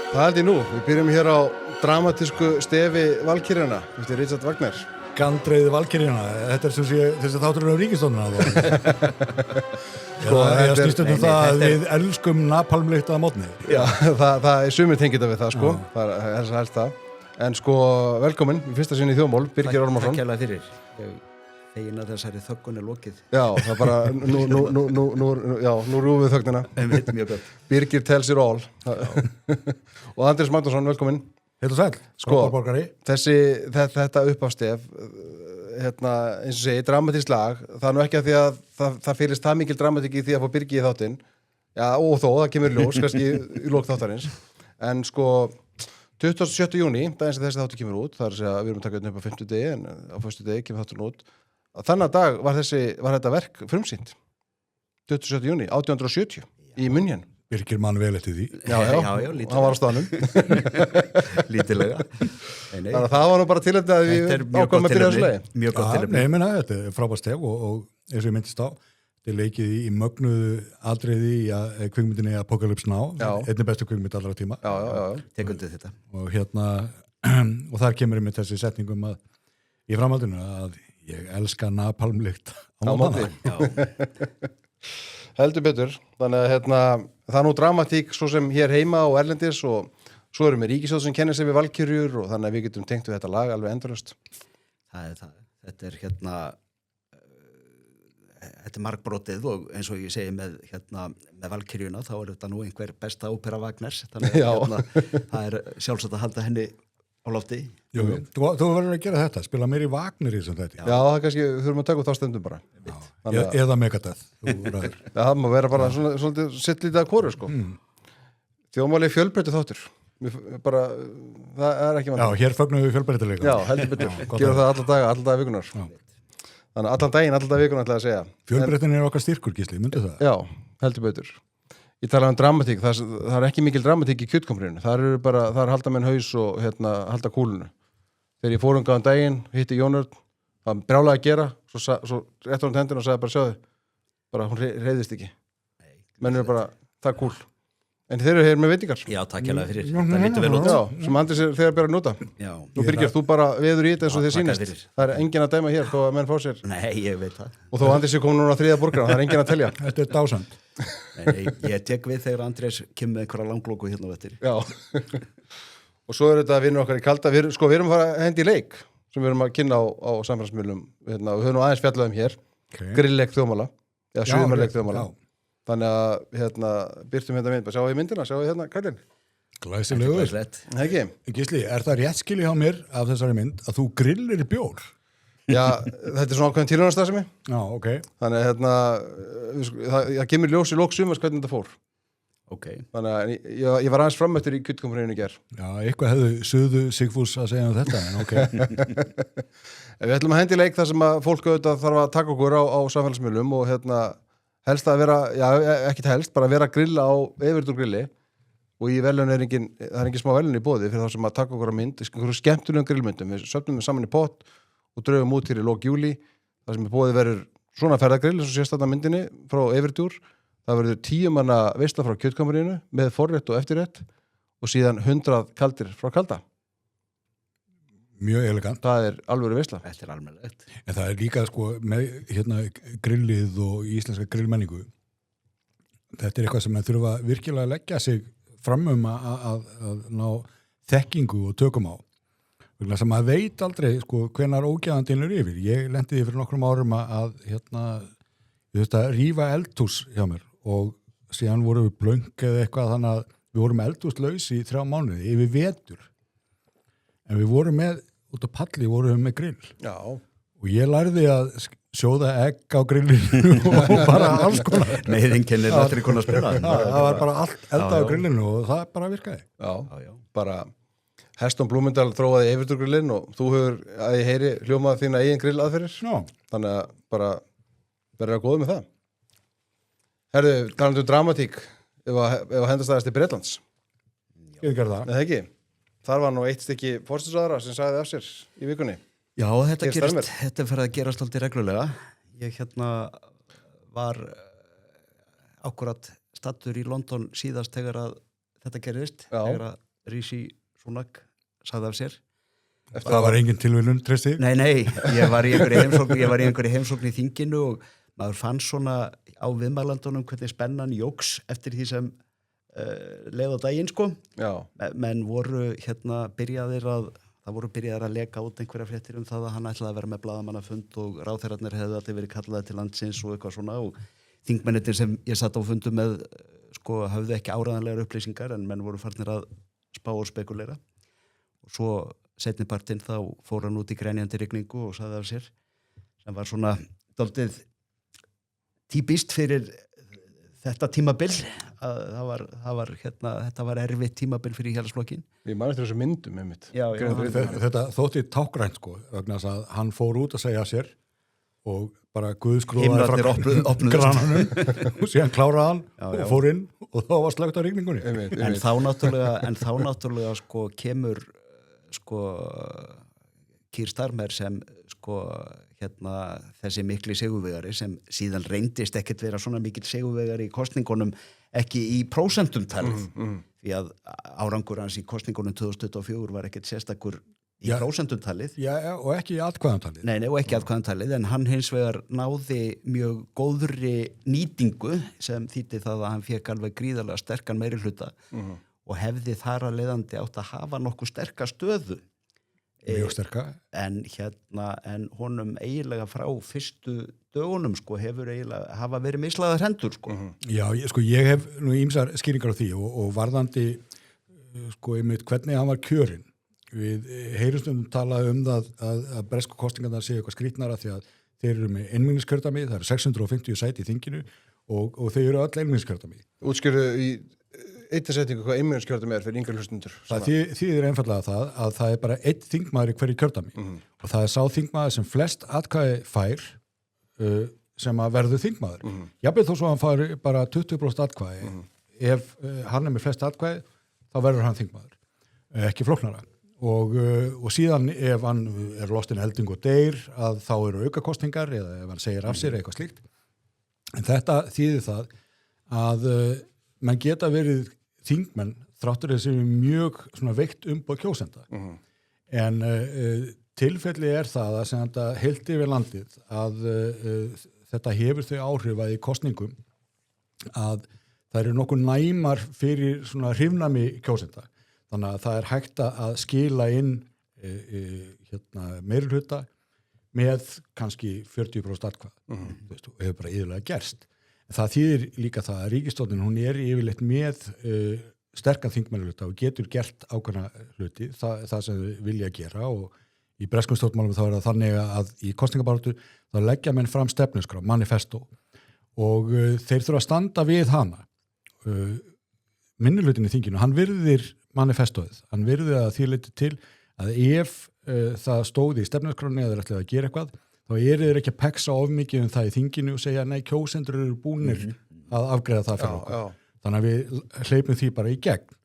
Það held ég nú. Við byrjum hér á dramatísku stefi Valkyrjana eftir Richard Wagner. Gandreiði Valkyrjana. Þetta sem sé þessi þátturinn á ríkisstofnunina. Ég snýst það að við elskum napalmlykt að mótni. Já, það er sumir tengið við það, sko. Það er helst það. En sko, velkomin í fyrsta sinni í Þjóðmál, Birgir Ormarsson. Takk hérlega fyrir. Fegin að þessari þöggun er lokið. Já, það bara, nú rúfum við þögnina. Mjög gott. Birgir tells it all. Og Andrés Magnússon, velkomin. Heill og sæll, frábærborgari. Þetta uppástef, eins og segi, dramatískt lag, það er nú ekki að því að það fylgist það mikil dramatík í því að fá Birgi í þáttinn. Já, og þó, það kemur ljós, kannski í lok þáttarins. En sko, 27. júní, daginn sem þessi þáttur kemur út, það er að segja að við erum takað upp á 50 degi, en á fyrstu degi kemur þátturinn út. Þannig dag var þetta verk frumsýnt. 27. júní, 1870, í München. Birgir mann vel eftir því. Já, hann var á staðnum. Lítilega. Þannig að það var nú bara tilefni að við ákvæmum að byrja þessu lagi. Mjög gott tilefni. Nei, ég meina, þetta er frábært stef og eins og ég myndist á, þetta er leikið í mögnuðu atriði í kvikmyndinni Apocalypse Now, einnig bestu kvikmynd allra tíma. Já. Tekundið þetta. Og þar kemur með þessi setningum að í framhaldinu að ég elska napalmlykt á mótana. Heldur betur, þannig að það er nú dramatík svo sem hér heima og erlendis og svo erum við ríkisjóð sem kennir sig við Valkyrjur og þannig að við getum tengt við þetta lag alveg endalaust. Það er það. Þetta er þetta er margbrotið og eins og ég segi með Valkyrjuna þá er þetta nú einhver besta ópera Wagners, þannig að það er sjálfsagt að halda henni á lofti. Jú. Þú verður að gera þetta, spila meir í Wagner í þessum þetta. Já, það kannski þurfum að taka þá stundum bara. Eða Megadeth. Það má vera bara svolítið sitt lítið að kóru, sko. Þjóðmáli fjölbreyttu þáttur. Það er ekki Já, hér fögnum við fjölbreytileika. Já, heldur betur. Gera það alla daga vikunar. Þannig allan daginn, alla daga vikunar ætla að segja. Fjölbreytin er okkar styrkur, Gísli, myndu það? Já, heldur betur. Ég tala dramatík, það er ekki mikil dramatík í kjötkomrinu. Það er halda menn haus og halda kúlunu. Þegar ég fór daginn, hitti Jónörn, það brjálaði að gera, svo réttur hann hendina og sagði bara sjáðu, bara hún reyðist ekki. Menn eru bara, það er kúl. En þeir eru hér með veitingar. Já, takk hérlega fyrir. Það lítur vel út. Já, sem Andrés þegar byrjar að nota. Já. Nú Birgir, þú bara veður í þetta eins og þið sýnist. Það er enginn að dæma hér þó að menn fá sér. Nei, ég veit það. Og þó Andrés kom núna á 3. borgara, það er enginn að telja. Þetta er dásand. Nei, ég tek við þegar Andrés kemur með einhverja langlóku hérna á eftir. Já. Og svo er þetta vinnur okkar í kalda. Við erum að fara að hendi í leik sem við erum að kynna á samfélagsmiðlum. Við höfum nú aðeins fjallað hér. Grillleik Þjóðmála, eða sumarleik Þjóðmála. Þannig að byrtum mynd, sjáu ég myndina, sjáu ég kallinn. Glæsilegur. Ekki? Gísli, er það rétt skilið hjá mér af þessari mynd að þú grillir bjór? Já, þetta er svona ákveðin tilraunastarfsemi. Já, ok. Þannig það kemur ljós í lok sumars hvernig þetta fór. Ok. Þannig að ég var aðeins framöttur í kjötkomrinu í gær. Já, eitthvað hefðu Suðu Sigfús að segja þetta, en ok. Við ætlum að hendi í leik þar sem að fólk auðvitað þarf að taka okkur á samfélagsmiðlum og helst að vera, ekkert helst, bara vera að grilla á yfirdur grilli og í velun það er engin smá velun í boði fyrir þá sem að taka okkur á mynd, einhverju skemmtulegum grillmyndum. Við söfnum við saman í pott og draugum út hér í lok júlí, þar sem í boði verður svona ferðagrill, eins og sést þarna myndinni frá yfirdur. Það verður 10 manna veisla frá kjötkamarinu með forrétt og eftirrétt og síðan 100 kaldir frá kalda. Mjög elegant. Það er alvöru veisla. Þetta er almennilegt. En það er líka sko með grillið og íslenska grillmenningu. Þetta er eitthvað sem maður þurfa virkilega að leggja sig fram að ná þekkingu og tökum á. Þannig að maður veit aldrei sko hvenar ógæðandinn er yfir. Ég lendi því fyrir nokkrum árum að ég þurfti að rífa eldhús hjá mér og síðan vorum við blöng eða eitthvað þannig að við vorum eldhúslaus í 3 mánuði yfir vetur. En við vorum út á palli vorum við með grill. Já. Og ég lærði að sjóða egg á grillinu og bara alls konar. Neyðin kennir allir konar spila. Það var bara allt elda á grillinu og það bara virkaði. Já. Bara Heston Blúmyndal þróaði yfirdurgrillinn og þú hefur að ég heyri hljómað þína eigin grillaðferðir. Já. Þannig að bara verður að góða með það. Herðu, talandi dramatík ef að hendast aðeins til Bretlands. Ég gerði það. Nei, það ekki. Þar var nú eitt stykki forsætisráðherra sem sagði af sér í vikunni. Já, þetta fyrir að gerast alltaf reglulega. Ég var akkurat stattur í London síðast þegar að þetta gerist, þegar að Rishi Sunak sagði af sér. Það var engin tilviljun, treysti? Nei, ég var í einhverju heimsókn í þinginu og maður fann svona á viðmælandunum hvernig spennan jóks eftir því sem leið á daginn, sko. Já. Menn voru byrjaðir að leka út einhverja fréttir það að hann ætlaði að vera með blaðamannafund og ráðherrarnir hefðu allir verið kallaði til landsins og eitthvað svona og þingmennirnir sem ég satt á fundu með sko hafðu ekki áræðanlegar upplýsingar en menn voru farnir að spá og spekulera og svo seinnipartinn þá fór hann út í grenjandi rigningu og sagði af sér sem var svona dálítið típist fyrir þetta tímabil að þetta var erfitt tímabil fyrir Íhaldsflokkinn. Ég man eftir þessu myndum einmitt. Já. Þetta þótti tákgrænt sko vegna þess að hann fór út að segja af sér og bara guðskrófaði frá grananum og síðan kláraði hann og fór inn og þá var slögt á rigningunni. En þá náttúrulega sko kemur sko Keir Starmer sem sko þessi mikli sigurvegari sem síðan reyndist ekkert vera svona mikil sigurvegari í kosningunum ekki í prósentum talið því að árangur hans í kosningunum 2024 var ekkert sérstakur í prósentum talið. Já, og ekki í atkvæðum talið. Nei, og ekki atkvæðum talið en hann hins vegar náði mjög góðri nýtingu sem þýddi það að hann fékk alveg gríðarlega sterkan meirihluta og hefði þar að leiðandi átt að hafa nokkuð sterka stöðu. Mjög sterka. En honum eiginlega frá fyrstu dögunum sko hafa verið mislaðar hendur sko. Já, ég hef nú ýmsar skýringar á því og varðandi sko einmitt hvernig hann var kjörinn. Við heyrumstundum talað það að bresku kostingarnar séu eitthvað skrýtnara því að þeir eru með einmenningskjördæmi, það eru 650 sæti í þinginu og þeir eru öll einmenningskjördæmi. Útskýrðu í einni setningu hvað einmenningskjördæmi fyrir yngri hlustundur. Það þýðir einfallega að það er bara einn þingmaður í hverju kjördæmi og það er sá þingmaður sem flest atkvæði fær sem að verður þingmaður. Jafnvel þó svo hann fær bara 20% atkvæði. Ef hann er með flest atkvæði þá verður hann þingmaður, ekki flóknara. Og síðan ef hann er lostinn elding og deyr að þá eru aukakosningar eða ef hann segir af sér eitthvað slíkt. En þetta þýðir það að menn geta verið þingmenn þráttur þessi mjög svona veikt umboð kjósenda. En tilfelli er það að sem þetta heilt yfir landið að þetta hefur þau áhrif að í kosningum að það eru nokkuð næmar fyrir svona hrifnami kjósenda. Þannig að það er hægt að skila inn meirihluta með kannski 40% atkvæða. Og hefur bara yfirlega gerst. En það þýðir líka það að ríkisstjórnin hún er yfirleitt með sterkan þingmannahluta og getur gert ákveðna hluti, það sem þau vilja gera og í breskum stjórnmálum þá er það þannig að í kosningabaráttu þá leggja menn fram stefnuskrá, manifesto og þeir þurfa að standa við hana. Minnihlutin í þinginu, hann virðir manifestoið, hann virðir að því leyti til að ef það stóði í stefnuskráni eða þeir ætlaði að gera eitthvað þá þeir ekki að peksa of mikið það í þinginu og segja nei, kjósendur eru búnir að afgreiða það fyrir okkur. Þannig að við hleypum því bara í gegn.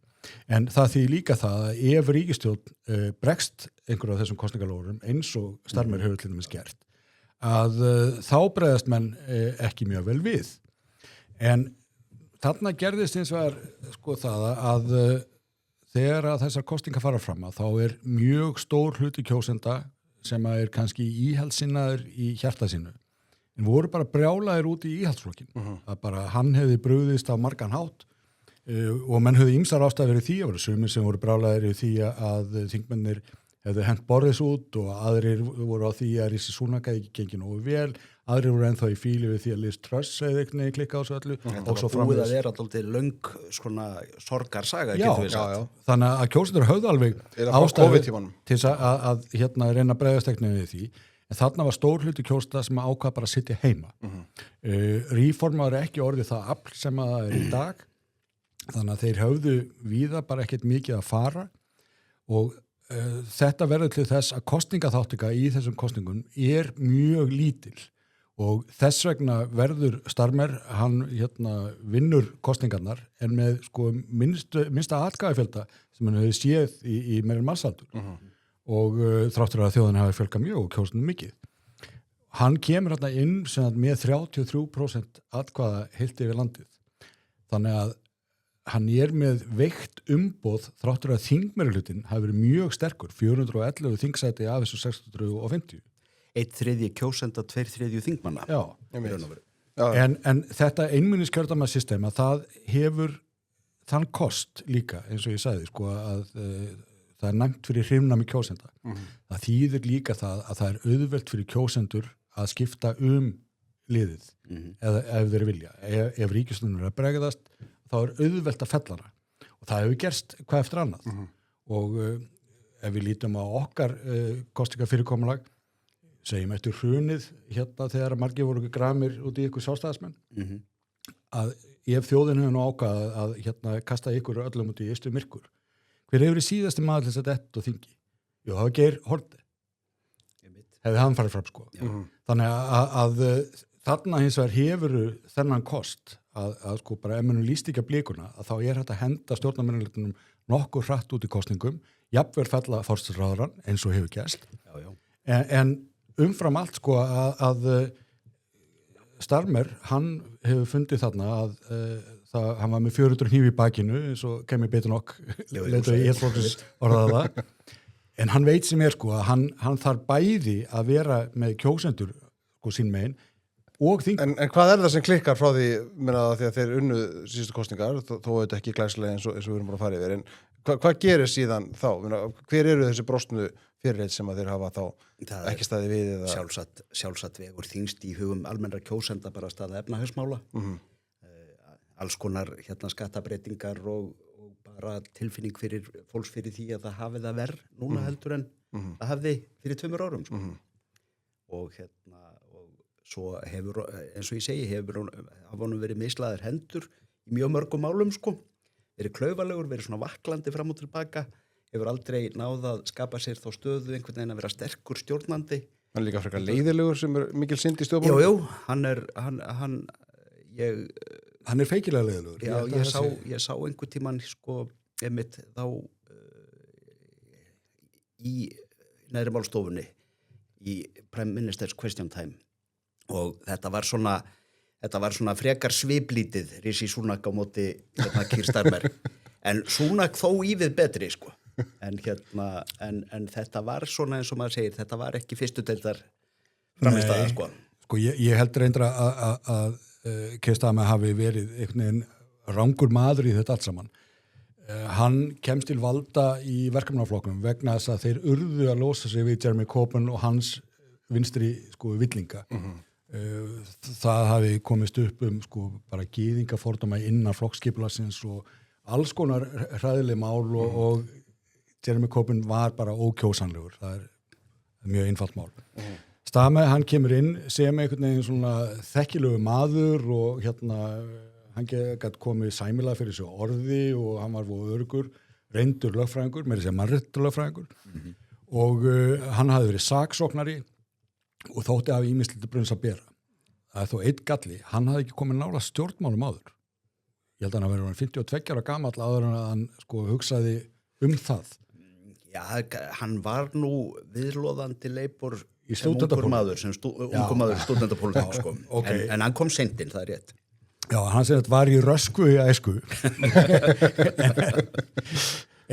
En það þýðir líka það að ef ríkisstjórn bregst einhverju af þessum kosningalórum eins og Starmer hefur til dæmis gert, að þá bregðast menn ekki mjög vel við. En þarna gerðist eins og sko það að þegar að þessar kosningar fara fram að þá er mjög stór hluti kjósenda sem er kannski íhaldssinnaður í hjarta sínu. En voru bara brjálaðir út í íhaldsflokkin. Að bara hann hefði brugðist á margan hátt og menn höfðu ýmsar ástæður í því að voru sumir sem voru brjálaðir í því að þingmennir hefðu hent borðis út og aðrir voru á því að Rishi Sunak ekki gengið nógu vel, aðrir voru ennþá í fíli við því að Liz Truss hefði eitthvað klikka á þessu öllu. Það var búið að vera alltaf löng svona sorgarsaga, getur við sagt. Já. Þannig að kjósendur höfðu alveg ástæður til að reyna bregðasteknið við því. En þarna var stór hluti kjósenda sem ákvað bara að sitja heima. Reforma var ekki orðið það afl sem að það er í dag. Þannig að þeir höfðu víða bara ekkert mikið að fara og þetta verður til þess að kosningaþátttaka í þessum kosningum er mjög lítil og þess vegna verður Starmer, hann vinnur kosningarnar en með sko minnsta atkvæðafjölda sem hann hefur séð í meira en massaldur og þráttur að þjóðin hafi fjölgað mjög og kjósnum mikið. Hann kemur hérna inn með 33% atkvæða heilt yfir landið. Þannig að hann með veikt umboð þráttur að þingmeirihlutin hafi verið mjög sterkur, 411 þingsæti af þessu 650. 1/3 kjósenda, 2/3 þingmanna. Já, Í raun og veru. en þetta einmunniskjördæmasystema, það hefur þann kost líka, eins og ég sagði, sko, að það næmt fyrir hrifnami kjósenda. Það þýðir líka það að það auðvelt fyrir kjósendur að skipta liðið, eða ef þeir vilja. Ef ríkisstjórnin að bregðast, þá auðvelt að fella hana. Og það hefur gerst hvað eftir annað. Og ef við lítum á okkar kostingafyrirkomulag, segjum eftir hrunið hérna þegar margir voru gramir út í ykkur sjálfstæðismenn, að ef þjóðin hefur nú ákvað að hérna kasta ykkur öllum út í ystu myrkur, hver hefur verið síðasti maður til þess að þetta og þingi? Jú, það var Geir Haarde. Hefði hann farið fram, sko. Þannig að þarna hins vegar hefur þennan kost að sko bara ef mann líst ekki að blíkuna, að þá hægt að henda stjórnarmeirihlutanum nokkuð hratt út í kosningum, jafnvel fella forsætisráðherrann eins og hefur gerst. En umfram allt, sko, að Starmer, hann hefur fundið þarna að hann var með 400 hníf í bakinu, eins og kemur betur nokk leitu í Íhaldsflokksins orðaða það. En hann veit sem sko, að hann þarf bæði að vera með kjósendur sko, sín megin og þing. En hvað það sem klikkar frá því, því að þeir unnu síðustu kostingar, þó þetta ekki glæslega eins og við erum bara að fara yfir, en hvað gerir síðan þá? Hver eru þessi brostnu fyrirheit sem að þeir hafa þá ekki staði við? Eða... Sjálfsagt vegur þyngst í hugum almennra kjósenda bara staða efnahagsmála. Alls konar skattabreitingar og bara tilfinning fyrir fólks fyrir því að það hafi það verð núna heldur en það hafði fyrir 2 árum. Sko. Og svo hefur, eins og ég segi, hafa honum verið mislaðar hendur í mjög mörgum málum, sko. Verið klaufalegur, verið svona vaklandi fram og tilbaka, hefur aldrei náð að skapa sér þá stöðu einhvern veginn að vera sterkur stjórnandi. Hann er líka frekar leiðilegur sem mikil synd í stjórnmálum. Jú, hann er feikilega leiðilegur. Já, ég sá einhvern tímann, sko, einmitt þá í neðri málstofunni í Prime Minister's Question Time og þetta var svona frekar sviplítið Rishi Sunak á móti Keir Starmer en Sunak þó ívið betri, sko. En þetta var svona eins og maður segir, þetta var ekki fyrstu deildar framistæða, sko. Sko, ég held reyndra að Keir Starmer hafi verið einhvern veginn rangur maður í þetta allt saman. Hann kemst til valda í verkefnaflokknum vegna þess að þeir urðu að losa sig við Jeremy Corbyn og hans vinstri, sko, villinga. Það hafi komist upp sko, bara gyðingafordóma innan flokkskipulagsins og alls konar hræðileg mál og Jeremy Corbyn var bara ókjósanlegur. Það er mjög einfalt mál. Starmer, hann kemur inn sem einhvern veginn svona þekkilegu maður og hann gæti komið sæmilega fyrir sig orði og hann var öruggur, reyndur lögfræðingur, meira segja mannréttur lögfræðingur og hann hafði verið saksóknari og þótti af ýmislítið brunns að bera. Það er þó einn galli, hann hafði ekki komið nála stjórnmálum áður. Ég held að hann verið 52 ára gamall áður en að hann sko hugsaði það. Já, hann var nú viðloðandi leipur í sem ungur maður, stúdentapólitík, sko. Okay. En hann kom seint inn, það er rétt. Já, hann segði að þetta var í rösku í æsku.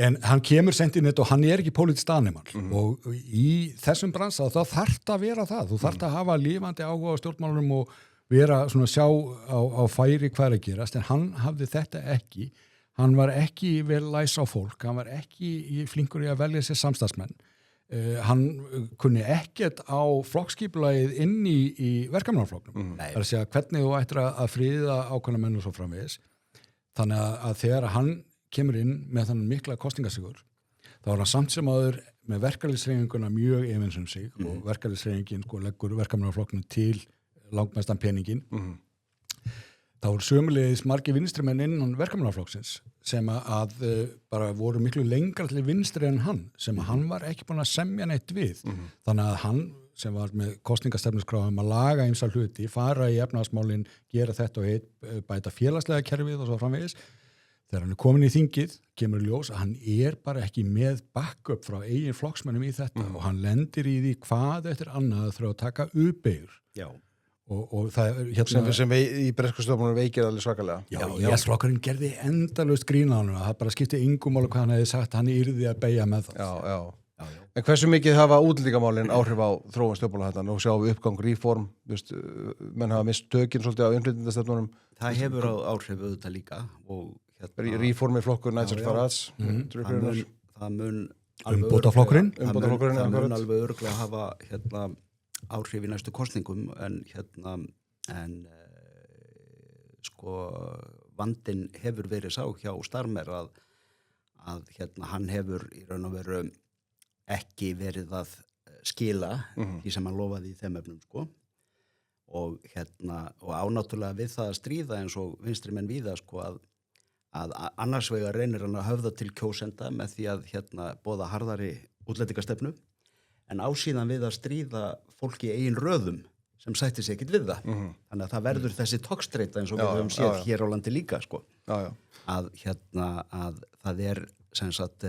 En hann kemur seint inn og hann er ekki pólitískt aðneimann og í þessum bransa þá þarft að vera það. Þú þarft að hafa lifandi áhuga á stjórnmálunum og vera svona sjá á færi hvað er að gerast, en hann hafði þetta ekki. Hann var ekki vel læs á fólk, hann var ekki flinkur í að velja sér samstarfsmenn. Hann kunni ekkert á flokkskipulagið inn í verkefnaflokknum. Það er að segja hvernig þú ættir að friða ákveðna menn og svo framvegis. Þannig að þegar hann kemur inn með þannig mikla kostingasigur, þá var hann samt sem áður með verkalýðshreyfinguna mjög efinsum sig og verkalýðshreyfingin sko leggur verkefnaflokknum til langmestan peningin. Það voru sömulegis margir vinstrimenn innan verkefnaflokksins sem að bara voru miklu lengra til vinstri en hann, sem að hann var ekki búin að semja neitt við. Þannig að hann sem var með kosningastefnuskráfum að laga ýmsa hluti, fara í efnahagsmálin, gera þetta og hitt, bæta félagslega kerfið og svo framvegis. Þegar hann er komin í þingið, kemur ljós að hann er bara ekki með backup frá eigin flokksmönnum í þetta og hann lendir í því hvað eftir annað þurfa að taka uppbeigur. Já. og það er sem í bresku stjórnmálum veikir alveg svakalega. Já, flokkurinn gerði endalaust grín á hann, það bara skipti engum máli hvað hann hefði sagt, hann yrði að beygja með það. Já. En hversu mikið hafa útlendingamálin áhrif á þróun stjórnmála þetta? Nú sjáum við uppgang reform, menn hafa mist tökin svolítið á innflytjendastefnunum. Það hefur áhrif auðvitað líka og Reformi flokkur Nigel Farage. Það mun umbótaflokkurinn. Það mun alveg örugglega hafa áhrif í næstu kosningum en sko vandinn hefur verið sá hjá Starmer að hann hefur í raun og veru ekki verið að skila því sem hann lofaði í þeim efnum sko og ánáttúrulega við það að stríða eins og vinstri menn víða sko að annars vegar reynir hann að höfða til kjósenda með því að boða harðari útlendingastefnu en ásíðan við að stríða fólki í eigin röðum sem sætti sig ekkit við það. Þannig að það verður þessi togstreita eins og við höfum séð hér á landi líka sko. Að það er sem sagt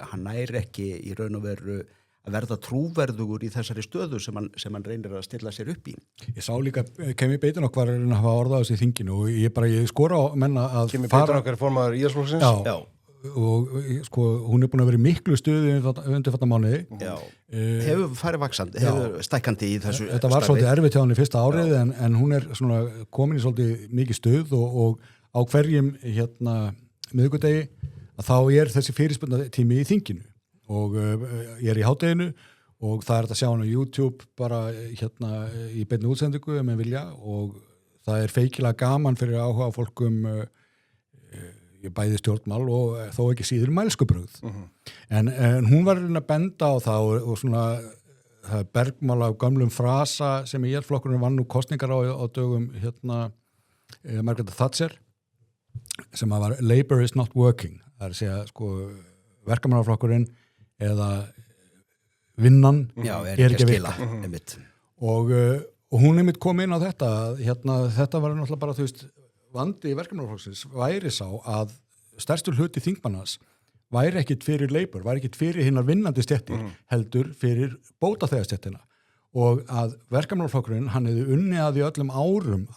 hann nær ekki í raun og veru að verða trúverðugur í þessari stöðu sem hann reynir að stilla sér upp í. Ég sá líka, Kemi Beitin okkar að hafa orðað þessi í þinginu og ég skora á menna að Kemi Beitin okkar formaður Íhaldsflokksins. Já. Og sko, hún er búin að vera í miklu stöðu undirfarna mánuði. Já. Hefur farið vaxandi, hefur stækkandi í þessu starfi. Þetta var svolítið erfitt hjá hann í fyrsta árið en hún er svona komin í svolítið mikið stuð og á hverjum miðvikudegi að þá er þessi fyrirspurnatími í þinginu og ég er í hádeginu og það er þetta að sjá hann á YouTube bara í beinni útsendingu ef maður vilja og það er feikilega gaman fyrir áhuga fólkum ég bæði stjórnmál og þó ekki síður mælskubrögð. En hún var að benda á það og svona það er bergmál af gömlum frasa sem í flokkurinn vann nú kosningar á dögum Margaret Thatcher sem að var Labour is not working. Það er að segja sko verkamannaflokkurinn eða vinnan er ekki að virka. Og hún einmitt kom inn á þetta þetta var náttúrulega bara þú veist vandi í verkefnaflokksins væri sá að stærstur hluti þingmannans væri ekkit fyrir Labour, væri ekkit fyrir hinnar vinnandi stéttir, heldur fyrir bótaþegastéttina og að verkefnaflokkurinn, hann hefði unnið að því öllum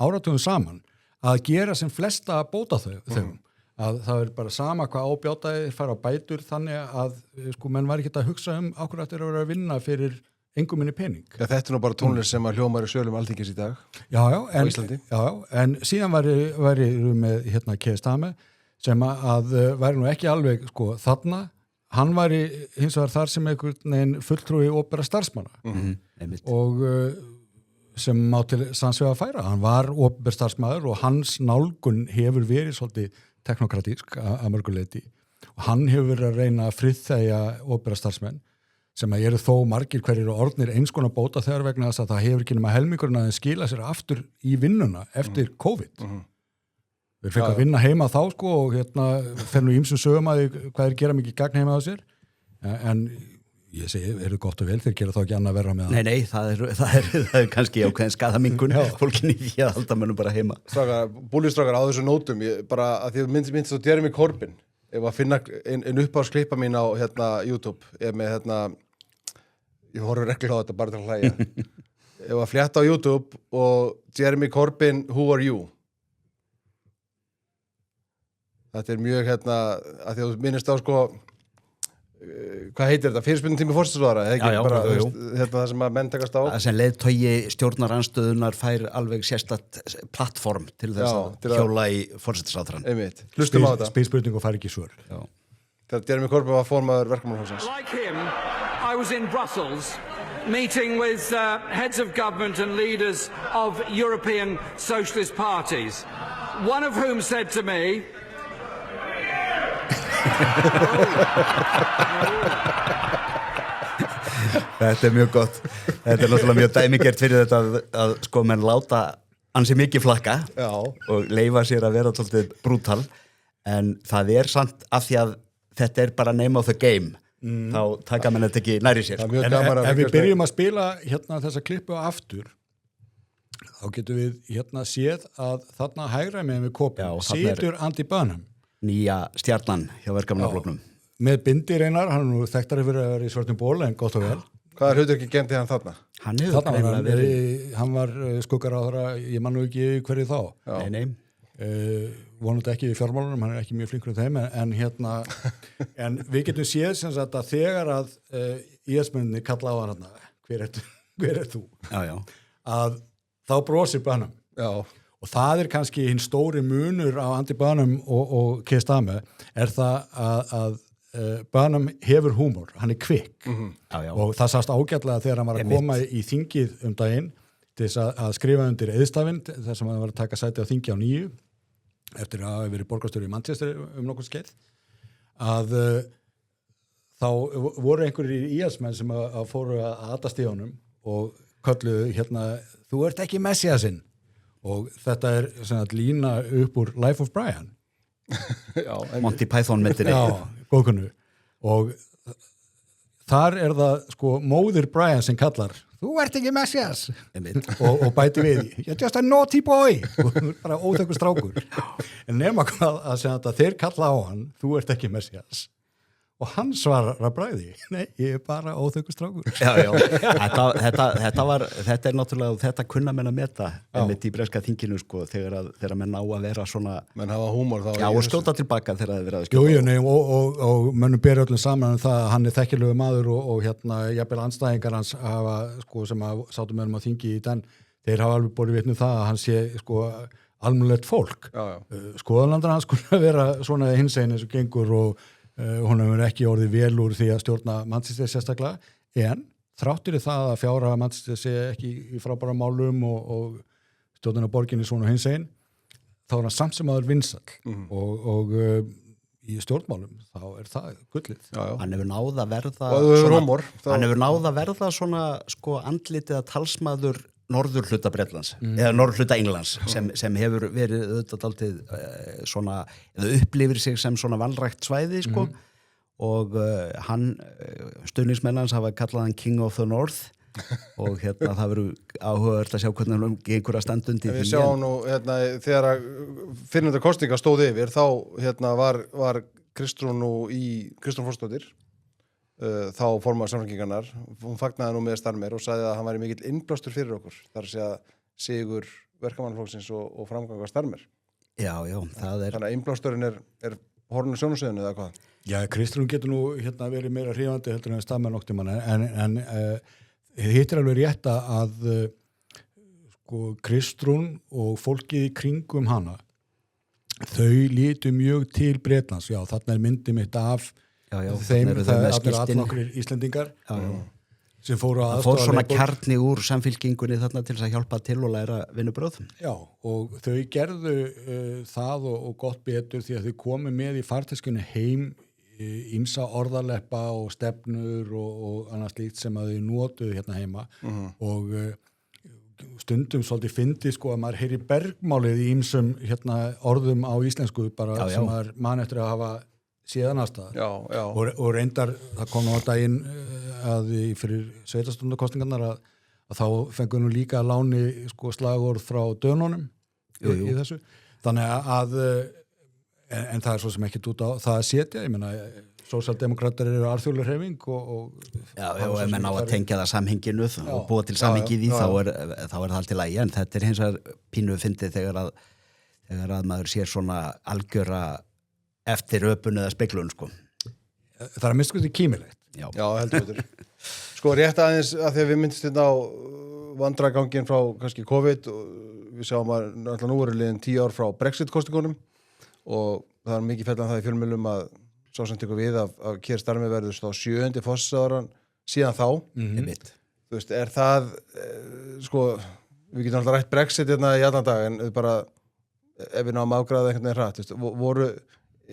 áratugum saman að gera sem flesta bótaþegum að það er bara sama hvað ábjátaði fara á bætur þannig að sko menn væri ekkit að hugsa okkur að vera að vinna fyrir engum minni pening. Ja, þetta er nú bara tónlist sem að hljómar í sölum Alþingis í dag. Já, en síðan væri með Keir Starmer sem að væri nú ekki alveg sko þarna, hann væri hins vegar þar sem einhvern veginn fulltrúi opinberra starfsmanna og sem má til sannsvega að færa. Hann var opinber starfsmaður og hans nálgun hefur verið svolítið teknokratísk að mörguleiti og hann hefur verið að reyna að friðþægja opinberra starfsmenn sem að eru þó margir hverjir og orðnir eins konar bóta þegar vegna þess að það hefur ekki nema helmingurinn að skila sér aftur í vinnuna eftir COVID. Við fekk að vinna heima þá sko og fer nú ýmsum sögum að hvað er gera mikið gagn heima á sér en ég segi, er það gott og vel þeir gera þá ekki annað verra með það? Nei, það er kannski ákveðin skaðamingun fólkinni í að halda mönnum bara heima. Búlistrákar á þessu nótum, bara að því minnst þú Jeremy Corbyn ef að finna en uppáhaldsklippa mín á YouTube með ég horfir reglulega á þetta bara til að hlæja ef að flétta á YouTube og Jeremy Corbyn, who are you? Þetta er mjög að því að þú minnist á sko hvað heitir þetta? Fyrirspurningatími forsætisráðherra eða ekki bara það sem að menn takast á það sem leiðtogi stjórnarandstöðunar fær alveg sérstakt plattform til þess að hjóla í forsætisráðherrann. Einmitt. Hlustum á þetta. Spilspurning og fær ekki svör. Þegar Jeremy Corbyn var formaður verkamannaflokksins. Like him, I was in Brussels meeting with heads of government and leaders of European socialist parties, one of whom said to me Þetta er mjög gott. Þetta er náttúrulega mjög dæmigert fyrir þetta að sko menn láta ansi mikið flakka og leyfa sér að vera svolítið brútal en það er samt af því að þetta er bara name of the game þá taka menn þetta ekki næri sér. En ef við byrjum að spila þessa klippu aftur þá getum við séð að þarna hægra með Corbyn situr Andy Burnham nýja stjarnan hjá verkamannaflokknum með bindi reynar, hann er nú þekktari fyrir að vera í svörtum ból en gott og vel Hvað hlutur ekki gemdi hann þarna? Hann hefur greinilega hann var skuggaráðherra, ég man nú ekki hverju þá. Já. Nei. Vonandi ekki í fjármálunum, hann er ekki mjög flinkur um þeim, en við getum séð sem sagt að þegar að IS-menninni kalla á hann hver er þú? Já. Að þá brosir Burnham. Já. Og það er kannski hinn stóri munur á Andy Burnham og Keir Starmer er það að Burnham hefur húmor, hann er kvikk og það sást ágætlega þegar hann var að koma í þingið daginn til þess að skrifa undir eðstafinn þar sem hann var að taka sæti á þingi á 9 eftir að hafa verið borgarstjóri í Manchester nokkuð skeið að þá voru einhverjir IS-menn sem að fóru að atast í honum og kölluðu þú ert ekki messiasinn og þetta er lína upp úr Life of Brian Já, Monty Python myndinni. Já, góðkunnu og þar er það sko móðir Brian sem kallar þú ert ekki messias og bæti við you're just a naughty boy bara óþekkur strákur en nema hvað að segja að þeir kalla á hann þú ert ekki messias og hann svarar að bræði nei, ég er bara óþekkur strákur Já, þetta er náttúrulega þetta kunna menn að meta einmitt í breska þinginu sko þegar menn á að vera svona menn hafa húmor þá. Já, og skjóta tilbaka þegar það er verið að skjóta. Jú, nei, og mönnum beri öllum saman það að hann er þekkilegu maður og jafnvel andstæðingar hans hafa sko sem að sátum með á þingi í den þeir hafa alveg borið vitni það að hann sé sko almennilegt fólk. Skoðanlandar hans kunna vera svona hinsegin eins og gengur og hún hefur ekki orðið vel úr því að stjórna Manchester sérstaklega, en þráttur það að fjárhaga Manchester sé ekki í frábæra málum og stjórnina borginni svona hinsegin, þá er hann samt sem aður vinsall og í stjórnmálum þá er það gullið. Hann hefur náð að verða hann hefur náð að verða svona sko andlitið að talsmaður norður hluta Bretlands eða norður hluta Englands sem hefur verið auðvitað dálítið svona eða upplifir sig sem svona vanrækt svæði sko og hann stuðningsmennans hafa kallað hann King of the North og það verður áhugavert að sjá hvernig hann gengur að standa undir því. Við sjáum nú þegar að fyrrnefnda kosninga stóð yfir þá var Kristrún Fossdóttir þá formaður Samfylkingarinnar, hún fagnaði nú með Starmer og sagði að hann væri mikill innblástur fyrir okkur, þar að segja sigur verkamannaflokksins og framganga Starmer. Já, það er. Þannig að innblásturinn er horfnu sjónusöðinu eða hvað? Já, Kristrún getur nú verið meira hrifandi heldur en Starmer nokkuð mann, en hitt er alveg rétt að sko Kristrún og fólkið í kringum hana, þau lítu mjög til Bretlands, já, þarna er myndið mitt af þeim, það er allnokkur Íslendingar sem fóru að fór svona kjarni úr samfylkingunni þarna til þess að hjálpa til og læra vinnubröð. Já, og þau gerðu það og gott betur því að þau komu með í farteskinu heim ýmsa orðaleppa og stefnur og annað slíkt sem að þau notuðu hérna heima og stundum svolítið fyndi sko að maður heyri bergmálið í ýmsum orðum á íslensku bara sem maður man eftir að hafa síðan aðstæða og reyndar það kom á daginn að fyrir sveitarstjórnarkosningarnar að þá fengum við líka að láni sko slagorð frá dönunum í þessu þannig að en það er svo sem ekki út á það að setja, ég meina sósíaldemókratar eru alþjóðleg hreyfing og ef menn á að tengja það samhenginu og búa til samhengið í þá er það allt í lagi en þetta er hins vegar pínu fyndið þegar að maður sér svona algjöra eftir öpun eða speglun sko. Það er miskusti kímilegt. Já, heldur betur. Sko rétt aðeins að því að við myndist á vandragangin frá kannski COVID og við sjáum að alltaf nú eru liðin 10 ár frá Brexit-kostingunum og það er mikið fellan það í fjölmiðlum að sá sem tekur við af Keir Starmer verður þá 7. forsætisráðherrann síðan þá. Þú veist, er það sko, við getum alltaf rætt Brexit hérna í allan dag en bara ef við náum afgræða einhvern veginn hratt, þú veist,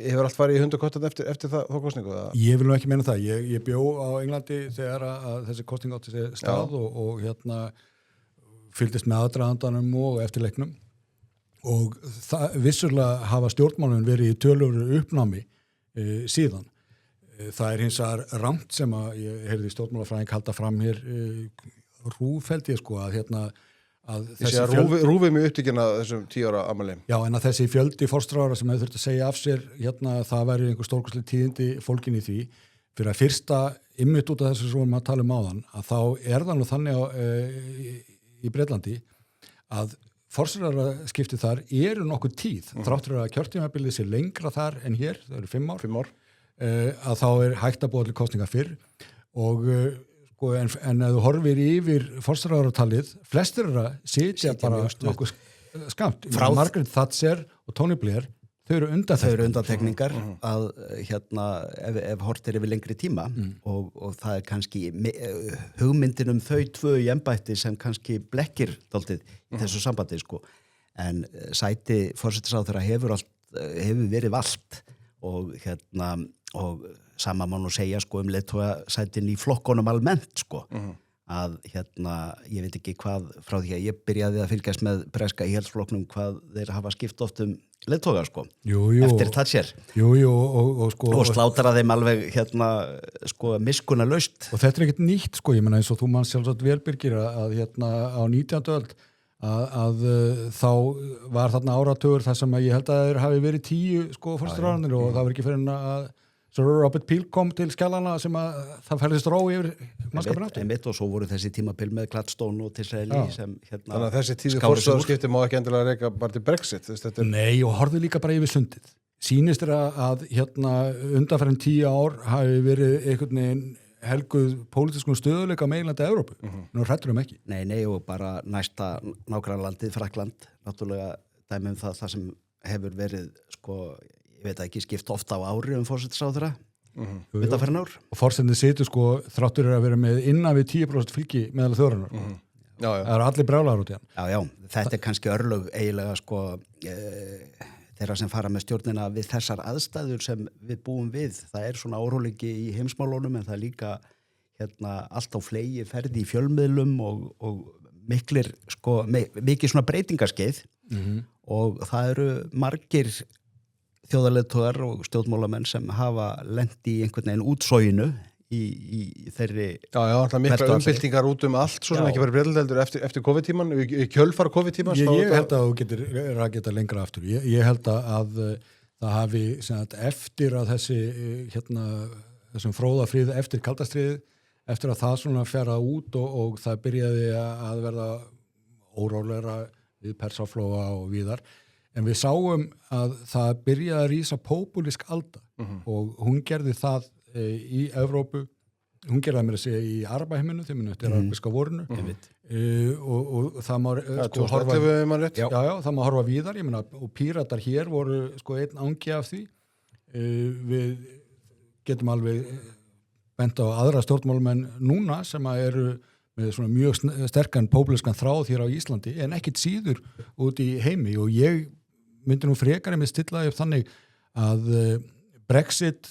hefur allt farið í hundakottan eftir þá kostningu? Ég vil nú ekki meina það. Ég bjó á Englandi þegar að þessi kostning átti sér stað og fylgdist með aðdragandanum og eftirleiknum og vissulega hafa stjórnmálin verið í töluvru uppnámi síðan. Það er hins vegar rangt sem að ég heyrði stjórnmálafræðing halda fram hér rúfældi sko að rúfið mjög upptíkina þessum 10 ára afmæli. Já, en að þessi fjöldi forstráðara sem hefur þurft að segja af sér það væri einhver stórkostleg tíðindi fólkin í því fyrir að fyrsta ymmit út af þessu sem maður tala áðan, að þá það nú þannig í Bretlandi að forsætisráðherraskipti þar eru nokkuð tíð, þráttur að kjörtímabilið sé lengra þar en hér, það eru 5 ár. 5 ár. Að þá hægt að búa til kosninga fyrr og sko, en ef þú horfir yfir forsætisráðherratalið, flestir sitja bara nokkuð skamt. Margaret Thatcher og Tony Blair, þau eru undantekningar að ef hort yfir lengri tíma og það kannski hugmyndin þau tvö í embætti sem kannski blekkir dálítið í þessu sambandi sko. En sæti forsætisráðherra hefur verið valt og og sama má nú segja sko leiðtogasætin í flokkunum almennt sko að ég veit ekki hvað frá því að ég byrjaði að fylgjast með breska íhaldsflokknum hvað þeir hafa skipt oft leiðtoga sko eftir Thatcher og slátara þeim alveg sko miskunnarlaust og þetta ekkert nýtt sko, ég meina eins og þú mann sjálfsagt vel Birgir að á 19. öld að þá var þarna áratugur þar sem að ég held að þeir hafi verið 10 sko forsætisráðherrar og það var ekki fyrir að Sir Robert Peel kom til skjallana sem að það færðist ró yfir mannskapinn aftur. Einmitt og svo voru þessi tímabil með Gladstone og Disraeli sem Þannig að þessi tíði forsætisskipti má ekki endilega reka bara til Brexit. Nei og horfðu líka bara yfir sundið. Sýnist að undanfærin 10 ár hafi verið einhvern veginn helguð pólitískum stöðuleika meginlandi Evrópu. Nú hrættur ekki. Nei og bara næsta nágrannalandið Frakkland, náttúrulega dæmi það sem hefur verið sko ég veit ekki, skipt ofta á ári forsætisráðherra undanfarin ár. Og forsætið situr sko þráttur að vera með innan við 10% fylgi meðal þjóðarinnar. Það eru allir brjálaðar út í hann. Já, þetta kannski örlög eiginlega sko þeirra sem fara með stjórnina við þessar aðstæður sem við búum við. Það svona óróleiki í heimsmálunum en það er líka allt á flegi ferði í fjölmiðlum og miklir sko, mikið svona breytingaskeið og það eru margir þjóðarleiðtogar og stjórnmálamenn sem hafa lent í einhvern veginn útsoginu í þeirri það mikla umbyltingar út allt svo sem ekki verið breytildeldur eftir COVID-tíman í kjölfar COVID-tíman ég held að þú getur rakið lengra aftur ég held að það hafi eftir að þessum fróðafríð eftir kaldastriðið eftir að það svona fjara út og það byrjaði að verða órólegra við Persaflóa og víðar en við sáum að það byrjaði að rísa popúlísk alda og hún gerði það í Evrópu, hún gerði það með að segja í Arabaheiminu, þeim minni eftir arabiska vorinu og það má sko horfa það má horfa víðar, ég meina og Píratar hér voru sko einn angi af því við getum alveg bent á aðra stjórnmálamenn núna sem að eru með svona mjög sterkan popúlískan þráð hér á Íslandi en ekkit síður út í heimi og ég myndi nú frekar með stillaði upp þannig að Brexit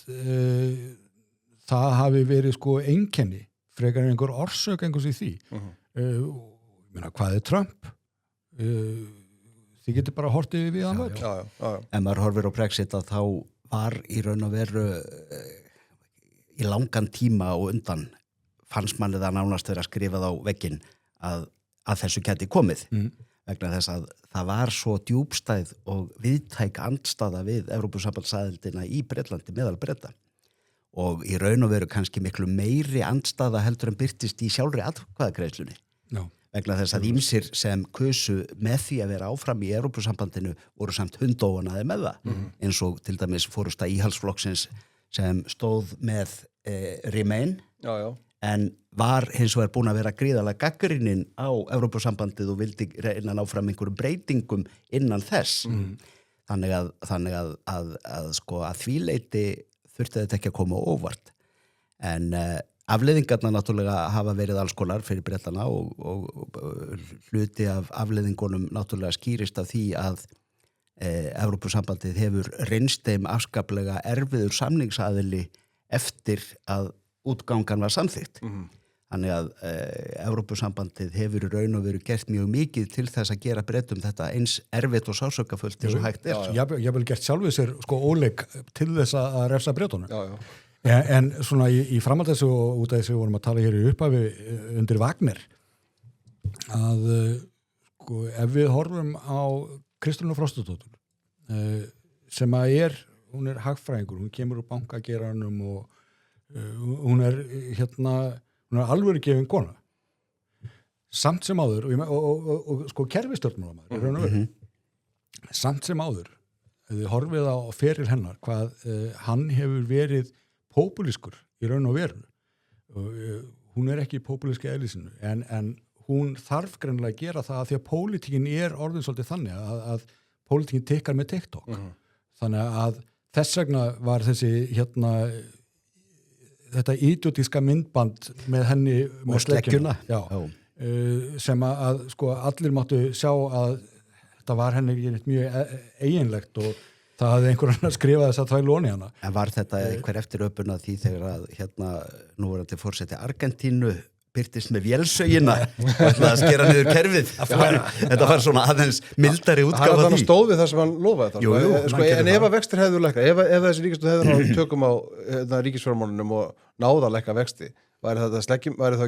það hafi verið sko einkenni frekar en einhver orsök einhvers í því meina, hvað er Trump? Þið getur bara hortið við hann öll. En maður horfir á Brexit að þá var í raun og veru í langan tíma og undan fannst manni það nánast vera skrifað á vegginn að þessu gæti komið vegna þess að það var svo djúpstæð og viðtæk andstaða við Evrópusambandsaðildina í Bretlandi meðal Breta og í raun og veru kannski miklu meiri andstaða heldur en birtist í sjálfri atkvæðagreiðslunni vegna þess að ýmsir sem kusu með því að vera áfram í Evrópusambandinu voru samt hundóanaði með það eins og til dæmis fórusta íhaldsflokksins sem stóð með Remain en var hins vegar búin að vera gríðarlega gagnrýninn á Evrópusambandið og vildi reyna að ná fram einhverjum breytingum innan þess þannig að sko að því leyti þurfti þetta ekki að koma óvart en afleiðingarna náttúrulega hafa verið alls konar fyrir Bretana og hluti af afleiðingunum náttúrulega skýrist af því að Evrópusambandið hefur reynst þeim afskaplega erfiður samningsaðili eftir að útgangan var samþykkt. Þannig að Evrópusambandið hefur í raun og veru gert mjög mikið til þess að gera Bretum þetta eins erfitt og sásökafullt eins og hægt er. Ég vil gert sjálfið sér sko óleik til þess að refsa Bretunum. En svona í framhald þessu og út af þessu vorum að tala hér í upphafi undir Wagner að sko ef við horfum á Kristrúnu Frostadóttur sem að hún er hagfræðingur, hún kemur úr bankageiranum og hún er alvöru gefin kona samt sem áður og sko kerfistjórnmálamaður í raun og veru samt sem áður þið horfið á feril hennar hvað hann hefur verið populískur í raun og veru og hún er ekki populíski eðlisinu en hún þarf greinilega að gera það að því að pólitíkin er orðin svolítið þannig að pólitíkin tikkar með TikTok þannig að þess vegna var þessi þetta idiotíska myndband með henni og sleggjuna sem að sko allir máttu sjá að þetta var henni mjög eiginlegt og það hafði einhver annar skrifað þess að það í lóni hana. En var þetta einhver eftiröpun að því þegar að núverandi forseti Argentínu byrtist með vélsögina og ætlaði að skera niður kerfið þetta var svona aðeins mildari útgáfa hann stóð við það sem hann lofaði jú, en ef að vextir hefðu lækka ef þessi ríkisstjórn hefðu náð tökum á ríkisfjármálunum og náða að lækka vexti væri þá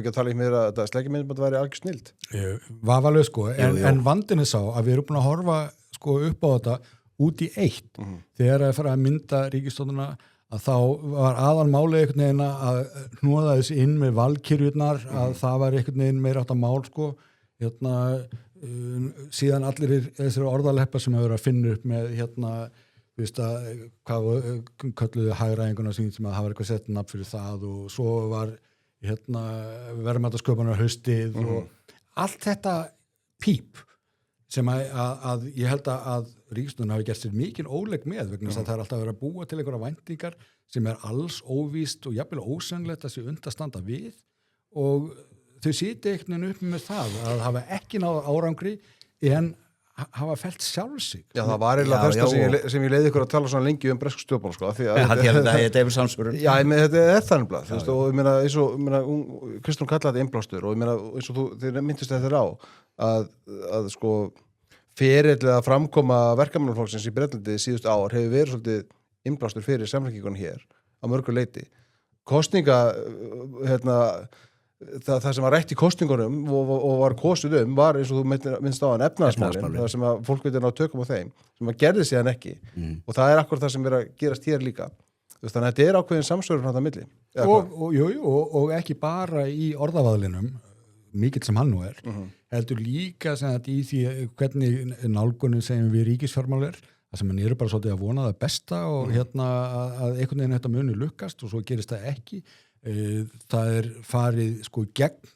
ekki að tala í mér að þetta sleggjumyndband væri algjör snild Vafalög sko, en vandin er sá að við erum búin að horfa sko upp á þetta út í eitt þegar að fara að mynda ríkisstjórnuna að þá var aðalmálið einhvern veginn að hnúða þessi inn með valkyrjurnar að það var einhvern veginn meira átt að mál sko síðan allir þessari orðaleppa sem hefur að finna upp með hvað kölluðu hagræðinguna sem að hafa eitthvað sett nafn fyrir það og svo var verðmætasköpunar haustið og allt þetta píp sem að ég held að ríkisstjórnin hafi gert sér mikil ólegg með vegna þess að það er alltaf að vera að búa til einhverja væntingar sem er alls óvíst og jafnvel ósennilegt að sé unnt að standa við og þau sitja einhvern veginn upp með það að hafa ekki náð árangri en hafa felt sjálf sig. Já, það var eiginlega þess sem ég leiði ykkur að tala svona lengi bresk stjórnmál sko. Hann hefði það í David Samsburn. Já, þetta er þannig blað, og ég meina, eins og Kristrún kallaði þetta innblástur og ég meina, eins og þið myndist þetta á að sko fyrirlega framkoma verkamannaflokksins í Bretlandi síðust ár hefur verið svolítið innblástur fyrir samfélkingunum hér á mörgu leyti. Kosninga, það sem var rætt í kosningunum og var kosið var eins og þú minnst á hann efnahagsmálin, það sem að fólk veitir ná tökum á þeim, sem að gerði síðan ekki og það er akkur það sem er að gerast hér líka. Þannig að þetta er ákveðin samsvörun á það milli. Og ekki bara í orðavaðlinum, mikill sem hann nú er, heldur líka sem að í því hvernig nálgunin sem við ríkisfjármál er, það sem hann eru bara svolítið að vona það besta og að einhvern veginn þetta muni lukkast og svo gerist það ekki. Það er farið sko gegn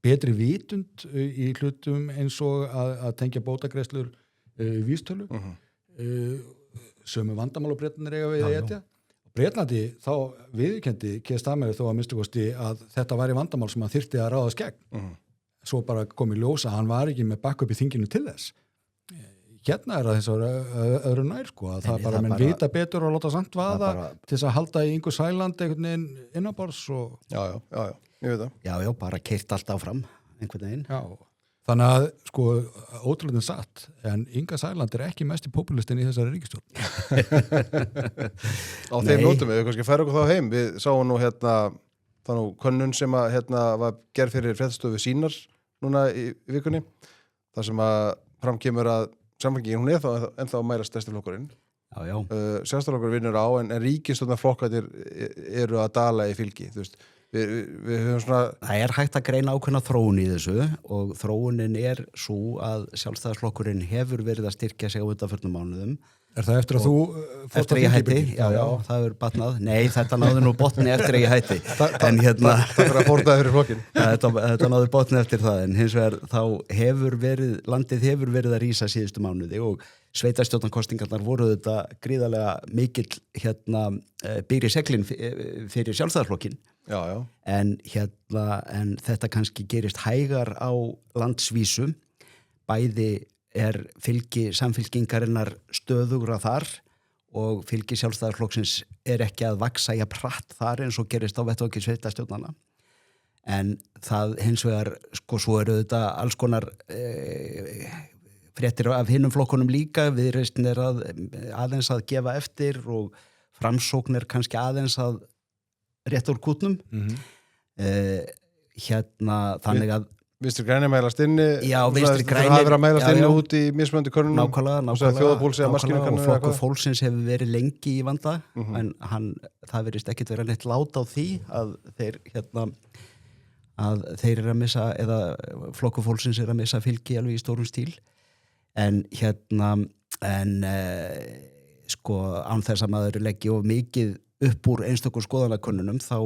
betri vitund í hlutum eins og að tengja bótagreiðslur vístölu sömu vandamál og Bretarnir eiga við etja. Bretlandi þá viðurkenndi Keir Starmer þó að minnstu kosti að þetta væri vandamál sem hann þyrfti að ráðast gegn. Svo bara kom í ljós að hann var ekki með backup í þinginu til þess. Hérna er það þess öðru nær sko að það bara menn vita betur og láta samt vaða til þess að halda í einhver sæland einhvern veginn innanborðs og Já, ég veit það. Já, bara keyrt allt áfram einhvern veginn. Já, þannig að sko ótrúlega satt en Inga Sæland er ekki mest í populistin í þessari ríkisstjórn. Á þeim nótum við kannski færa okkur þá heim. Við sáum nú þannig könnun sem að var gerð fyrir fréttastofu Sýnar núna í vikunni. Það sem að framkemur að samfélkingin, hún er þá ennþá meira stærsti flokkurinn. Já. Sjálfstæðisflokkur vinnur á en ríkisstjórnarflokkarnir eru að dala í fylgi. Þú veist, við höfum svona... Það er hægt að greina ákveðna þróun í þessu og þróunin er svo að Sjálfstæðisflokkurinn hefur verið að styrkja sig á undanförnum mánuðum. Er það eftir að þú... Eftir að ég hætti, já, það er batnað. Nei, þetta náði nú botni eftir að ég hætti. En Takk fyrir að fórnaði fyrir flokkinn. Þetta náði botni eftir það, en hins vegar þá landið hefur verið að rísa síðustu mánuði og sveitarstjórnarkostingarnar voru þetta gríðarlega mikill byr í seglinn fyrir Sjálfstæðisflokkinn. Já. En þetta kannski gerist hægar á landsvísu, bæði er fylgi samfylkingarinnar stöðugra þar og fylgi Sjálfstæðisflokksins er ekki að vaksa jafn hratt þar eins og gerist á vettvangi sveitarstjórnanna. En það hins vegar, sko, svo eru þetta alls konar fréttir af hinum flokkunum líka, Viðreisn er aðeins að gefa eftir og Framsókn er kannski aðeins að rétta úr kútnum. Þannig að Vinstri grænir mælast inni. Já, Vinstri grænir. Það hafa verið að mælast Já, inni já. út í mismunandi könnunum. Nákvæmlega, Þjóðarpúlsi að maskinu og könnunum. Flokkur Fólksins hefur verið lengi í vanda en það verðist ekkit vera neitt lát á því að þeir að þeir eru að missa eða Flokkur Fólksins er að missa fylgi alveg í stórum stíl en sko án þess að maður leggi of mikið upp úr einstökum skoðanakönnunum þá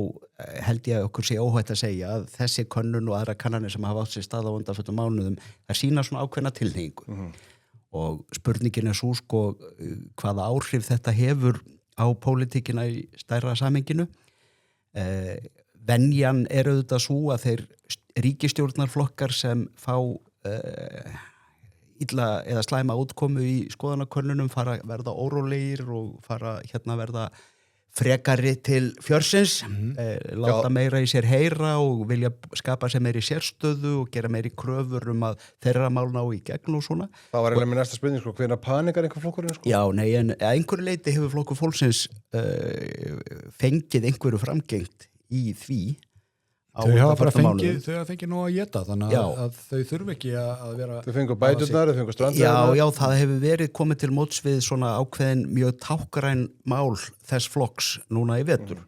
held ég að okkur sé óhætt að segja að þessi könnun og aðra kannanir sem hafa átt sér stað á undanförnum mánuðum það sína svona ákveðna tilhneigingu og spurningin er svo sko hvaða áhrif þetta hefur á pólitíkina í stærra samhenginu venjan er auðvitað svo að þeir ríkisstjórnarflokkar sem fá illa eða slæma útkomu í skoðanakönnunum fara verða órólegir og fara verða frekari til fjörsins, láta meira í sér heyra og vilja skapa sér meiri sérstöðu og gera meiri kröfur að þeirra mál ná í gegn og svona. Það var eiginlega með næsta spurning, sko, hvenær panikar einhver flokkurinn, sko? Já, nei, en að einhverju leiti hefur Flokkur Fólksins fengið einhverju framgengt í því. Þau hafa fengið nú að geta, þannig að þau þurfi ekki að vera... Þau fengu bæturnar, þau fengu strandverðarnar. Já, það hefur verið komið til móts við svona ákveðin mjög tákgræn mál þess flokks núna í vetur.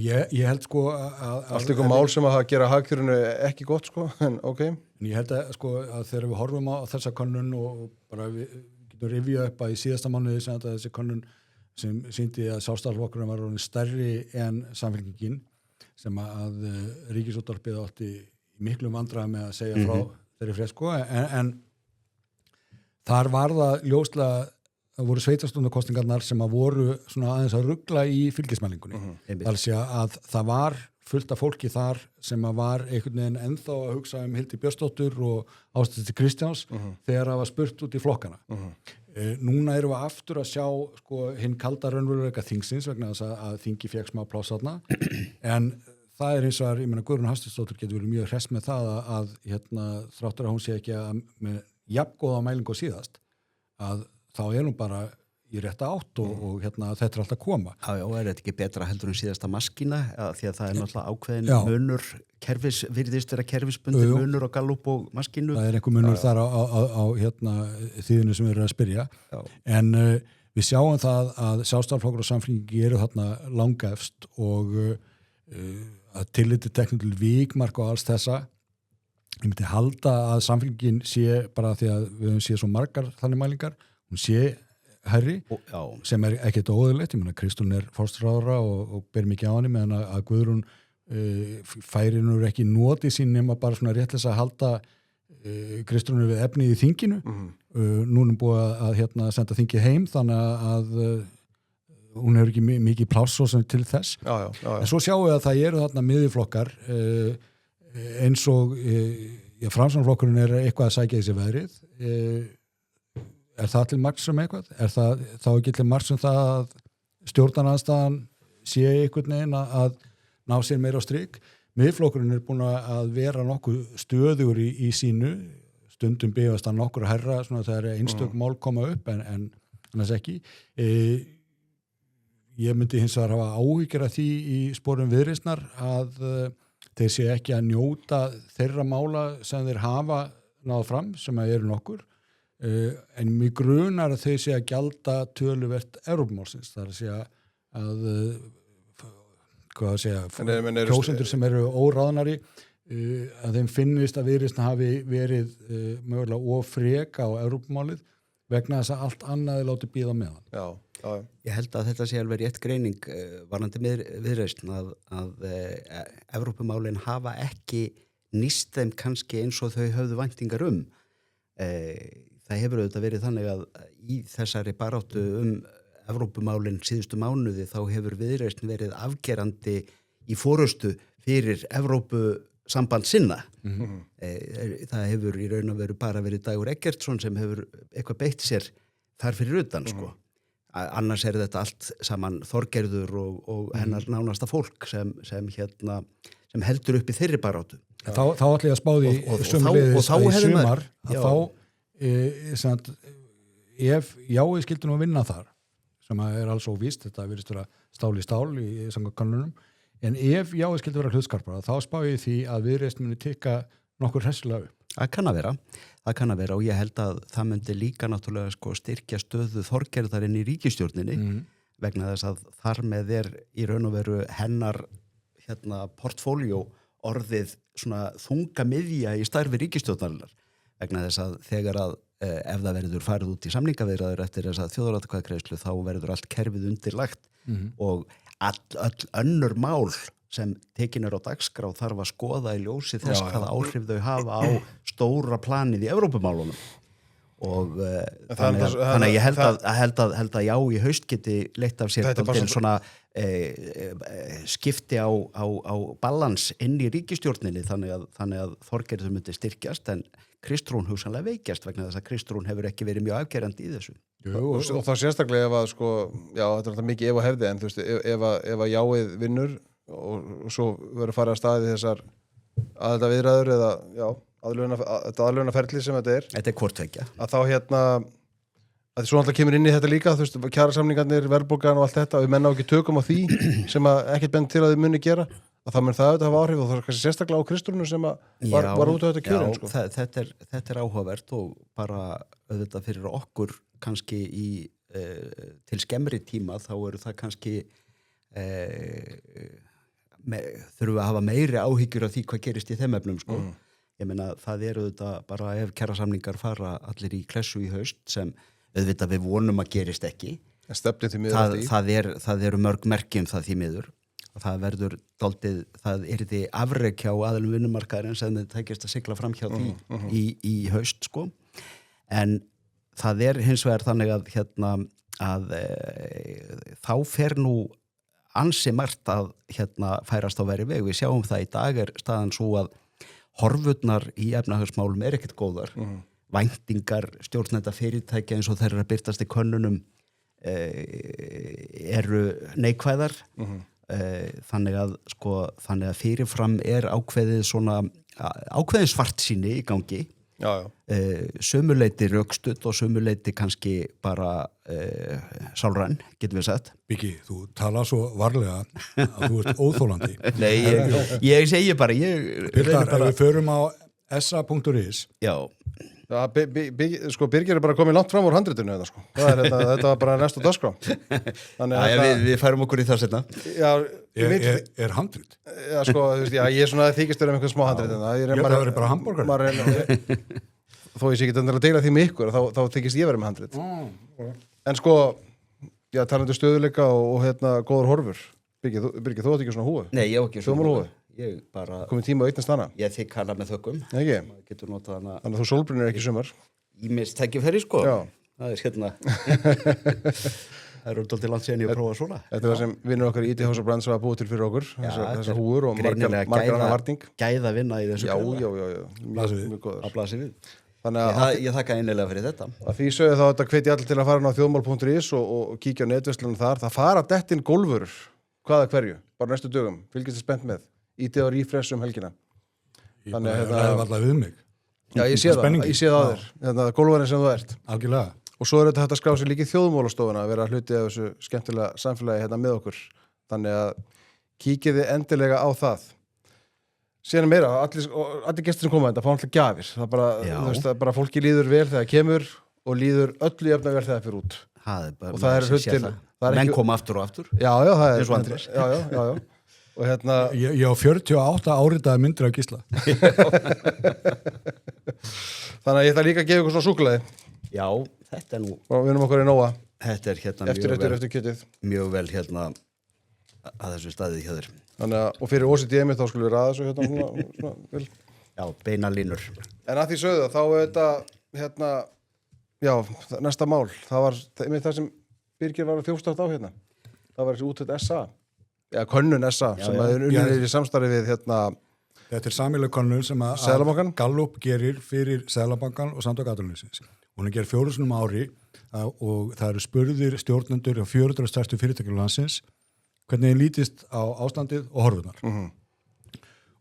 Ég held sko að... Allt ykkur mál sem að gera hagkjörinu ekki gott, sko, en ok. Ég held að sko að þegar við horfum á þessa könnun og bara við getum rifjað upp að í síðasta mánuði sem þessi könnun sem sýndi að Sjálfstæðisflokkurinn var orðinn stærri en Samfylkingin sem að Ríkisútvarpið átti miklum vandræðum með að segja frá þeirri frétt sko, en þar var það ljóslega, það voru sveitarstjórnarkosningarnar sem að voru svona aðeins að rugla í fylgismælingunni. Þar sé að það var fullt af fólki þar sem að var einhvern veginn ennþá að hugsa Hildi Björnsdóttur og Ásdísi Kristjáns þegar það var spurt út í flokkana. Núna erum við aftur að sjá sko, hinn kalda raunveruleika þingsins vegna þess að þingi fékk smá pláss þarna en það er eins og að, ég meina Guðrún Hafsteinsdóttir getur verið mjög hress með það að þráttur að hún sé ekki að með jafngóða mælingu síðast að þá er hún bara í rétta átt og þetta er alltaf að koma. Já, er þetta ekki betra heldur en síðasta maskína því að það er náttúrulega ákveðin munur virðist vera kerfisbundin munur á Gallup og maskínu. Það er einhver munur þar á þýðinu sem við erum að spyrja. En við sjáum það að Sjálfstæðisflokkur og Samfylking eru þarna langefst og að tilliti teknum til vikmark og alls þessa ég myndi halda að Samfylkingin sé bara því að við höfum séð svo margar þannig mælingar, hún sé herri sem er ekkert óðurlegt, ég meina Kristrún er fórstráðara og ber mikið á henni meðan að Guðrún færi nú ekki noti sín nema bara svona réttlis að halda Kristrún við efnið í þinginu nú er búið að senda þingið heim þannig að hún hefur ekki mikið pláss til þess en svo sjáum við að það eru þarna miðjuflokkar eins og Framsóknarflokkurinn er eitthvað að sækja þessi veðrið er það til marks um eitthvað? Er það þá ekki til marks um það að stjórnarandstaðan sé einhvern veginn að ná sér meira á strik? Miðflokkurinn er búin að vera nokkuð stöðugur í sínu, stundum byggast að nokkur herra svona þegar einstök mál koma upp en annars ekki. Ég myndi hins vegar hafa áhyggjur af því í sporum Viðreisnar að þeir sé ekki að njóta þeirra mála sem þeir hafa náð fram sem að eru nokkur en mig grunar að þeir sé að gjalda töluvert Evrópumálsins þar að segja að kjósendur sem eru óráðnari að þeim finnist að Viðreisn hafi verið mögulega ofrek á Evrópumálið vegna þess að allt annað er látið bíða með hann. Já. Ég held að þetta sé alveg rétt greining varandi Viðreisn að Evrópumálin hafa ekki nýst þeim kannski eins og þau höfðu væntingar það hefur auðvitað verið þannig að í þessari baráttu Evrópumálin síðustu mánuði þá hefur Viðreisn verið afgerandi í forustu fyrir Evrópusamband sinna. Það hefur í raun og veru bara verið Dagur Eggertsson sem hefur eitthvað beitt sér þar fyrir utan sko. Annars er þetta allt saman Þorgerður og hennar nánasta fólk sem heldur upp í þeirri baráttu. Þá ætla ég að spáði sömuleiðis að í sumar að þá ef Jái skildi nú að vinna þar sem er alls óvíst, þetta virðist vera stál í stál í samkvæmkannunum, en ef Jái skildi vera hlutskarpara þá spá ég því að Viðreisn muni tikka nokkur hressilega upp. Það kann að vera og ég held að það myndi líka náttúrulega sko styrkja stöðu Þorgerðarinn í ríkisstjórninni vegna þess að þar með í raun og veru hennar portfóljó orðið svona þunga miðja í starfi ríkisstjórnarinnar vegna þess að þegar að ef það verður farið út í samningaviðræður eftir þess að þjóðaratkvæðagreiðslu þá verður allt kerfið undirlagt og öll önnur mál sem tekin á dagskrá þarf að skoða í ljósi þess hvaða áhrif þau hafa á stóra planið í Evrópumálunum og þannig að ég held að já í haust geti leitt af sér til svona skipti á balans inn í ríkisstjórninni þannig að Þorgerður myndi styrkjast en Kristrún hugsanlega veikjast vegna þess að Kristrún hefur ekki verið mjög afgerandi í þessu. Og það sérstaklega ef að sko, já þetta er alltaf mikið ef og hefði en þú veist ef að jáið vinnur og svo verður farið að staði þessar aðelda viðræður eða já, aðlögunarferli sem þetta er. Þetta er hvort tveggja. Að þá að svo alltaf kemur inn í þetta líka, þú veist, kjarasamningarnir, verðbólgan og allt þetta og við menna á ekki tökum á því sem að ekkert bend til að þið muni gera að það mun það auðvitað hafa áhrif og það er kannski sérstaklega á Kristrúnu sem var út á þetta kjörin. Já, sko. Þetta er áhugavert og bara auðvitað fyrir okkur kannski til skemmri tíma þá eru það kannski þurfum við að hafa meiri áhyggjur af því hvað gerist í þeim efnum sko. Ég meina það eru auðvitað bara ef kjarasamningar fara allir í klessu í haust sem auðvitað við vonum að gerist ekki. Það eru mörg merki það því miður. Það verður dálítið, það yrði afrek hjá aðilum vinnumarkaðarins sem þið tækist að sigla fram hjá því í haust sko. En það hins vegar þannig að þá fer nú ansi margt að færast á veri veg. Við sjáum það í dag staðan svo að horfurnar í efnahagsmálum ekkert góðar. Væntingar stjórnenda fyrirtækja eins og þeir eru að birtast í könnunum eru neikvæðar. Þannig að fyrirfram ákveðið svartsýni í gangi. Sömuleyti rökstudd og sömuleyti kannski bara sálræn, getum við sagt. Biggi, þú tala svo varlega að þú ert óþólandi. Nei, ég segi bara Piltar, ef við förum á sa.is Já. Birgir er bara komið langt fram úr handritinu sko. Þetta var bara næstu dagskrá. Við færum okkur í það setna. Er handrit? Já, sko, ég er svona þykistur einhvern smá handrit það verður bara hambúrgar þó ég sé ekki að deila því með ykkur þá þykist ég verið með handrit en sko, já, talandi stöðuleika og góður horfur Birgir, þú átt ekki svona húfu? Nei, ég á ekki svona húfu komið tíma að eittast hana? Ég þykk hana með þökkum þannig að þú sólbrunir ekki sumar Ímist tækifæri sko Já. Það er það er dálítið langt síðan ég prófa svona Þetta er það sem vinnur okkar í IT House of Brands var búið til fyrir okkur þessar húfur og margar annað varting gæða vinna í þessu Já, mjög góður að blasi við Ég þakka einilega fyrir þetta að því sögðu þá þetta hvetja allir til að fara inn á þjóðmál.is og kíkja á netverslunum þar það fara dettin gólfur hvaða hverju bara næstu dögum, fylgist þið spennt með IT og refresh helgina Þannig að það er alltaf við mig Já, ég sé það á þér gólfurinn sem þú ert Algjörlega Og svo er þetta að skrá sér líka í þjóðmálastofuna að vera hluti af þessu skemmtilega samfélagi með okkur. Þannig að kíkið þið endilega á það. Síðan meira, allir gestir sem koma þetta fá alltaf gjafir. Það er bara fólki líður vel þegar kemur og líður öllu jafna vel þegar fyrir út. Og það er hlut til... Menn koma aftur og aftur. Já, það er... Eins og Andrés. Já. Og Ég á 48 áritaði myndir af Gísla. Þannig að ég ætla líka að gefa ykkur svona súkkulaði. Já, þetta er nú... Og við erum okkur í nóa. Þetta er eftir kjötið. Mjög vel að þessu staðið hjá þér. Þannig að, og fyrir OCD-emi þá skulum við ræða þessu svona vel. Já, beina línur. En að því sögðu þá er þetta, já, næsta mál. Það var það sem Birgir var að þjóstast á Það var þessi úttöld SA. Já, könnun SA sem er unnið í samstarfi við Þetta er sameiginleg könnun sem að Gallup gerir fyrir Seðlabankann og Samtök atvinnulífsins. Hún er gerð 4 sinnum á ári og það eru spurðir stjórnendur á 400 stærstu fyrirtækjum landsins hvernig þeir lítist á ástandið og horfurnar.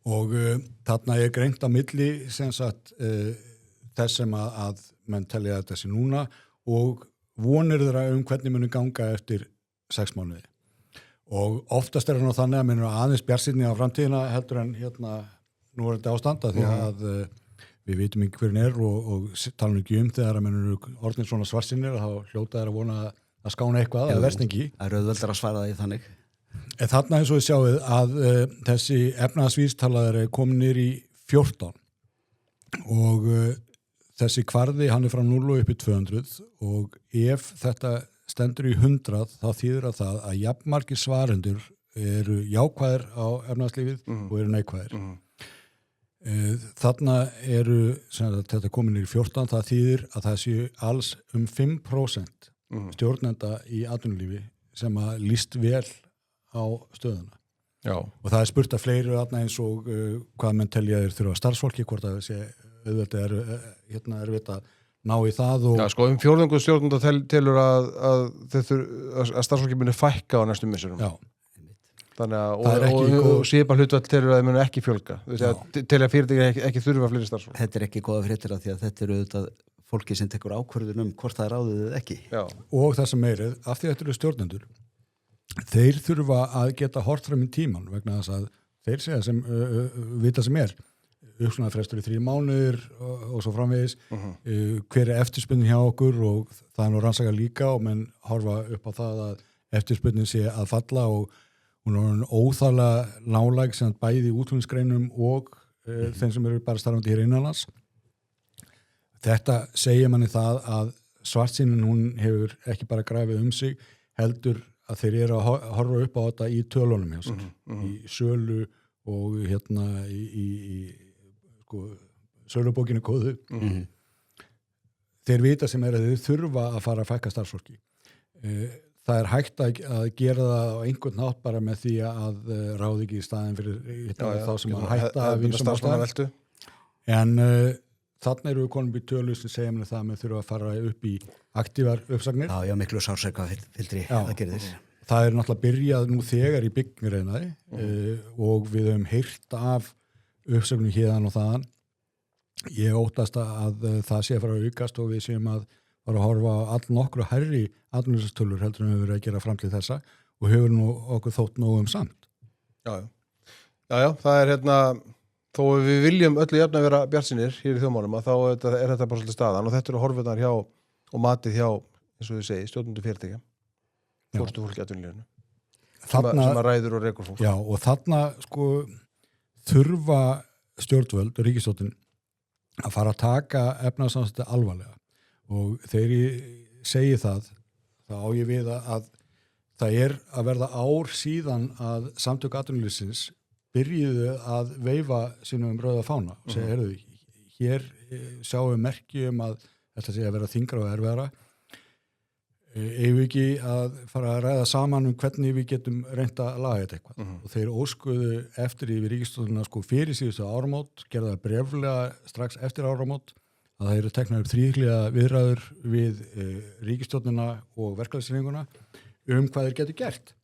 Og þarna er greint á milli sem sagt þess sem að menn telja þetta sé núna og vonir þeirra hvernig muni ganga eftir 6 mánuði. Og oftast er hann á þannig að menn eru aðeins bjartsýnni á framtíðina heldur en núverandi ástanda því að við vitum ekki hvernig er og tala nú ekki þegar að menn eru orðin svona svarsinnir þá hljóta þær að vona að skána eitthvað að versningi. Það er auðveldar að svara því þannig. En þarna eins og við sjáum að þessi efnahagsvísitala er komin niður í 14 og þessi kvarði hann er frá 0 og upp í 200 og ef þetta stendur í 100 þá þýðir að jafnmargir svarendur eru jákvæðir á efnahagslífið og eru neikvæðir. Þarna eru þetta komin í 14, það þýðir að það séu alls 5% stjórnenda í atvinnulífi sem að líst vel á stöðuna. Já. Og það er spurt að fleiri þarna eins og hvað menn telja þeir þurfa starfsfólki, hvort að þessi auðvitað er veit að ná í það. Og... Já, sko, 4 stjórnenda telur að starfsfólki muni fækka á næstum missurum. Já. Þannig að og svipa hlutvall telur að þeir munu ekki fjölga. Telja fyrirtæki ekki þurfa fleiri starfsfólk. Þetta er ekki góða fréttir af því að þetta eru auðvitað fólki sem tekur ákvörðun hvort það er ráðið eða ekki. Já. Og það sem meirið, af því að þetta eru stjórnendur, þeir þurfa að geta hort fram í tíman vegna þess að þeir segja sem vita sem er. Uppsögnarfrestur í 3 mánuðir og svo framvegis. Hver er eftirspurnin hjá okkur og það er nú rannsaka líka og menn horfa upp á það að eftirspurnin sé að falla og hún er óþarlega nálæg sem bæði í útflutningsgreinum og þeim sem eru bara starfandi hér innanlands. Þetta segir manni það að svartsýnin hún hefur ekki bara grafið sig, heldur að þeir eru að horfa upp á þetta í tölunum hjá sér, í sölu og í sölubókinu kóðu. Þeir vita sem að þeir þurfa að fara að fækka starfsfólki. Það er hægt að gera það á einhvern nátt bara með því að ráði ekki í staðin fyrir þá sem að hætta að vinsum ástæð. En þannig eru við konum í tölu sem segja mér það með þurfa að fara upp í aktívar uppsagnir. Já, miklu sársauka fyldri það gerir þess. Það er náttúrulega byrjað nú þegar í byggingareiðnaði og við höfum heyrt af uppsagnum hérðan og þaðan. Ég óttast að það sé að fara að aukast og við séum að fara að horfa á nokkru hærri atvinnulífstölur heldur en við verið að gera fram til þessa og hefur nú okkur þótt nógum samt. Já, það er þó við viljum öllu jafn að vera bjartsýnir hér í þjóðmálum að þá er þetta bara svolítið staðan og þetta eru horfurnar hjá og matið hjá, eins og við segi, stjórnendur fyrirtækja, fórstu fólki atvinnulífinu sem að ræður og rekur fólk. Já, og þarna þurfa stjórnvöld og ríkisstjórnin að fara að taka efnahagsástandið alvarlega og þegar ég segi það, þá á ég við að það er að verða ár síðan að samtök atvinnulífsins byrjuðu að veifa sínum rauða fána og segja, hér sjáum við merki að þetta sé að vera þyngra og erfiðara. Eigum við ekki að fara að ræða saman hvernig við getum reynt að laga þetta eitthvað. Og þeir óskuðu eftir í ríkisstjórnina fyrir síðustu áramót, gerða það bréflega strax eftir áramót, að það eru teknar upp 3 viðræður við ríkisstjórnina og verkalýðshreyfinguna hvað þeir getur gert.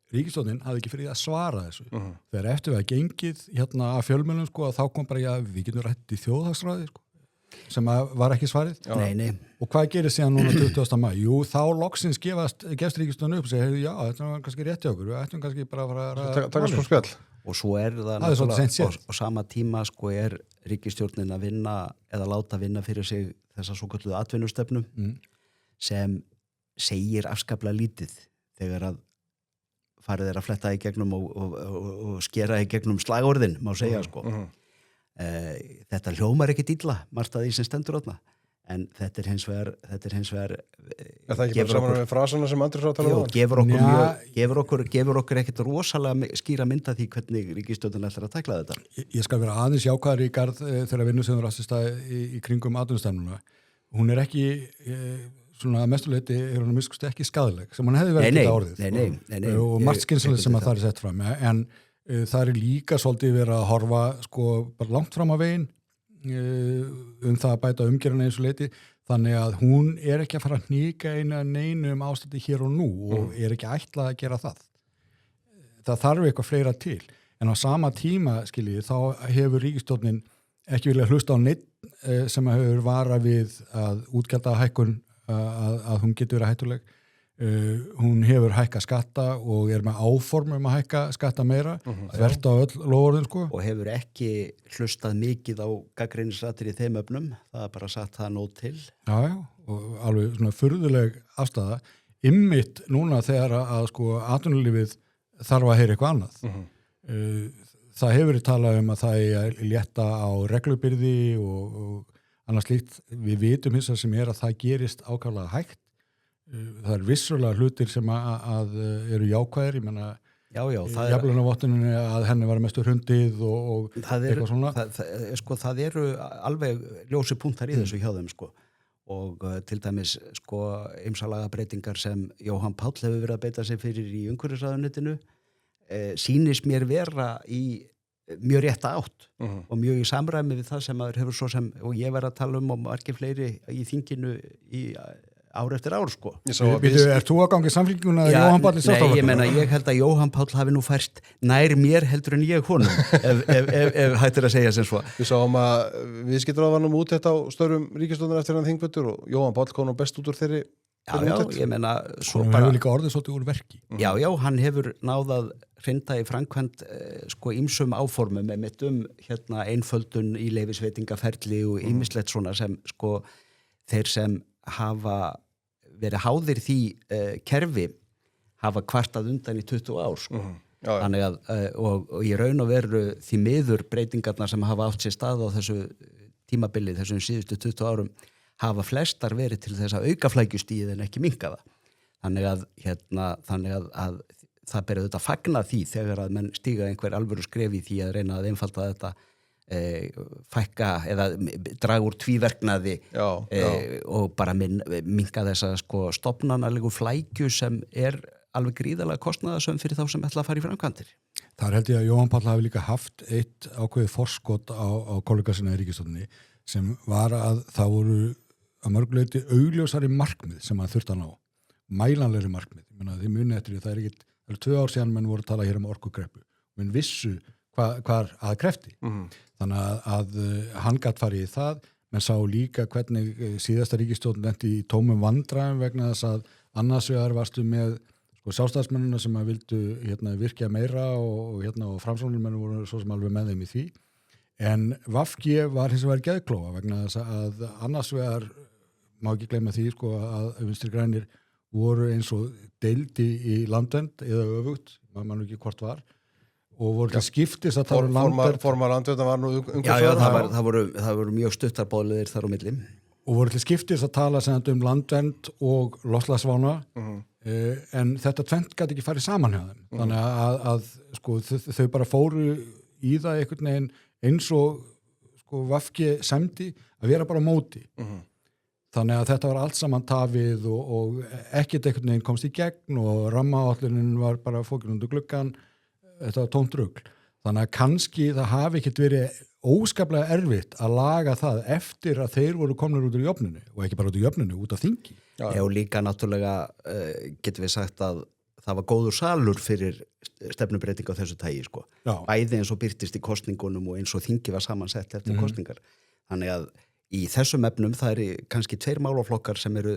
Ríkisstjórnin hafði ekki fyrir að svara þessu. Þegar eftir við að gengið að fjölmiðlum að þá kom bara við getum rætt í þjóðhagsráði sem var ekki svarið. Nei. Og hvað gerir síðan núna 20. maí? Jú, þá loksins gefst ríkisstjórnin upp og segir, já, þetta var kannski rétt hjá okkur, við ættum kannski bara að fara að taka svo spjall. Og svo er það náttúrulega á sama tíma er ríkisstjórnin að vinna eða láta vinna fyrir sig þessa svokölluðu atvinnustefnu sem segir afskaplega lítið þegar að farið er að fletta í gegnum og skera í gegnum slagorðin, má segja Þetta hljómar ekki illa, margt að því sem stendur þarna. En þetta er hins vegar það ekki bara saman með frasana sem Andri frá að tala gefur okkur ekkert rosalega skýra mynda því hvernig ríkisstjórnin ætlar að tækla þetta. Ég skal vera aðeins jákvæður í garð þegar vinnu sem rættist í kringum atvinnustefnuna. Hún er ekki svona að mestuleiti er hún að miskust ekki skaðleg sem hún hefði verið orðið. Nei. Og margt skynsamlega sem að það er sett fram. En það er líka svolítið verið að horfa bara langt fram á veginn það að bæta umgjörðina eins og leiti þannig að hún er ekki að fara að hníka neinu ástandi hér og nú og er ekki ætlað að gera það. Það þarf eitthvað fleira til en á sama tíma þá hefur ríkisstjórnin ekki viljað hlusta á neitt sem hefur varað við að útgjaldahækkun að hún getur verið hættuleg hún hefur hækka skatta og með áform að hækka skatta meira, þvert á öll loforðin sko. Og hefur ekki hlustað mikið á gagnrýnisrættir í þeim öfnum, það bara satt það nót til. Já, og alveg svona furðuleg afstaða, ymmit núna þegar að sko atvinnulífið þarf að heyra eitthvað annað. Það hefur verið talað að það er létta á reglubyrði og annars slíkt. Við vitum hins vegar sem að það gerist ákaflega hægt. Það er vissulega hlutir sem að eru jákvæðir, ég menna jafnlaunavottuninni að henni var mestu hrundið og eitthvað svona. Það eru alveg ljósi punktar í þessu hjá þeim sko. Og til dæmis sko ýmsalaga breytingar sem Jóhann Páll hefur verið að beita sig fyrir í umhverfisráðuneytinu sýnist mér vera í mjög rétta átt og mjög í samræmi við það sem maður hefur svo sem, og ég verið að tala og margir fleiri í þinginu í ár eftir ár sko. Er þú að gangi samfélkinguna Jóhann Páll í Sjálfstæðisflokknum? Nei, ég held að Jóhann Páll hafi nú færst nær mér heldur en ég honum ef hættir að segja sem svo. Við sáum að viðskiptaráðherranum út þetta á störum ríkisstjórnar eftir hann þingfundur og Jóhann Páll kom nú best út úr þeirri. Já, ég meina svo bara... Hann hefur líka orðið svolítið úr verki. Já, hann hefur náðað hrinda í framkvæmd sko ýmsum áformum með einföldun í leyfisveitingaferli og ýmislegt svona sem sko þeir sem hafa verið háðir því kerfi hafa kvartað undan í 20 ár sko. Þannig að og í raun og veru því miður breytingarnar sem hafa átt sér stað á þessu tímabili þessum síðustu 20 árum hafa flestar verið til þess að auka flækjustigið en ekki minnka það. Þannig að það ber auðvitað að fagna því þegar að menn stíga einhver alvöru skref í því að reyna að einfalda þetta fækka eða draga úr tvíverknaði og bara minnka þessa sko stofnanalegu flækju sem er alveg gríðarlega kostnaðarsöm fyrir þá sem ætla að fara í framkvæmdir. Þar held ég að Jóhann Páll hafi líka haft eitt ákveðið forskot á kollega sinna í ríkisstjórninni sem var að það voru að mörguleyti augljósari markmið sem að þurfti að ná, mælanlegri markmið. Ég meina, þið muni eftir því, það er 2 ár síðan menn voru að tala hér orkukreppu, menn vissu hvar að krefti. Þannig að hann gat farið í það, menn sá líka hvernig síðasta ríkisstjórn lenti í tómum vandræðum vegna þess að annars vegar varstu með sko, sjálfstæðismennina sem að vildu virkja meira og framsóknarmenn voru svo sem alveg með þeim í því. En VG var hins vegar geðklófa vegna þess að annars vegar má ekki gleyma því sko að Vinstri grænir voru eins og deildi í landvernd eða öfugt, maður mann ekki hvort var og voru til skiptis að tala um landvernd. Formar landvernd var nú það voru mjög stuttarbáliðir þar á milli. Og voru til skiptis að tala um landvernd og loftslagsvána en þetta tvennt gat ekki farið saman hjá þeim. Þannig að sko, þau bara fóru í það einhvern veginn eins og sko VG semdi að vera bara á móti. Þannig að þetta var allt saman tafið og ekkert einhvern veginn komst í gegn og rammaáætlunin var bara fókin undir gluggan, þetta var tómt rugl. Þannig að kannski það hafi ekkert verið óskaplega erfitt að laga það eftir að þeir voru komnir út úr jöfnunni og ekki bara út úr jöfnunni, út af þingi. Já, og líka náttúrulega getum við sagt að það var góður salur fyrir stefnubreiting á þessu tægi sko. Bæði eins og birtist í kosningunum og eins og þingi var samansett eftir kosningar. Þannig að í þessum efnum það eru kannski 2 málaflokkar sem eru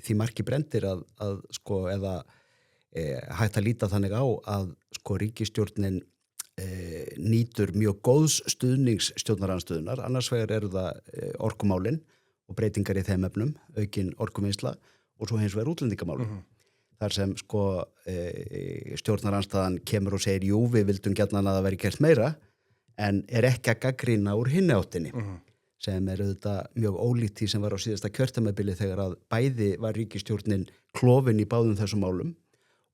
því marki brendir að sko eða hægt að líta þannig á að sko ríkisstjórnin nýtur mjög góðs stuðnings stjórnarandstöðunar, annars vegar eru það orkumálin og breytingar í þeim efnum, aukin orkuvinnsla og svo hins vegar útlendingamálin. Þar sem sko stjórnarandstaðan kemur og segir jú, við vildum gjarnan að það veri gert meira en er ekki að gagnrýna úr hinni áttinni sem er auðvitað mjög ólíkt því sem var á síðasta kjörtímabili þegar að bæði var ríkisstjórnin klofin í báðum þessum málum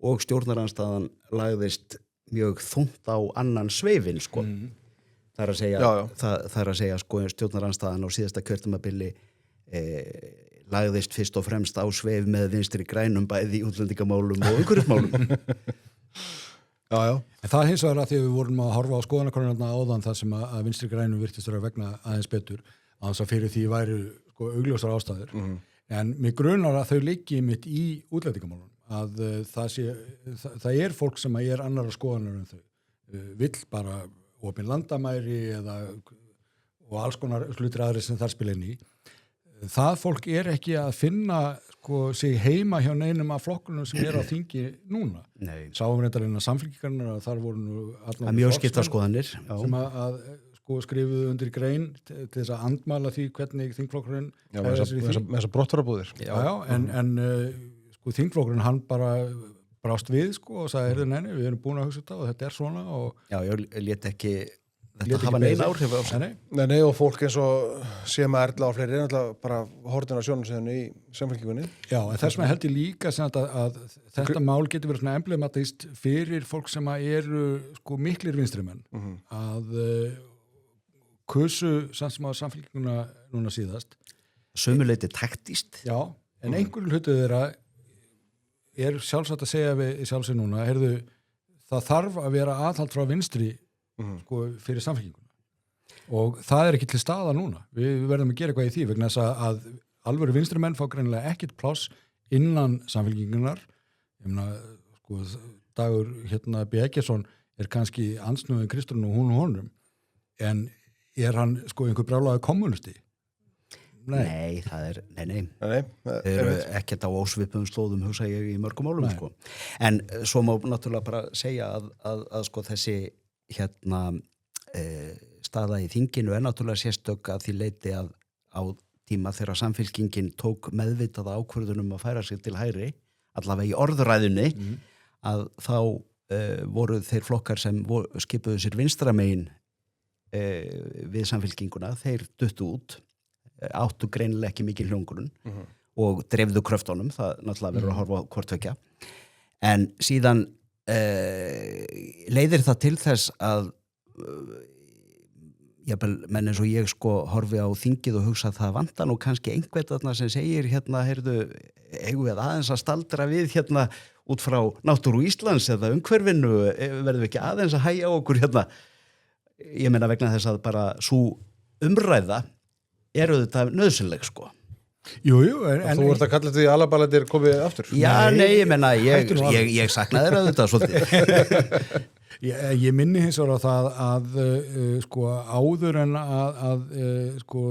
og stjórnarandstaðan lagðist mjög þungt á annan sveifin sko. Það er að segja sko stjórnarandstaðan á síðasta kjörtímabili lagðist fyrst og fremst á sveif með Vinstri grænum bæði í útlendingamálum og umhverfismálum. En það hins vegar að því við vorum að horfa á skoðanakonurna áðan þar sem að Vinstri grænum virtist vera vegna aðeins betur að þess að fyrir því væru sko augljósar ástæður. En mig grunar að þau liggi mitt í útlendingamálum að það er fólk sem er annarra skoðanar en þau. Vill bara opin landamæri og alls konar hlutir aðri sem þar spila inn í. það fólk ekki að finna sko, sig heima hjá neinum af flokkunum sem á þingi núna. Nei. Sáum reyndar innan samfélkingarnar að þar voru nú allan Mjög skiptar skoðanir. sem að sko, skrifuðu undir grein til þess að andmæla því hvernig þingflokkurinn með þess að brottvarabúðir. Já, en sko, þingflokkurinn hann bara brást við sko, og sagði, neini, við erum búin að hugsa þetta og þetta svona. Og Já, ég lét ekki þetta hafa neina áhrif á sig. Nei, og fólk eins og Sema Erla og fleiri náttúrulega bara hortin á sjónarsviðinu í samfélkingunni. Já, en þess vegna held ég líka að þetta mál getur verið svona emblematist fyrir fólk sem eru sko, miklir vinstrimenn að kusu samt sem á samfélkinguna núna síðast. Sömuleyti taktíst. Já, en einhverju hlutu þeirra sjálfsagt að segja við sjálfsög núna, það þarf að vera aðhald frá vinstri sko, fyrir samfélkinguna og það ekki til staða núna. Við verðum að gera eitthvað í því vegna þess að alvöru vinstri menn fá greinilega ekkert pláss innan samfélkingunar. Ég meina, sko, Dagur B. Eggertsson kannski andsnúðin Kristrún og honum en hann sko einhver brjálaður kommunisti? Nei, nei. Þeir eru ekkert á ósvipuðum slóðum hugsa ég í mörgum álum sko. En svo má náttúrulega bara segja að sko þessi staða í þinginu náttúrulega sérstök að því leiti að á tíma þegar samfélkingin tók meðvitaða ákvörðunum að færa sig til hægri, allavega í orðræðunni, að þá voru þeir flokkar sem skipuðu sér vinstramegin við samfélkinguna, þeir duttu út, áttu greinilega ekki mikið hljóngrunn og dreifðu kröftunum, það náttúrulega verður að horfa á hvort vekja. En síðan leiðir það til þess að menn eins og ég sko horfi á þingið og hugsa að það vantar nú kannski einhvern þarna sem segir heyrðu, eigum við aðeins að staldra við út frá náttúru Íslands eða umhverfinu, verðum við ekki aðeins að hægja á okkur ég meina vegna þess að bara sú umræða þetta nöðsynleg sko. Jú, en þú ert að kalla því að alabalætir komið aftur? Já, nei, ég menna, ég saknaði þér þetta svolítið. Ég minni hins vegar á það að sko áður en að sko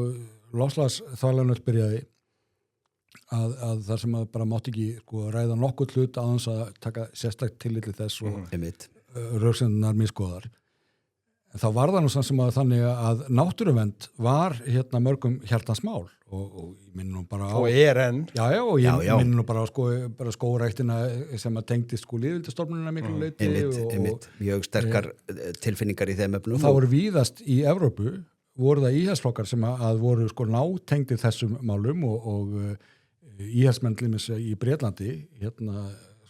loftslagsþvælanur byrjaði að þar sem að bara mátti ekki sko ræða nokkuð hlut aðeins að taka sérstakt tillit til þess og röksendunar miskoðar. Þá var það nú sem að þannig að náttúruvernd var mörgum hjartans mál og ég minn nú bara á og enn og ég minn nú bara á bara skógræktina sem að tengdi sko lýðveldastofnunina miklu leyti og mjög sterkar tilfinningar í þeim efnum. Það voru víðast í Evrópu voru það íhaldsflokkar sem að voru sko nátengdir þessum málum og íhaldsmenn í Bretlandi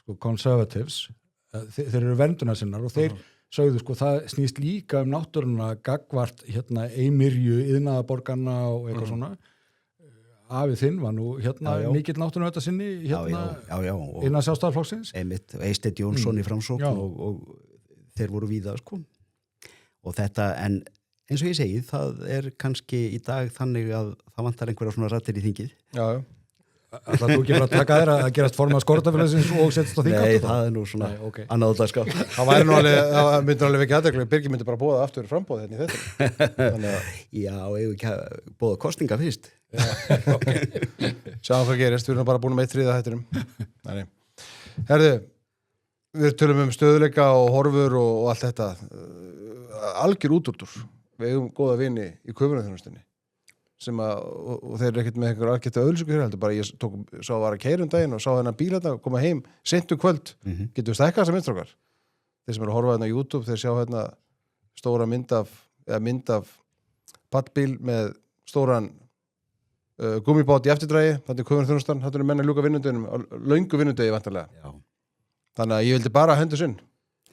sko conservatives þeir eru verndunarsinnar og þeir sögðu sko það snýst líka náttúruna gagvart eimirju iðnaðarborgarna og eitthvað svona. Afið þinn var nú mikill náttúrunauta sinni innan Sjálfstæðisflokksins. Einmitt, Eysteinn Jónsson í Framsókn og þeir voru víða sko. Og þetta, en eins og ég segi, það kannski í dag þannig að það vantar einhverja svona rattir í þingið. Já. Það þú ekki bara að taka þér að gerast formað skortafélagsins og setjast á þingátt? Nei, það nú svona annaðallega skap. Það myndir alveg ekki aðdeglu, Birgir myndi bara bóða aftur frambóð hérna í þetta. Já, ég ekki bóða kostinga fyrst. Sjáum hvað gerist, við erum bara búin með 1/3 hættinum. Herðu, við tölum stöðuleika og horfur og allt þetta. Algjör útúrtur. Við eigum góða vini í köfunarþjónustunni. Sem og þeir ekkert með einhver algjörðu auðlýsingu hér heldur, bara ég sá var að keyra daginn og sá þennan bíl koma heim seint kvöld, getur við stækkað þessa myndstrákar þeir sem eru að horfa á YouTube, þeir sjá stóra mynd af pallbíl með stóran gummibát í eftirdrægi, þetta köfunarþjónustan, þetta menn að ljúka vinnundunum, löngu vinnundegi vantarlega. Þannig að ég vildi bara hendur sinn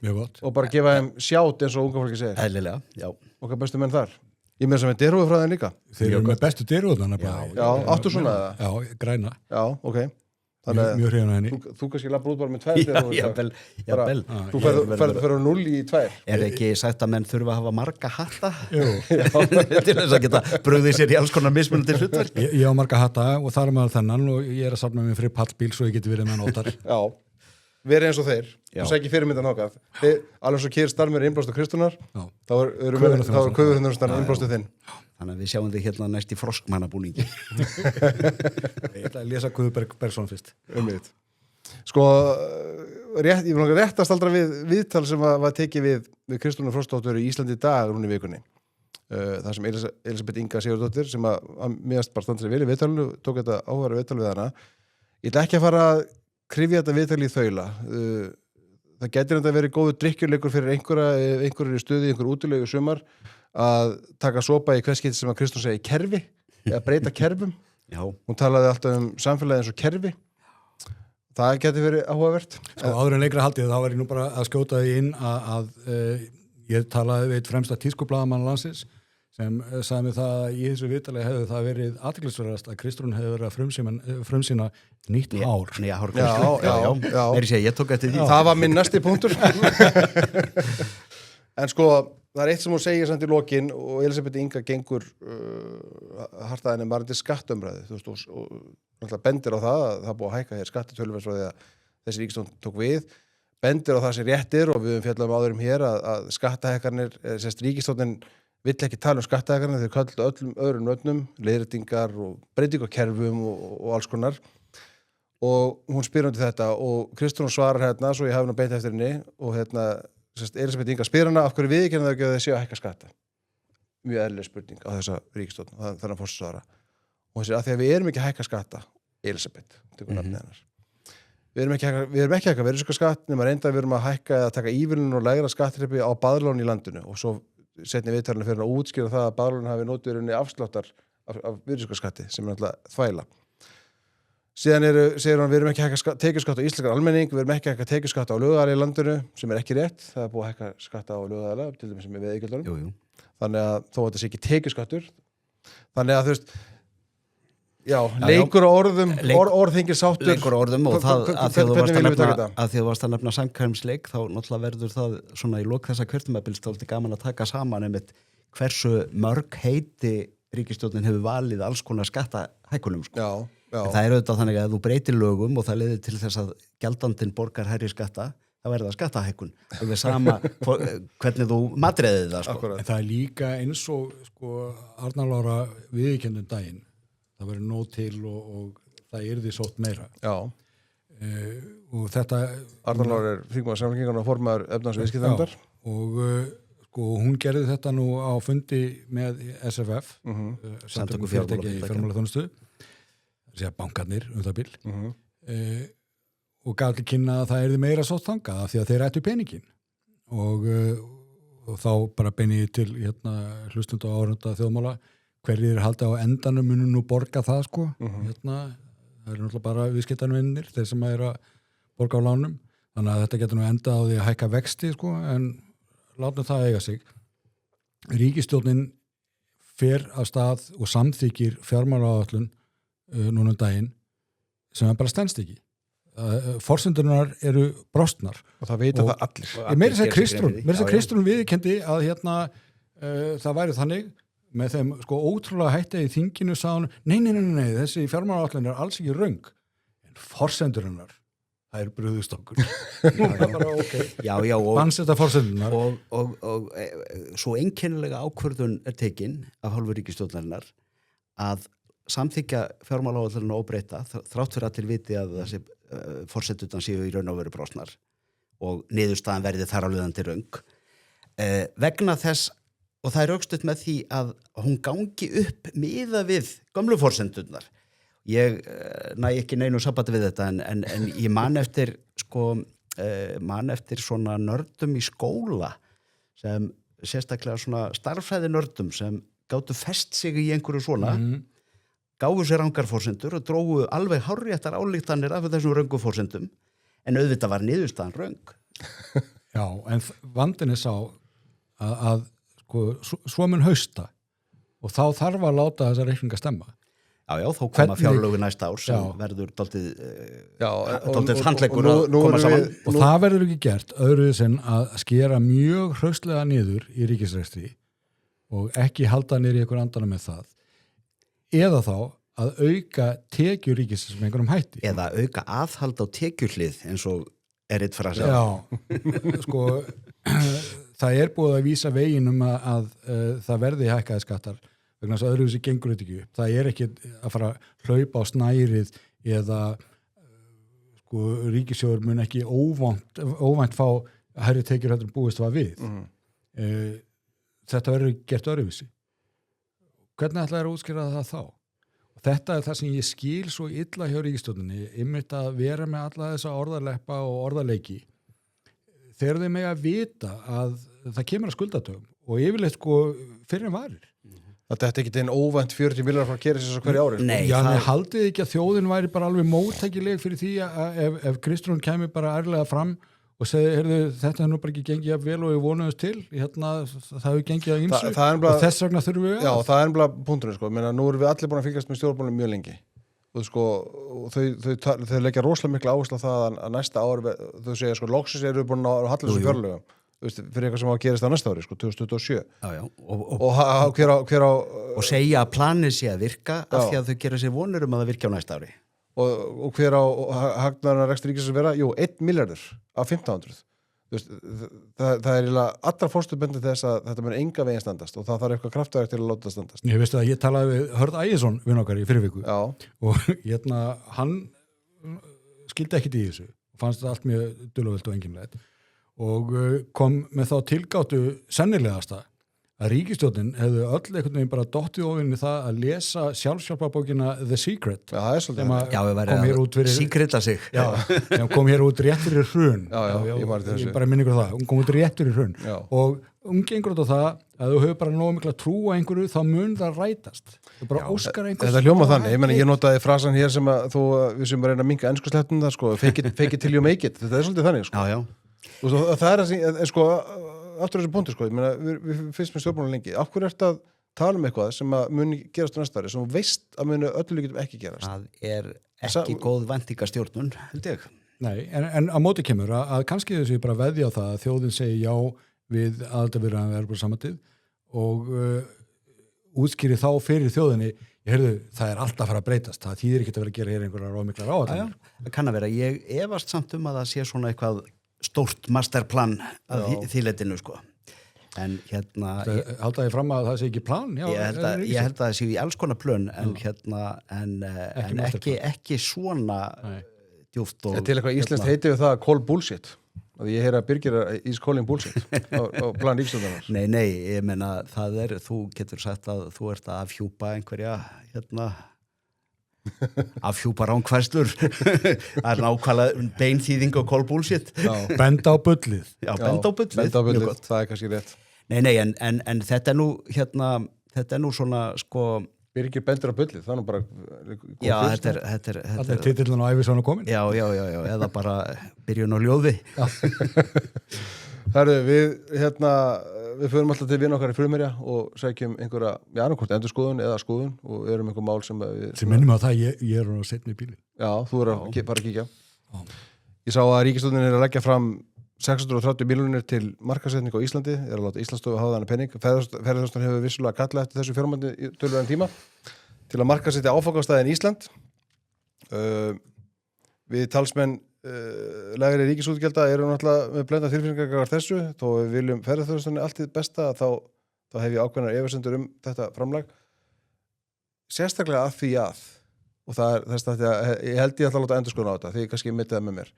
og bara gefa þeim sjátt eins og unga fólki segir. Eðlilega, já. Okkar bestu menn þar. Ég með sem er derhúið frá þeim líka. Þeir eru með bestu derhúðana bara. Já, áttu svona eða? Já, græna. Já, ok. Mjög hrifin að henni. Þú kannski labbar út bara með 2 derhúður. Jafnvel. Þú ferður á 0 í 2. Ekki sagt að menn þurfa að hafa marga hatta? Jú. Til þess að geta brugðið sér í alls konar mismunandi hlutverk. Ég á marga hatta og það maður þennan og ég að safna mig fyrir pallbíl svo ég geti verið með nótar. Já. Verið eins og þeir, þú sækir fyrirmyndan hókað alveg svo Kýr Starmur innblástu Kristunar þá er köfurþjónustan innblástu þinn. Þannig að við sjáum þig hérna næst í froskmannabúningi. Ég ætla að lesa Guðberg Bergson fyrst. Sko, ég vil langar rétt að staldra við viðtal sem var tekið við Kristrúnu Frostdóttur í Íslandi í dag núna í vikunni. Það sem Elisabeth Inga Sigurðardóttir sem að mér bara standa sér vel í viðtalinu, tók þetta áhverju viðtal við hana. Ég ætla ekki að fara að krifja þetta viðtal í þaula. Það getur enda verið góður drykkjuleikur fyrir einhverjir í stuði, einhver útilegu sumar að taka sopa í hvers skipti sem að Kristrún segi kerfi, eða breyta kerfum. Já. Hún talaði alltaf samfélagi eins og kerfi. Það getur verið áhugavert. Sko, áður en leikra haldið, þá var ég nú bara að skjóta því inn að ég talaði við eitt fremsta tískublaðamann landsins sem sagði mig það að í þessu viðtali hefði það verið athyglisverðast að Kristrún hefði verið að frumsýna nýtt hár. Nýja hárgreiðslu. Já. Meiri sé, ég tók eftir því. Það var minn næsti punktur. En sko, það er eitt sem hún segir samt í lokin og Elisabeth Inga gengur hartaðinni varandi skattumræði, þú veist, og bendir á það að það búið að hækka hér skattatöluvert frá því að þessi ríkisstjórn tók við, bendir á það sem réttir og við höfum fjallað áðurum hér að skattahækkanir, ríkisstjórnin vill ekki tala skattahækkanir, þau kallu öllum öðrum nöfnum, leiðréttingar og breytingakerfum og alls konar. Og hún spyr þetta og Kristrún svarar hérna, svo ég hafi nú beint eftir henni og Elisabeth Inga spyr hana af hverju viðurkenna þau ekki að þau séu að hækka skatta. Mjög eðlileg spurning á þessa ríkisstjórn, þannig að forsvarsvara. Og hún segir að því að við erum ekki að hækka skatta, Elisabeth, tökum nafnið hennar. Við erum ekki að hækka virðisaukaskatt nema reynda við erum að hækka eða taka ívilnun og lægra skattþrepi á baðlán í landinu og svo setni viðtalinu fyrir að útskýra það að baðlán hafi notið rauninni afsláttar af virðisaukaskatti sem er náttúrulega þvæla. Síðan segir hann við erum ekki að hækka tekjuskatt á íslenskar almenning, við erum ekki að hækka tekjuskatt á lögaðila í landinu sem er ekki rétt, það er búið að hækka skatta á lögaðila til dæmis með veiðigjöldunum. Þannig að þó að þetta sé ekki tekjuskattur. Þannig að þú veist leikur á orðum, orðhengir sáttur. Leikur á orðum og það að því þú varst að nefna samkvæmsleik þá náttúrulega verður það svona í lok þessa kjörtumabils þálti gaman að taka saman einmitt hversu mörg heiti ríkisstjórnin hefur valið alls konar skattahækkunum sko. Já. Það er auðvitað þannig að þú breytir lögum og það leiðir til þess að gjaldandinn borgar hærri skatta, það verður það skattahækkun. Það er sama hvernig þú matreiðir það sko. En það er líka eins og sko Arna Lára viðurkenndi daginn. Það verður nóg til og það yrði sótt meira. Já. Og þetta... Arna Lára er þingmaður samfélkingarna og formaður efnahags- og viðskiptanefndar. Og sko hún gerði þetta nú á fundi með SFF, samtökum fyrirtækja í fjármálaþjónustu, segja bankarnir það bil, og gaf til kynna að það yrði meira sótt þangað af því að þeir ættu peningin. Og þá bara beini til hlustund og áhorfenda þjóðmála hverjir haldið á endanum munu nú borga það sko. Það eru náttúrulega bara viðskiptavinir, þeir sem eru að borga á lánum. Þannig að þetta getur nú endað á því að hækka vexti sko, en látum það eiga sig. Ríkisstjórnin fer af stað og samþykir fjármálaáætlun núna daginn sem bara stenst ekki. Forsendurnar eru brostnar. Og það veit að það allir. Meira þess að Kristrún viðurkenndi að það væri þannig með þeim sko ótrúlega hætti í þinginu sá hann, nei, þessi fjármálaáætlun er alls ekki röng. En forsendurnar, það er brugðustokkur. Það er bara ok. Vannst þetta forsendurnar. Og svo einkennilega ákvörðun er tekin af hálfu ríkisstjórnarinnar að samþykja fjármálaáætlunina óbreyta þrátt fyrir allir viti að þessi forsendurnar séu í raun og veru brostnar og niðurstaðan verði þar á leiðandi röng. Vegna þess og það er rökstutt með því að hún gangi upp miða við gömlu forsendurnar. Ég næ ekki neinu sambandi við þetta en ég man eftir svona nördum í skóla sem sérstaklega svona starffræði nördum sem gátu fest sig í einhverju svona gáfu sér rangar forsendur og drógu alveg hárréttar álíktanir af þessum röngu forsendum en auðvitað var niðurstaðan röng. Já, en vandinn er sá að svo mun hausta og þá þarf að láta þessa reikninga stemma. Já, þá koma fjárlögu næsta ár sem verður dálítið handleggur að koma saman. Og það verður ekki gert öðruvíð sem að skera mjög hraustlega niður í ríkisrekstri og ekki halda niður í einhver andana með það. Eða þá að auka tekjur ríkisins með einhverjum hætti. Eða auka aðhald á tekjuhlið eins og er eitt frasa. Já, það er búið að vísa veginum að það verði hækkaði skattar vegna þess að öðruvísi gengur þetta ekki upp. Það er ekki að fara að hlaupa á snærið eða sko ríkissjóður mun ekki óvænt fá hærri tekjur heldur en búist var við. Þetta verður gert öðruvísi. Hvernig ætlaði að útskýra það þá? Og þetta er það sem ég skil svo illa hjá ríkisstjórninni, einmitt að vera með alla þessa orðaleppa og orðaleiki þegar þeir mega vita að það kemur að skuldatögum og yfirleitt sko fyrir en varir. Þetta er ekki einn óvænt 40 milljónar frá að gera þess að hverju ári. Nei, Já, en haldið ekki að þjóðin væri bara alveg móttækileg fyrir því að ef Kristrún kæmi bara ærlega fram og segi, heyrðu, þetta er nú bara ekki gengið að vel og við vonuðumst til, það hefur gengið að ýmsu og þess vegna þurfum við Já, það er ennblega punkturinn, sko. Meina, nú erum við allir búin að fylgjast með stjórnmálum mjög lengi og sko, þau leggja rosalega mikla áherslu á það að næsta ár, þau segja, sko, loksins eru við búin að halla þessu fjárlögum, fyrir eitthvað sem á að gerist á næsta ári, sko, 2027. Já, og segja að planið sé að virka af því að þau gera sér vonur að það virki á næsta ári. Og hver á hagnaðurinn rekstur ríkisins að vera? Jú, 1 milljarður af 1500. Það er eiginlega allra fórstuðbendið þess að þetta mun enga veginn standast og það þarf eitthvað kraftverk til að láta það standast. Ég veistu að ég talaði við Hörð Ægisson vinn okkar í fyrirviku og hann skildi ekkit í þessu og fannst þetta allt mjög duluvelt og enginlegt og kom með þá tilgáttu sennilegasta að ríkisstjórnin hefðu öll einhvern veginn bara dottið ofin í það að lesa sjálfshjálparbókina The Secret. Já, það er svolítið. Já, við verðum að secreta sig. Já, sem kom hér út rétt fyrir hrun. Ég bara minni ykkur það. Hún kom út rétt fyrir hrun. Og hún gengur út á það að þú hefur bara nógu mikla trú á einhverju, þá mun það rætast. Þú bara óskar einhvers. Þetta hljóma þannig. Ég notaði frasan hér sem að við sem reyna að minnka ensku slettum það, sko, fake it till you make it. Þetta er svolítið þannig, sko. Já. Og það er að, sko, aftur þessu punktu, sko, ég meina, við fyrst með stjórnmálum lengi, af hverju ertu að tala eitthvað sem að muni gerast á næsta ári, sem þú veist að muni öllu líkitum ekki gerast? Það er ekki góð væntingastjórnun, held ég. Nei, en á móti kemur að kannski þessu bara veðja á það að þjóðin segi já við aðaldavirðan við erum samantíð og útskýri þá fyrir þjóðinni, ég heyrðu, það er alltaf að fara að breytast, það þýðir ekki að vera að gera hér einhverjar ómiklar áætlanir. Það kann að vera, ég efast samt að það sé svona eitthvað stórt masterplan að því leitinu, sko. En halda ég fram að það sé ekki plan? Já, ég held að það sé í alls konar plön en ekki svona djúpt og... Til eitthvað íslenskt heiti við það call bullshit. Ég heyra að Birgir is calling bullshit á plan ríkisstjórnarinnar. Nei, ég meina, þú getur sagt að þú ert að afhjúpa einhverja, afhjúpa ránkvæslur það er nákvæmlega beinþýðing og call bullshit. Benda á bullið. Já, benda á bullið, það er kannski rétt. Nei, en þetta er nú svona, sko, Birgir bendur á bullið, það er nú bara já, þetta er titillin á ævisvanu komin. Já, eða bara byrjun á ljóði. Herðu, við förum alltaf til vinn okkar í Frumherja og sækjum einhverja, annarkvort endurskoðun eða skoðun og erum einhver mál sem sem minnum að það, ég er á seinni bíli. Já, þú er að bara kíkja. Ég sá að ríkisstjórnin er að leggja fram 630 milljónir til markaðssetningu á Íslandi, er að láta Íslandsstofu hafa þennan penning. Ferðarþjónustan hefur vissulega kallað eftir þessu fjármagni í töluverðan tíma til að markaðssetja áfangastaðinn Ísland. Við talsmenn lægri ríkisútgjalda eru náttúrulega með blenda tilfinningar þessu, þó við viljum ferðarþjónustunni allt í besta, þá hef ég ákveðnar efasemdir þetta framlag. Sérstaklega að því og það er þess að ég held ég ætla að láta endurskoðun á þetta, því ég kannski mittið það með mér.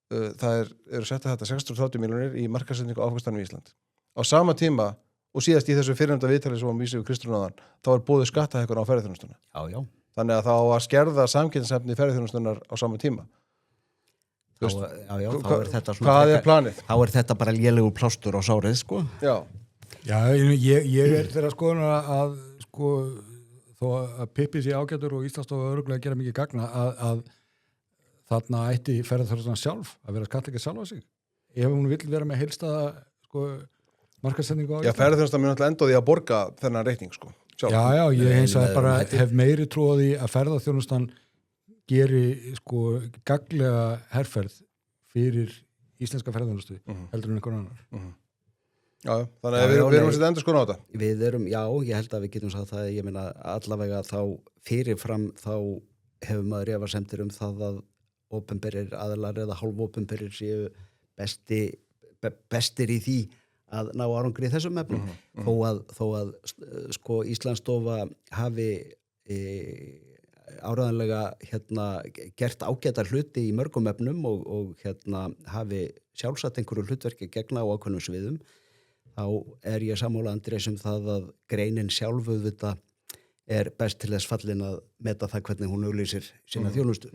Það eru sett þetta 630 milljónir í markaðssetningu á áfangastaðnum í Ísland. Á sama tíma og síðast í þessu fyrrnefnda viðtali sem vísið við Kristrún áðan, þá er boðið skattahækkun á ferðarþjónustuna. Já. Þannig að þá að skerða samkeppnishæfni ferðarþjónustunnar á sama tíma. Já, þá er þetta svona... Hvað er planið? Þá er þetta bara lélegur plástur á sárið, sko. Já, ég er þeirra skoðunar að sko, þó að Pippi sé ágætur og Íslandsstofa örugglega gera mikið gagna að þarna ætti ferðarþjónustan sjálf að vera skattleggja sjálf á sig. Ef hún vill vera með heilstæða sko, markaðssetningu á Íslandi. Já, ferðarþjónustan mun alltaf enda á því að borga þennan reikning, sko. Sjálf. Já, ég hins að bara hef meiri trú á því að ferðarþjónustan geri sko gaglega herferð fyrir íslenska ferðarþjónustu heldur en einhvern annar. Já, þannig að við erum að setja endurskoðun á þetta. Við erum, já, ég held að við getum sagt það, ég meina allavega þá fyrirfram þá hefur maður efasemdir það að opinberir aðilar eða hálfopinberir séu bestir í því að ná árangri í þessum efnum þó að sko Íslandsstofa hafi áræðanlega gert ágætar hluti í mörgum efnum og hafi sjálfsagt einhverju hlutverki gegna á ákveðnum sviðum, þá ég sammála Andrés það að greinin sjálf auðvitað best til þess fallin að meta það hvernig hún auglýsir sína þjónustu.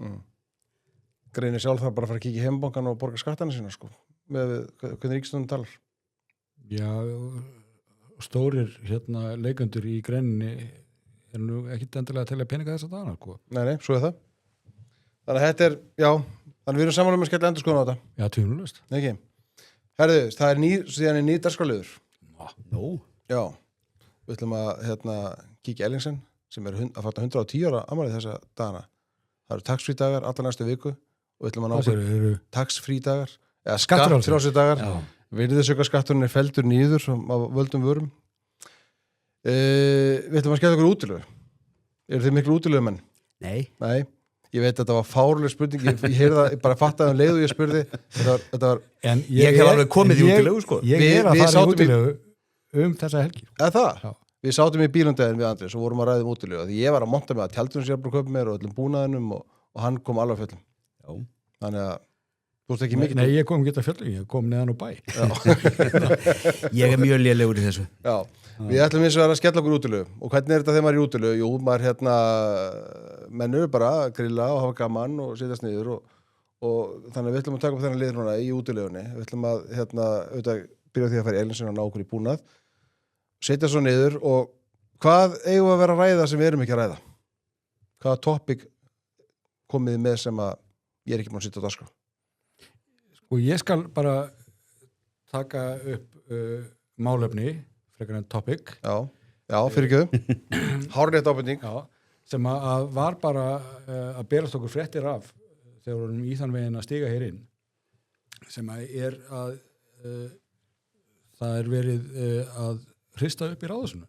Greinin sjálf þarf bara að fara að kíkja í heimabankann og borga skattana sína sko, með hvernig ríkisstjórnin talar. Já, stórir leikendur í greininni nú ekkit endilega að telja peninga þess að dana sko. Nei, svo það. Þannig að þetta þannig við erum saman að skella endurskoðun á þetta. Já, tvínulegst. Ekki. Herðu, það síðan ný dagskrárliður. Nú? Já. Við ætlum að kíkja Ellingsen sem að fatta 110 ára afmælið þessa dagana. Það eru tax-free-dagar alla næstu viku og við ætlum að ná tax-free-dagar eða skattfrjálsir-dagar. Virðisaukaskatturinn felldur niður af völdum vörum. Við ætlum að skella okkur útilegu. Eru þið miklu útilegumenn? Nei. Ég veit að þetta var fárlega spurning, ég heyrði það, bara fattaði leið og ég spurði, þetta var en ég hef alveg komið í útilegu sko. Ég að fara í útilegu þessa helgi. Eða það? Já. Við sátum í bílundegin við Andrés og vorum að ræða útilegu. Því ég var að monta mig að tjaldurinn sér bara köpa mér og öllum búnaðinum og hann kom alveg fjöllum. Já. Þannig að þú veist ekki mikið. Nei, ég kom ekki að fjöllum, ég kom neðan á bæ. Ég mjög lélegur í þessu. Já. Við ætlum eins og að skella okkur útilegu og hvernig þetta þegar maður í útilegu? Jú, maður mennur bara að grilla og hafa gaman og setjast niður og þannig að við ætlum að taka upp þennan lið núna í útilegunni. Við ætlum að auðvitað byrja því að fara í Ellingsen og ná okkur í búnað, setja svo niður og hvað eigum að vera að ræða sem við erum ekki að ræða? Hvaða topic komið með sem að ég ekki búin að setja á dagskrá? Sko ég skal bara taka upp málefni frekar en topic. Já, fyrirgjöðu. Hárrétt ábending. Já, sem að var bara að berast okkur fréttir af þegar við erum í þann veginn að stiga hér inn sem að það verið að hrista upp í ráðhúsinu.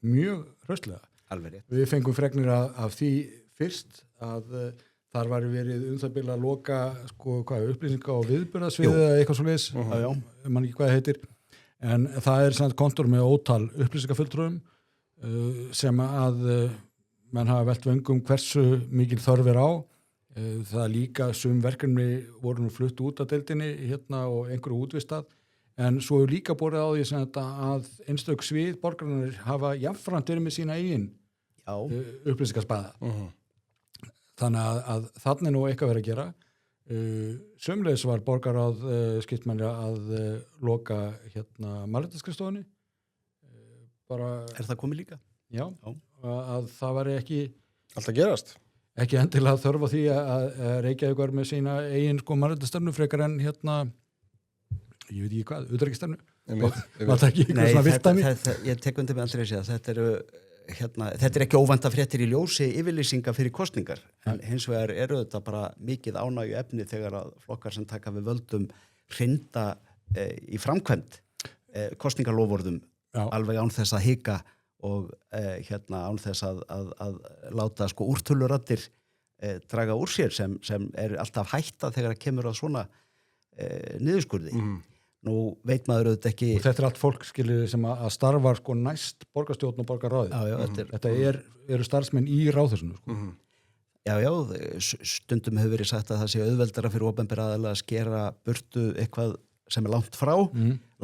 Mjög hraustlega. Alveg rétt. Við fengum fregnir af því fyrst að þar var verið það bil að loka upplýsinga og viðburðasvið eða eitthvað svoleiðis. Man ekki hvað það heitir. En það samt kontor með ótal upplýsingafulltrúum sem að menn hafa velt vöngum hversu mikil þörf á. Það líka sum verkefni voru nú flutt út af deildinni og einhverju útvistað. En svo er líka borið á því sem að einstök svið borgarnir hafa jafnframt verið með sína eigin upplýsingaspaða. Þannig að þannig nú eitthvað verið að gera. Sömulegis var borgarráð skiptmanni að loka mannréttindaskrifstofunni. Það komið líka? Já, að það var ekki alltaf gerast. Ekki endilega þörf á því að Reykjavík var með sína eigin mannréttindastefnu frekar en ég veit ekki hvað, utanríkisstefnu. Var það ekki eitthvað svona viltæmi? Ég tek undir með aldrei að segja að þetta ekki óvænta fréttir í ljósi yfirlýsinga fyrir kosningar, en hins vegar þetta bara mikið ánægju efni þegar að flokkar sem taka við völdum hrinda í framkvæmd kosningalofvorðum alveg án þess að hika og án þess að láta úrtöluraddir draga úr sér sem alltaf hætta þegar að kemur að svona niðurskurði. Nú veit maður auðvitað ekki. Og þetta allt fólk skilur sem að starfar næst borgarstjórn og borgarráði. Þetta eru starfsmenn í ráðhúsinu. Já, stundum hefur verið sagt að það sé auðveldara fyrir opinbera aðila að skera burtu eitthvað sem langt frá.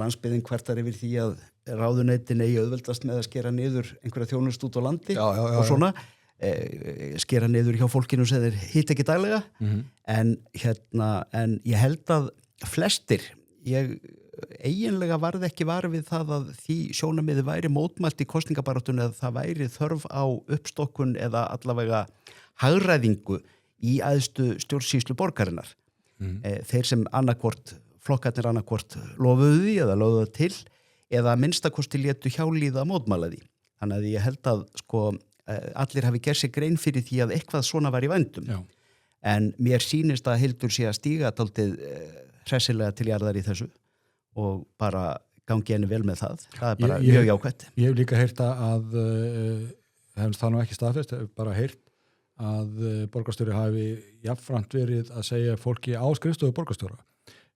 Landsbyggðin kvartar yfir því að ráðuneytin eigi auðveldast með að skera niður einhverja þjónust út á landi og svona. Skera niður hjá fólkinu sem þeir hitt ekki daglega. En ég held að flestir ég eiginlega varð ekki var við það að því sjónarmiði væri mótmælt í kosningabaráttunni að það væri þörf á uppstokkun eða allavega hagræðingu í æðstu stjórnsýslu borgarinnar. Þeir sem flokkarnir annarkvort lofuðu því eða lofuðu til eða minnstakosti létu hjálíða mótmæla því. Þannig að ég held að allir hafi gert sér grein fyrir því að eitthvað svona var í vændum. En mér sýnist að Hildur sé að stíga dálítið hressilega til jarðar í þessu og bara gangi henni vel með það. Það er bara mjög jákvætt. Ég hef líka heyrt að hefum það nú ekki staðfest, hef bara heyrt að borgarstjóri hafi jafnframt verið að segja fólki á skrifstofu borgarstjóra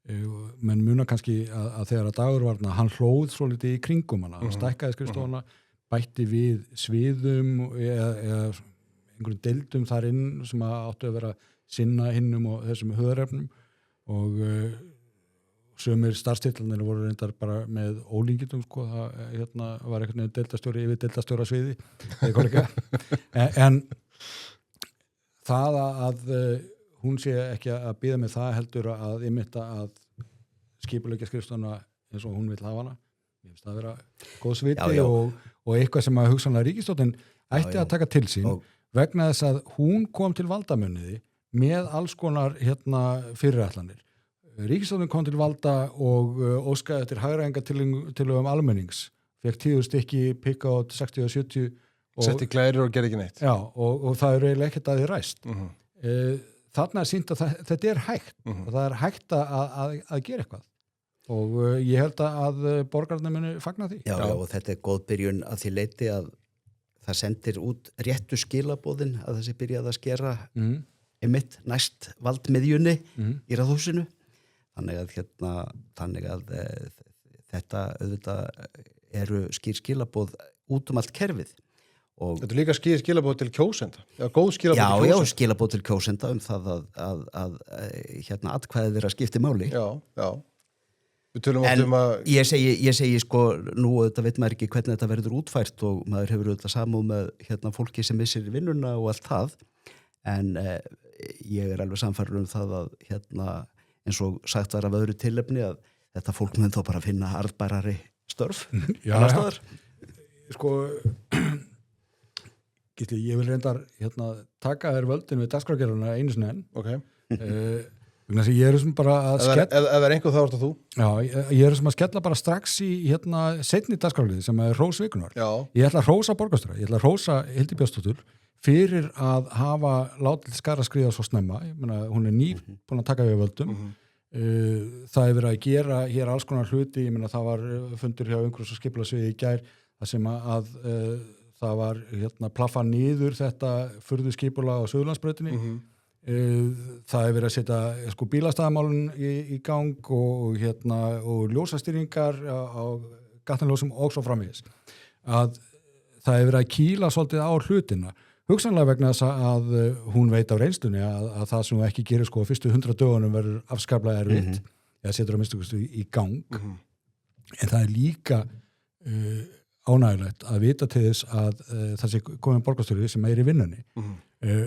menn muna kannski að þegar að Dagur var hann hlóð svo litið í kringum hana, hann stækkaði skrifstofuna, bætti við sviðum eða einhverjum deildum þar inn sem áttu að vera sinna hinnum og þessum höðarefnum og sumir starfstitlarnir voru reyndar bara með ólíkingjum sko, það var einhvern veginn deildastjóri yfir deildastjóra sviði en það að hún sé ekki að bíða með það heldur að ymmita að skipuleggja skrifstofuna eins og hún vill hafa hana ég finnst það að vera góð sviti og eitthvað sem að hugsanlega ríkisstjórnin ætti að taka til sín vegna þess að hún kom til valdamunniði með alls konar fyrirætlanir ríkisstjórnin kom til valda og óskaði eftir hagræðingartillögum almennings fekk 10 stykki pikka á 60 og 70 setti glærir og gerði ekki neitt já, og það er eiginlega ekkert að því ræst þarna sýnt að þetta er hægt og það er hægt að gera eitthvað og ég held að borgararnir muni fagna því. Já, og þetta er góð byrjun að því leiti að það sendir út réttu skilaboðin að þessi byrjaði að skera einmitt næst valdmiðjunni í Ráðhúsinu þannig að þetta auðvitað eru skýr-skilaboð út allt kerfið. Þetta er líka skilabóð til kjósenda. Já, góð skilabóð til kjósenda. Já, skilabóð til kjósenda það að atkvæðið þeirra skipti máli. Já. Við tölum oft að... Ég segi sko, nú þetta veit maður ekki hvernig þetta verður útfært og maður hefur auðvitað samúð með fólki sem missir vinnuna og allt það, en ég er alveg samfærður það að eins og sagt var af öðru tilefni að þetta fólk mun þá bara finna arðbærari störf. Já. Sko... Ég vil reyndar taka þér völdin við dagskrárgerðuna einu sinni enn. Okay. Ég er sem bara að skella... Ef það er einhver þá ert það þú? Já, ég er sem að skella bara strax í seinni dagskrárliði sem er hrós vikunar. Já. Ég ætla að hrósa borgarstjóra, ég ætla að hrósa Hildi Björnsdóttur fyrir að hafa látið skara skriða svo snemma. Ég meina, hún er búin að taka við völdum. Það er verið að gera hér alls konar hluti. Ég meina, það var fundur hjá umhverfis- og skipulagssviði í gær þar sem að það var plaffa niður þetta furðu skipulag á Suðurlandsbrautinni. Það er verið að setja bílastæðamálun í gang og ljósastýringar á gatnaljósum og svo framvegis. Að það er verið að kýla svolítið á hlutina. Hugsanlega vegna þess að hún veit af reynslunni að það sem hún ekki gerir fyrstu 100 dögunum verður afskaplega erfitt eða setur að minnstu í gang. En það er líka ánægilegt að vita til þess að það sé komin borgarstjóri sem er í vinnunni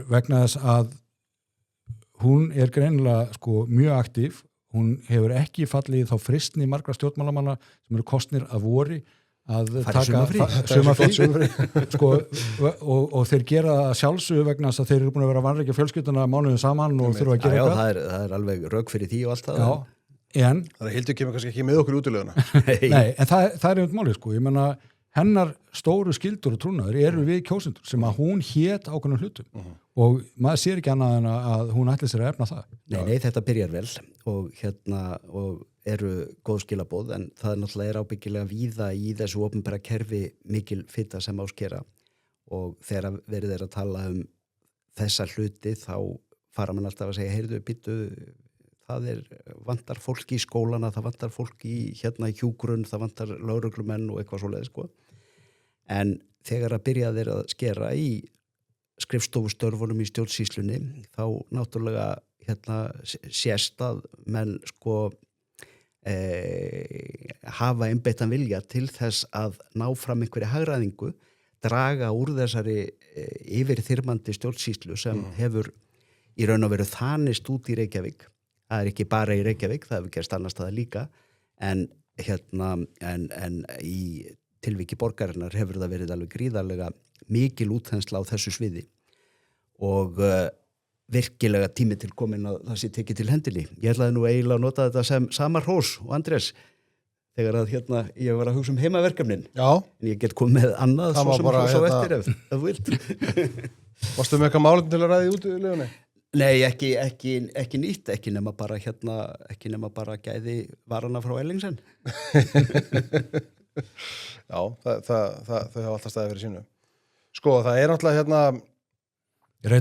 vegna þess að hún er greinilega mjög aktív, hún hefur ekki fallið þá fristni margra stjórnmálamanna sem eru kosnir að vori að taka sumarfrí og þeir gera það sjálfsögðu vegna þess að þeir eru búin að vera að vanrækja fjölskylduna mánuðum saman og þurfa að gera eitthvað. Það er alveg rök fyrir því og allt það. Já, en það er Hildur kemur kannski ekki með okkur út í löguna. Nei, en það er einhvern málið ég menna hennar stóru skildur og trúnaður eru við kjósendur sem að hún hét ákveðnum hlutum og maður sér ekki annað en að hún ætli sér að efna það. Nei, þetta byrjar vel og eru góð skilaboð en það náttúrulega ábyggilega víða í þessu opinbera kerfi mikil fita sem áskera og þegar verið að tala þessa hluti þá fara mann alltaf að segja heyrðu, býttu það vantar fólk í skólana, það vantar fólk í hjúgrunn, það vantar lögreglumenn og eitthvað svoleiðis En þegar að byrja þeir að skera í skrifstofustörfunum í stjórnsýslunni, þá náttúrulega sést að menn hafa einbeittan vilja til þess að ná fram einhverja hagræðingu, draga úr þessari yfirþyrmandi stjórnsýslu sem hefur í raun og veru þanist út í Reykjavík. Það er ekki bara í Reykjavík, það hefur gerst annars staðar líka, en í tilviki borgarinnar hefur það verið alveg gríðarlega mikil útþensla á þessu sviði og virkilega tími til komin að það sé tekið til hendinni. Ég ætlaði nú eiginlega að nota þetta sem sama hrós og Andrés þegar að ég var að hugsa heimaverkefnin. Já. En ég get komið með annað svo sem hrós á eftir ef þú vilt. Varstu með eitthvað málefni til að ræða út í lögunni? Nei, ekki nýtt, ekki nema bara gæði varana frá Ellingsen. Já, þau hafa alltaf staðið fyrir sínu. Það er náttúrulega Ég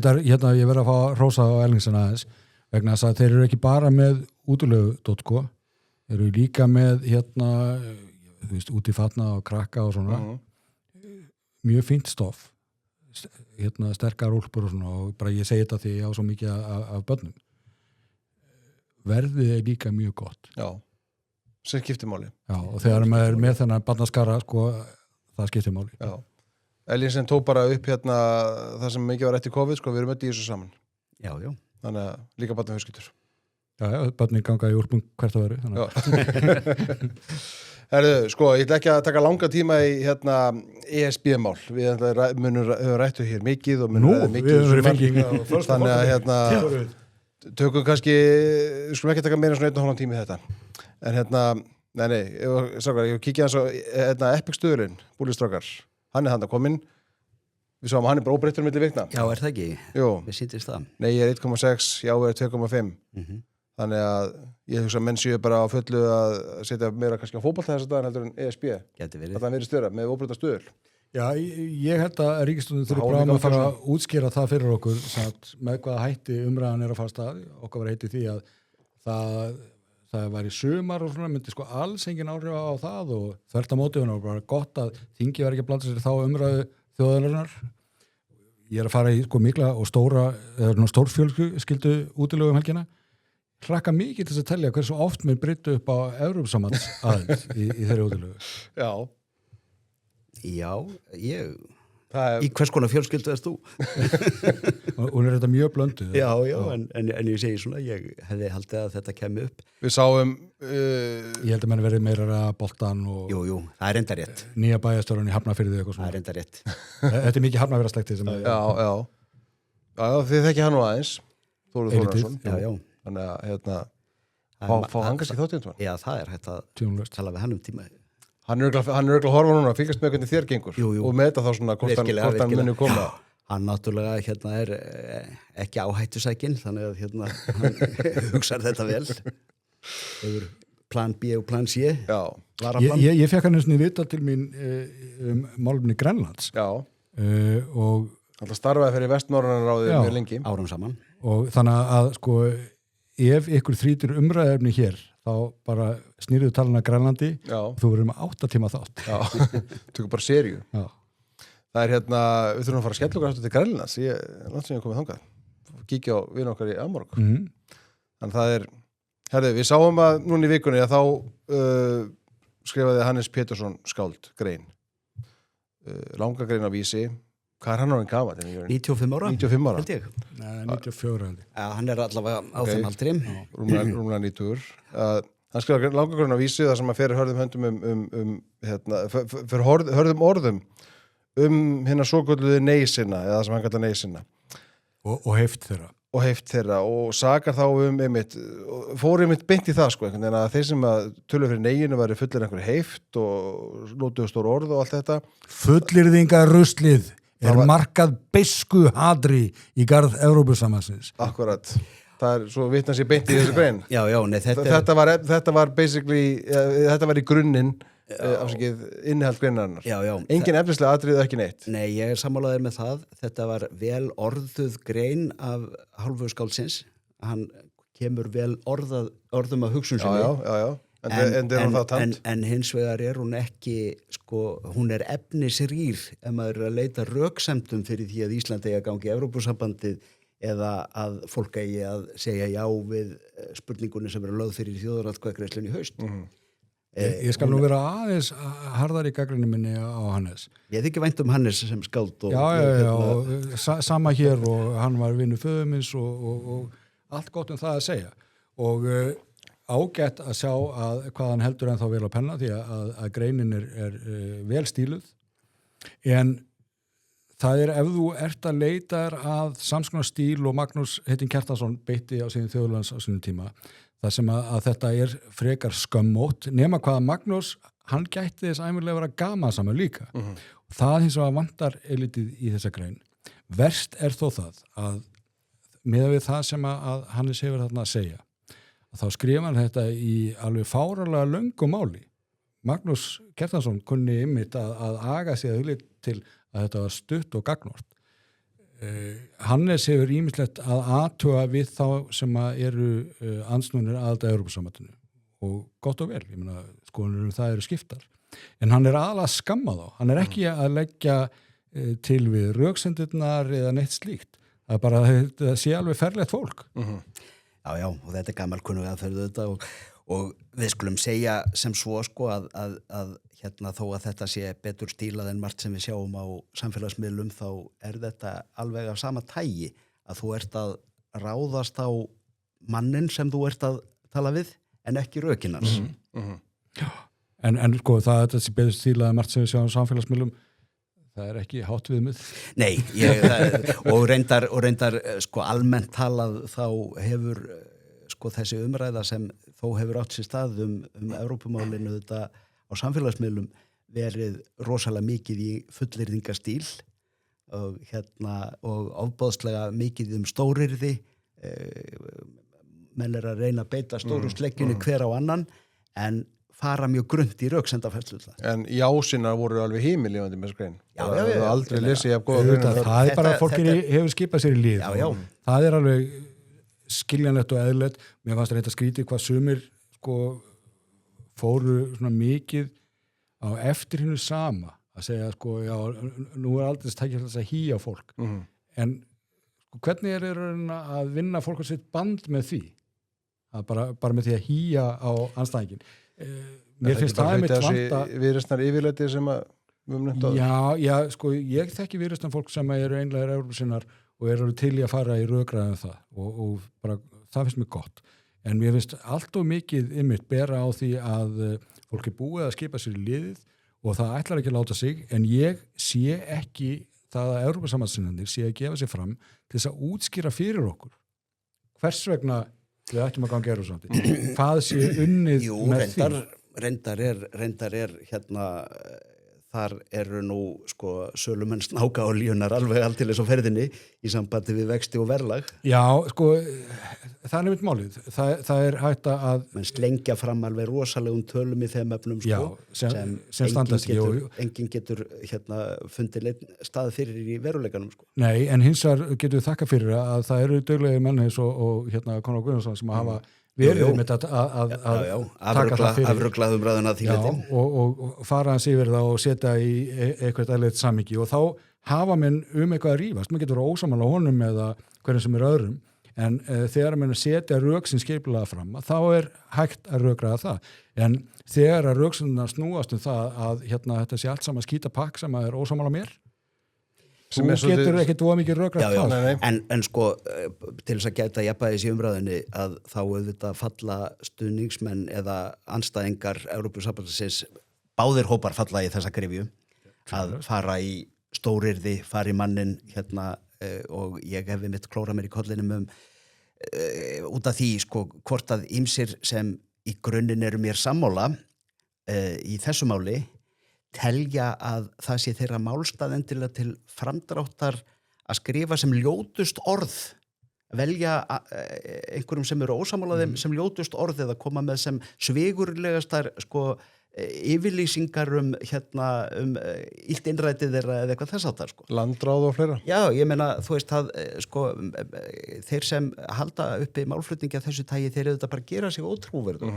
verð að fá hrósa á Ellingsen aðeins vegna þess að þeir eru ekki bara með útilegu.co eru líka með hérna, þú veist, út í fatna og krakka og svona mjög fínt stoff hérna sterkar úlpur og svona og bara ég segi þetta því ég á svo mikið af börnum verðið er líka mjög gott Já, sem skiptir máli Já, og þegar maður er með þennan barnaskara sko, það skiptir máli Já, Elín sem tók bara upp hérna það sem mikið var eftir COVID, sko, við erum öll í þessu saman Já, þannig að líka barnafjölskyldur Já, börnin ganga í úlpum hvert að veru Herðu, sko, ég ætla ekki að taka langa tíma í hérna ESB-mál við munum rættu hér mikið og munum ræða mikið við höfum fengið þannig að hérna tökum kannski, skulum ekki taka meira en svona 1,5 tíma í þetta en hérna, ég kíkja hans á hérna, Epic stöðurinn, búlistrákar hann er þarna kominn við sáum hann er bara óbreyttur milli vikna Já, er það ekki? Jú, Við sýndist það nei, ég er 1,6, já, er 2,5 þannig að ég hugsa að menn séu bara á fullu að setja meira kannski á fótbolta þess að dagann heldur en ESB Gæti verið þetta verið störa með óbreytta stöður Já, ég held að ríkisstjórnin þurfi Háð bara líka að fara á að útskýra það fyrir okkur samt, með hvaða hætti umræðan er að fara af stað okkar var heiti því að það var í sumar og svona myndi sko alls engin áhrif á það og þvert á móti og bara gott að þingi var ekki að blanda sér þá umræðu þjóðarinnar ég er að fara í sko mikla og stórfjölskyldu útilegu helgina hlakka mikið til þess að telja hversu oft mér breyttu upp á Evrópssambands aðeins í þeirri útilegu Já, ég það Í hvers konar fjölskyldu erst þú? og hún er þetta mjög blönduð Já, en ég segi svona ég hefði haldið að þetta kemur upp við sáum Ég held að menn verið meira að boltan og Jú, það er enda rétt nýja bæjarstjórinn í Hafnarfirði eitthvað Það svona er enda rétt Þetta er mikið Hafnarfirðarslækti sem já, þið þekki hann nú aðeins Þóruð Eilítið. Þórðarsson Já, þannig að hérna fá hann kannski þáttinn Já, það er hægt að tjónlaust tala við hann tíma hann er örugglega að horfa núna að fylgast með hvernig þér gengur Jú. og meta þá svona hvort hann muni koma Hann náttúrulega hérna er ekki áhættusækin þannig að hérna hann hugsar þetta vel Hefur plan B og plan C já, varaplan Ég fekk hann eins og vita til mín málumni Grænlands já og alltaf starfaði fyrir Vestnorrænaráðið mjög lengi árum saman þannig að sko ef ykkur þrýtur umræðefni hér þá bara snýrðu talana Grænlandi já, þú verður með 8 tíma þátt já, tökum bara seríu Já. það er hérna, við þurfum að fara að skella okkur aftur til Grænlands langt sem ég komið þangað kíkja á vin okkar í Amorg þannig það er, herðu, við sáum að núna í vikunni að þá skrifaði Hannes Pétursson skáld grein langa grein á Vísi hvað er hann orðinn gamall? 95 ára 95 ára? held ég. 94 held ég. Já, hann er allavega á þeim aldri rúmlega 90 hann skrifaði langa grein á Vísi þar sem að fyrir hörðum höndum hérna, fyrir hörðum orðum hérna svokölluðu neysina eða það sem hann kallar neysina og heift þeirra og sakar þá fór einmitt beint í það sko en að þeir sem að tölu fyrir neyinu væri fullir einhverju heift og notuðu stór orð og allt þetta fullyrðinga ruslið markað beisku hadri í garð Evrópusambandsins akkurat, það er svo vitnað sér beint í þessu grein Já, nei, þetta var basically þetta var í grunninn innihald greinarinnar Já, engin efnislega atriðu ekki neitt Nei, ég er sammálaður með það þetta var vel orðuð grein af hálfu skáldsins hann kemur vel orðum af hugsun sinni já en hins vegar er hún ekki sko, hún er efnisrýr ef maður er að leita röksemdum fyrir því að Ísland eigi að gangi í Evrópusambandið eða að fólk eigi að segja já við spurningunni sem er lögð fyrir þjóðaratkvæðagreiðslunni í haust Ég skal nú vera aðeins harðar í gagnrýni minni á Hannes Ég þykki vænt Hannes sem skáld og sama hér og hann var vinur föður minns og allt gott það að segja og ágætt að sjá að hvað hann heldur ennþá vel á penna því að greinin er vel stíluð en það ef þú ert að leita að samskonar stíl og Magnús Heitin Kjartansson beitti á síðan þjóðlands á sínum tíma það sem að þetta er frekar skömmótt nema hvað Magnús hann gætti þess æmurlega að vera gamansamur líka og það hins vegar vantar elitið í þessa grein verst er þó það að miðað við það sem að Hannes hefur þarna að segja þá skrifa hann þetta í alveg fáralega löngu máli. Magnús Kjartansson kunni einmitt að aga sig að huglit til að þetta var stutt og gagnort. Hannes hefur ýmislegt að athuga við þá sem eru andsnúnir aðalda Evrópusambandinu og gott og vel, ég meina skoðanir það eru skiptar, en hann aðalega að skamma þá, hann ekki að leggja til við röksendirnar eða neitt slíkt, það bara þetta sé alveg ferlegt fólk. Já, og þetta gamalkunnug aðferð þetta og við skulum segja sem svo sko að þó að þetta sé betur stílað en margt sem við sjáum á samfélagsmiðlum þá þetta alveg af sama tægi að þú ert að ráðast á mannin sem þú ert að tala við en ekki rökinans. En sko þetta sé betur stílað en margt sem við sjáum á samfélagsmiðlum, það ekki hátt viðmið. Nei, og reyndar sko almennt talað þá hefur sko þessi umræða sem þó hefur átt sér stað Evrópumálinu þetta á samfélagsmiðlum verið rosalega mikið í fullyrðingastíl og ofboðslega mikið stórirði, menn að reyna að beita stóru sleggjunni hver á annan en fara mjög grunnt í röksendaferðslu. En jásinnar voru alveg hímilífandi með grein. Já. Aldrei lesið af góða grein. Það bara fólk hefur skipað sér í lið. Já. Það alveg skiljanlegt og eðlilegt. Mér fannst þetta skrítið hvað sumir sko fóru svona mikið á eftir hinnu sama að segja sko, já, nú aldrei tækja þess að hýja fólk. En sko, hvernig að vinna fólk á sitt band með því? Bara með því að hýja á anstæðingin. Mér finnst það mitt vanta viðreisnar yfirleiti sem að við höfum nefnt á. Já, sko, ég þekki viðreisnar fólk sem eru einlegar Evrópusinnar og eru til í að fara í rökræðum það og bara, það finnst mér gott. En mér finnst allt of mikið ymmit bera á því að fólk búið að skipa sér í liðið og það ætlar ekki að láta sig, en ég sé ekki það að Evrópusambandssinarnir sé að gefa sér fram til þess að útskýra fyrir okkur. Hvers vegna við ættum að ganga Evrópusambandi? Hvað sé unnið með því? Reyndar þar eru nú sko sölumenn snákaolíunar alveg alltilis á ferðinni í sambandi við vexti og verðlag. Já, sko það er mitt málið. Það hægt að menn slengja fram alveg rosalegum tölum í þeim efnum sko, sem standast ekki. Enginn getur fundið stað fyrir í veruleikanum sko. Nei, en hins vegar getur við þakka fyrir að það eru duglegir menn eins og Conor Guðnason sem hafa verið með þetta að taka það fyrir afruglaðum ræðuna því og fara hans yfir það og setja í eitthvað eðlilegt samhengi og þá hafa menn eitthvað að rífast, maður getur ósammála honum eða hverjum sem öðrum en þegar menn setja rök sem skipulega fram þá hægt að rökraða það en þegar að röksinna snúast það að þetta sé allt saman skítapakk sem að ósammála mér þú getur ekkert ómikið rökrætt en sko til þess að gæta jafnvægis í umræðinni að þá auðvitað falla stuðningsmenn eða andstæðingar Evrópusambandsins báðir hópar falla í þessa grefju að fara í stórirði, fara í mannin og ég hef mitt klóra mér í kollinum út af því sko hvort að ýmsir sem í grunninn eru mér sammála í þessu máli telja að það sé þeirra málstað endilega til framdráttar að skrifa sem ljótust orð velja einhverjum sem eru ósammálaðum sem ljótust orð eða koma með sem svigurlegastar sko yfirlýsingar illt innrætið þeirra eða eitthvað þess áttar sko. Landráð og fleira. Já, ég meina, þú veist það sko, þeir sem halda uppi málflutningi af þessu tagi, þeir eru þetta bara gera sig ótrúverður.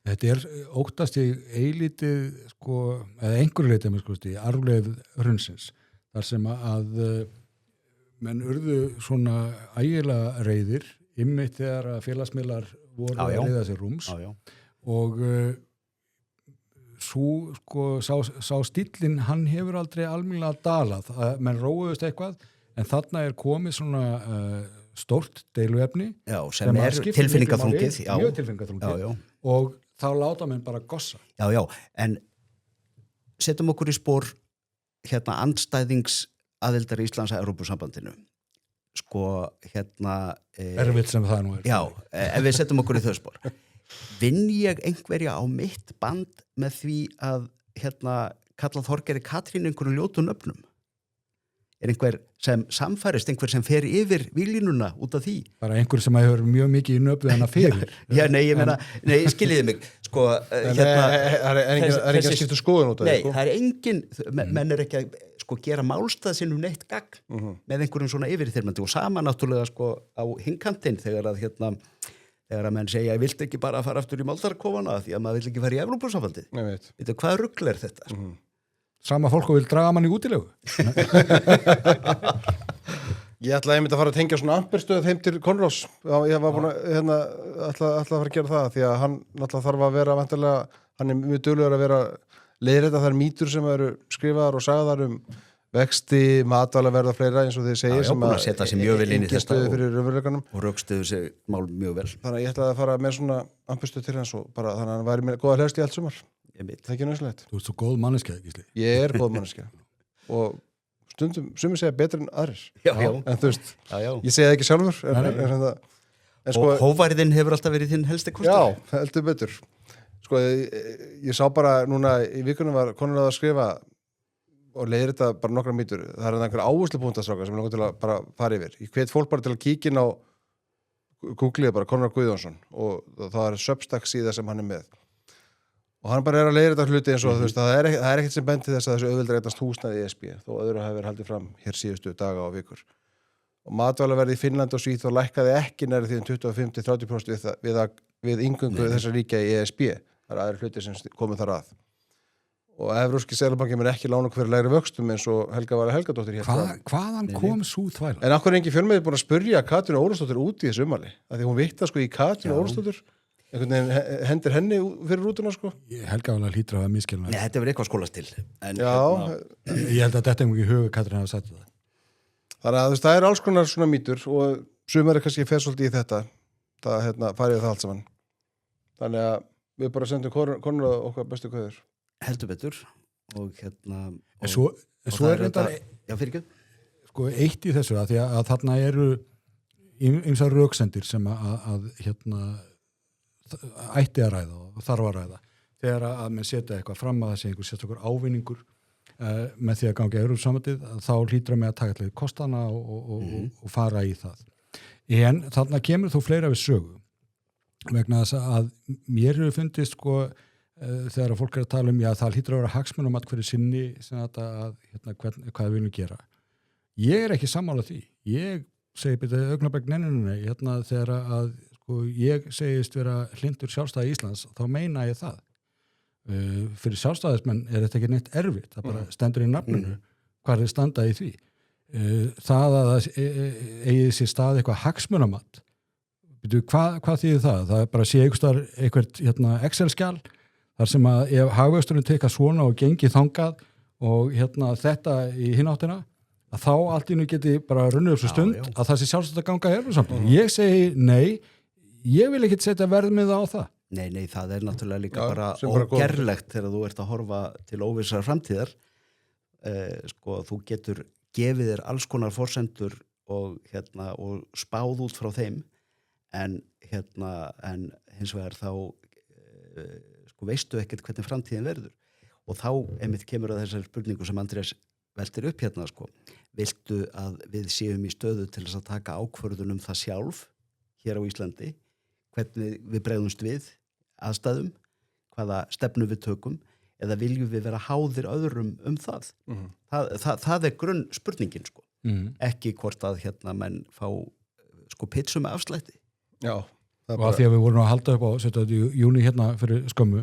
Þetta óttast ég eilítið sko, eða einhverju leitið með sko, arfleif hrunsins, þar sem að menn urðu svona ægilega reiðir ymmit þegar að félagsmiðlar voru að leiða sér rúms og sá stíllinn, hann hefur aldrei almennilega dalað, menn róuðust eitthvað en þarna komið svona stórt deiluefni sem tilfinningaþrungið mjög tilfinningaþrungið og þá láta menn bara gossa. En setjum okkur í spór andstæðings aðildar Íslands að Evrópusambandinu sko erfitt sem það nú ef við setjum okkur í þau spór vinn ég einhverja á mitt band með því að kalla Þorgeiri Katrín einhverjum ljótum nöfnum einhver sem samfærist, einhver sem fer yfir víglínuna út af því bara einhver sem hefur mjög mikið í nöfnu hana fyrir ég meina, skiljiði mig sko, það er engin að skipta skoðun út af því það er engin, menn ekki að sko gera málstað sinn neitt gagn með einhverjum svona yfirþyrmandi og sama náttúrulega sko á hinkantinn þegar að menn segja ég vilt ekki bara fara aftur í moldarkofana því að maður vill ekki fara í Evrópusambandið. Veitu, hvað rugl þetta? Sama fólk og vil draga mann í útilegu. Ég ætlaði einmitt að fara að tengja svona amperstöð heim til Konráðs. Ég var búin að ætla að fara að gera það því að hann náttúrulega þarf að vera vantarlega, hann mjög duglegur að vera leiðrétta þær mýtur sem eru skrifaðar og sagðar vexti, matvælaverð og fleira eins og þið segir sem að setja sig mjög vel inn í þetta og rökstuðu sig mál mjög vel. Þannig að ég ætlaði að fara með svona amperstöð til hans og bara þannig að hann væri með góða hlæðst í allt sumar. Það er ekki nöðslegt. Þú ert svo góð manneskja, Gísli. Ég er góð manneskja og stundum sumir segja betur en aðrir. Já. En þú veist, ég segi það ekki sjálfur en sko, og hófærðin hefur alltaf verið þinn helsti kostur. Já, heldur betur. Sko, ég sá bara núna í vikunum var Konráð að skrifa og leiðir þetta bara nokkra mýtur. Það er einhver áherslupunktasrákar sem er langar til að bara fara yfir. Ég hvet fólk bara til að kíkja inn á Google bara Konráð Guðjónsson og það er Substack síða sem hann er með. Og hann bara að leiðir þetta hluti eins og þú veist, það er ekkert sem bendi þess að þessu auðveldar eignast húsnæði í ESB þó öðru hafi verið haldið fram hér síðustu daga og vikur. Og matvælaverð í Finnlandi og Svíþjóð lækkaði ekki nærri því 25-30% við inngöngu þessar ríkja í ESB. Það er aðrir hluti sem komum þar að. Og Evrópski seðlabanki mun ekki lána okkur lægri vöxtum eins og Helga Vala Helgadóttir hér fram. Hvaðan kom sú þvæla? En af hverju er engin fjölmiðill búin að spyrja Katrínu Ólafsdóttur út í þessu ummæli? Af því hún vittar sko í Katrínu Ólafsdóttur einhvern veginn hendir henni fyrir rútuna sko. Helga Vala hlýtur að hafa misskilnað. Nei, þetta verið eitthvað skólast til. Ég held að þetta er mjög í huga Katrín hafa sagt það. Þannig að það er alls konar svona mýtur og sumar er kannski fer svolítið í þetta. Það farið það allt saman. Þannig að við bara sendum Konráð okkar bestu kveður. Heldur betur og Svo er þetta já, fyrir ekki. Sko eitt í þessu að því að þarna eru ýmsar röksendir sem að ætti að ræða og þarf að ræða þegar að menn setja eitthvað fram að það sé einhver sérstakur ávinningur með því að ganga Evrópusambandið þá hlýtur að með að taka allir kostana og fara í það. En þarna kemur þó fleira við sögu vegna þess að mér hefur fundist sko þegar fólk er að tala já það hlýtur að vera hagsmunum að hverju sinni sem hvað við viljum gera. Ég er ekki sammála því. Ég segi byrja augnablik nennunni þegar að ég segist vera hlindur sjálfstæði Íslands, þá meina ég það. Fyrir sjálfstæðismenn er þetta ekki neitt erfitt, það bara stendur í nafninu hvað er standa í því. Það að það eigi sér stað eitthvað hagsmunamatt, hvað þýðir það? Það er bara að sé eitthvað Excel-skjal, þar sem að ef hagvöxturinn teka svona og gengi þangað og þetta í hináttina, að þá allt í nú geti bara runnið upp svo stund að það sé sjálfstætt að ganga Evrópusambandið. Ég segi nei, ég vil ekki setja verðmiða á það. Nei, það er náttúrulega líka bara ógerlegt þegar þú ert að horfa til óvissar framtíðar. Sko, þú getur gefið þér alls konar forsendur og spáð út frá þeim en hins vegar þá veistu ekkert hvernig framtíðin verður. Og þá einmitt kemur að þessari spurningu sem Andrés veltir upp sko. Viltu að við séum í stöðu til þess að taka ákvörðun það sjálf hér á Íslandi, hvernig við bregðumst við aðstæðum, hvaða stefnu við tökum, eða viljum við vera háðir öðrum það. Það er grunn spurningin sko. Ekki hvort að menn fá pitsu með afslætti. Já. Og að því að við vorum að halda upp á júni fyrir skömmu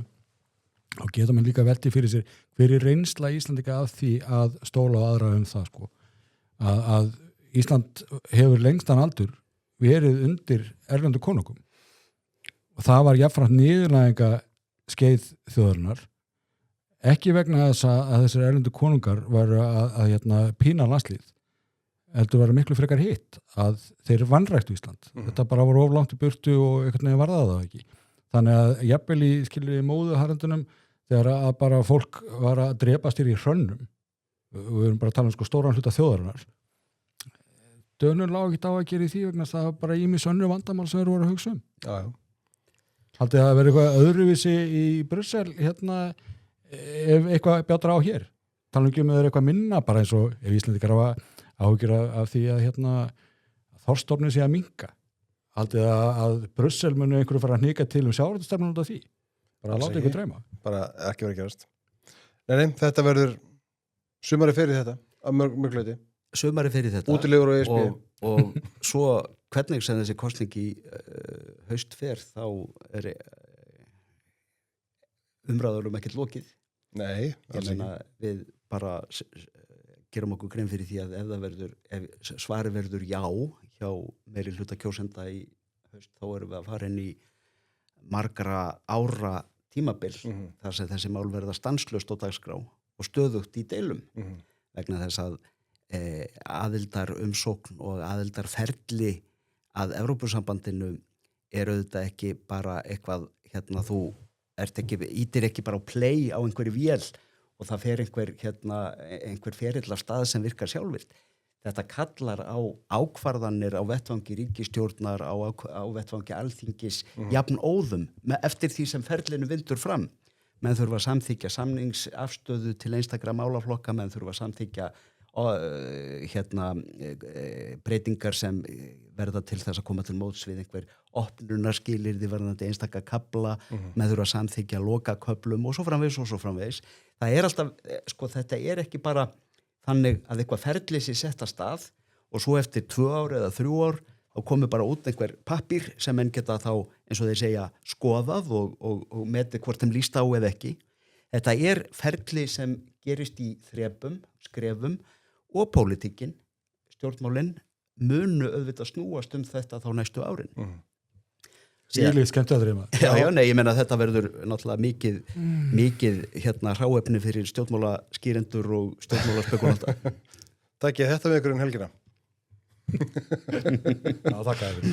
og geta mann líka velti fyrir sér hver er reynsla Íslandika af því að stóla á aðra það sko. Að Ísland hefur lengstan aldur verið undir erlendu konungum og það var jafnframt niðurlæginga skeið þjóðarinnar ekki vegna þess að þessir erlendu konungar var að pína landslið heldur var miklu frekar hitt að þeir vanræktu Ísland þetta bara var of langt í burtu og einhvern veginn var það ekki þannig að jafnvel í skilji móðuharðundunum þegar að bara fólk var að drepast í hrönnum og við erum bara að tala um stóran hluta þjóðarinnar Dönur lág ekki á að gera í því vegna það var bara ýmis önnur vandamál sem þeir voru að hugsa Já. Haldið það að vera eitthvað öðruvísi í Brussel ef eitthvað bjátar á hér tala ekki þeir eitthvað minna bara eins og ef Íslandikar hafa áhyggjur af því að þorstofnin sé að minnka haldið að Brussel muni einhverju fara að hnika til sjávarútvegsstefnu út af því bara að láta ykkur dreyma bara ekki vera að gerast Nei, þetta verður sumari fyrir þetta að mörg leiti. Sumari fyrir þetta Útilegur og ESB. og svo hvernig sem þessi kosning í haust fer þá er umræður ekkert lokið. Nei, Ég meina við bara gerum okkur grein fyrir því að ef svari verður já hjá meiri hluta kjósenda í haust þá erum við að fara inn í margra ára tímabil þar sem þessi mál verða stanslaust á dagskrá og stöðugt í deilum vegna þess að aðildar umsókn og aðildarferli að Evrópusambandinu er auðvitað ekki bara eitthvað þú ítir ekki bara á play á einhverju vél og það fer einhver ferill af stað sem virkar sjálfvirt. Þetta kallar á ákvarðanir á vettvangi ríkisstjórnar, á vettvangi alþingis, jafn óðum eftir því sem ferlinu vindur fram. Menn þurfa að samþykja samningsafstöðu til einstakra málaflokka, menn þurfa að samþykja breytingar sem verða til þess að koma til móts við einhver opnunarskilyrði varðandi einstaka kafla, menn þurfa að samþykja lokaköflum og svo framvegis. Það er alltaf, þetta er ekki bara þannig að eitthvað ferli sé sett að stað og svo eftir 2 ár eða 3 ár þá komið bara út einhver pappír sem menn geta þá, eins og þeir segja, skoðað og metið hvort þeim líst á eða ekki. Þetta er ferli sem gerist í þrepum, skrefum og pólitíkin, stjórnmálin, munu auðvitað snúast þetta þá næstu árin. Sýlið skemmt að dreyma. Já, nei, ég meina að þetta verður náttúrulega mikið hráefni fyrir stjórnmálaskýrendur og stjórnmálaspekulanta. Takk ég þetta við ykkur helgina. Já, þakka þér.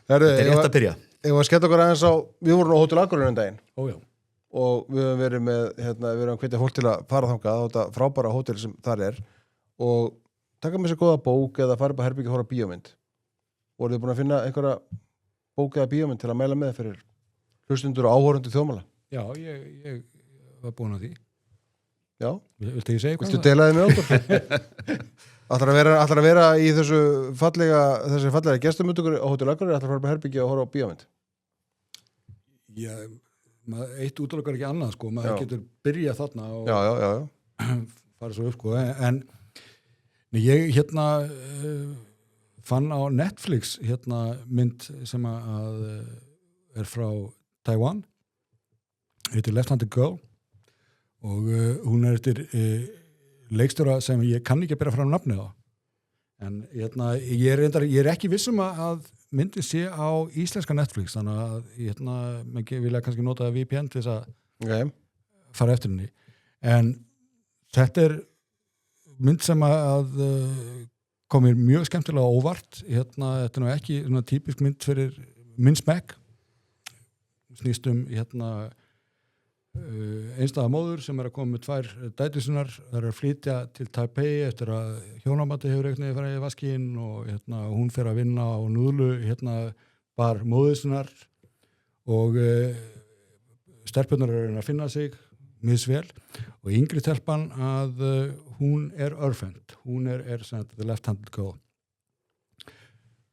Þetta er rétt að byrja. Ég var að skella okkur aðeins á, við vorum á Hótel Akureyri daginn. Ó, já. Og við höfum verið með, við höfum að hvetja fólk til að fara þangað á þetta frábæra hótel sem þar er og taka með sér góða bók eða fara upp að herbyggja og horfa á bíómynd. Voruð þið búin að finna einhverja bók eða bíómynd til að mæla með fyrir hlustundur og áhorfundur þjóðmála? Já, ég var búin að því. Já. Viltu ég segja eitthvað? Viltu delaði með okkur? Ætlar að vera í þessu fallega gestumundugur á Hótel Akureyri, ætlar að fara upp að herbyggja og horfa á bíómynd? Já, eitt útlokar ekki annað, maður getur byrjað þarna og fara svo upp, en ég fann á Netflix mynd sem að er frá Taiwan, heitir Left Handed Girl og hún er eftir leikstjóra sem ég kann ekki að bera fram nafnið á, en ég er ekki vissum að myndin sé á íslenska Netflix, þannig að maður vilja kannski nota VPN til þess að fara eftir henni, en þetta er mynd sem að komir mjög skemmtilega óvart. Þetta er nú ekki típisk mynd fyrir minn smekk, snýst einstæða móður sem er að koma með 2 dætur sinnar, þær er að flytja til Taipei eftir að hjónabandi hefur eitthvað farið í vaskinn og hún fer að vinna á núðlu bar móður sinnar og stelpurnar eru að finna sig misvel og yngri telpan að hún er örfend, hún er the left handed girl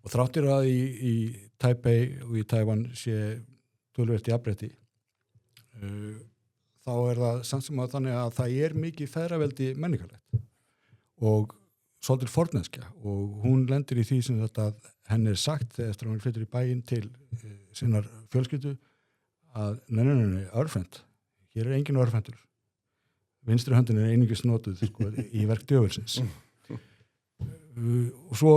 og þráttir að í Taipei og í Taiwan sé töluvert jafnrétti þá er það samt sem að þannig að það er mikið feðraveldi menningarlegt og svolítið forneskja og hún lendir í því sem þetta að henni er sagt eftir að hún flyttur í bæinn til sinnar fjölskyldu að nei, örfend, hér er engin örfendur, vinstri höndin er einungis notuð í verk djöfulsins og svo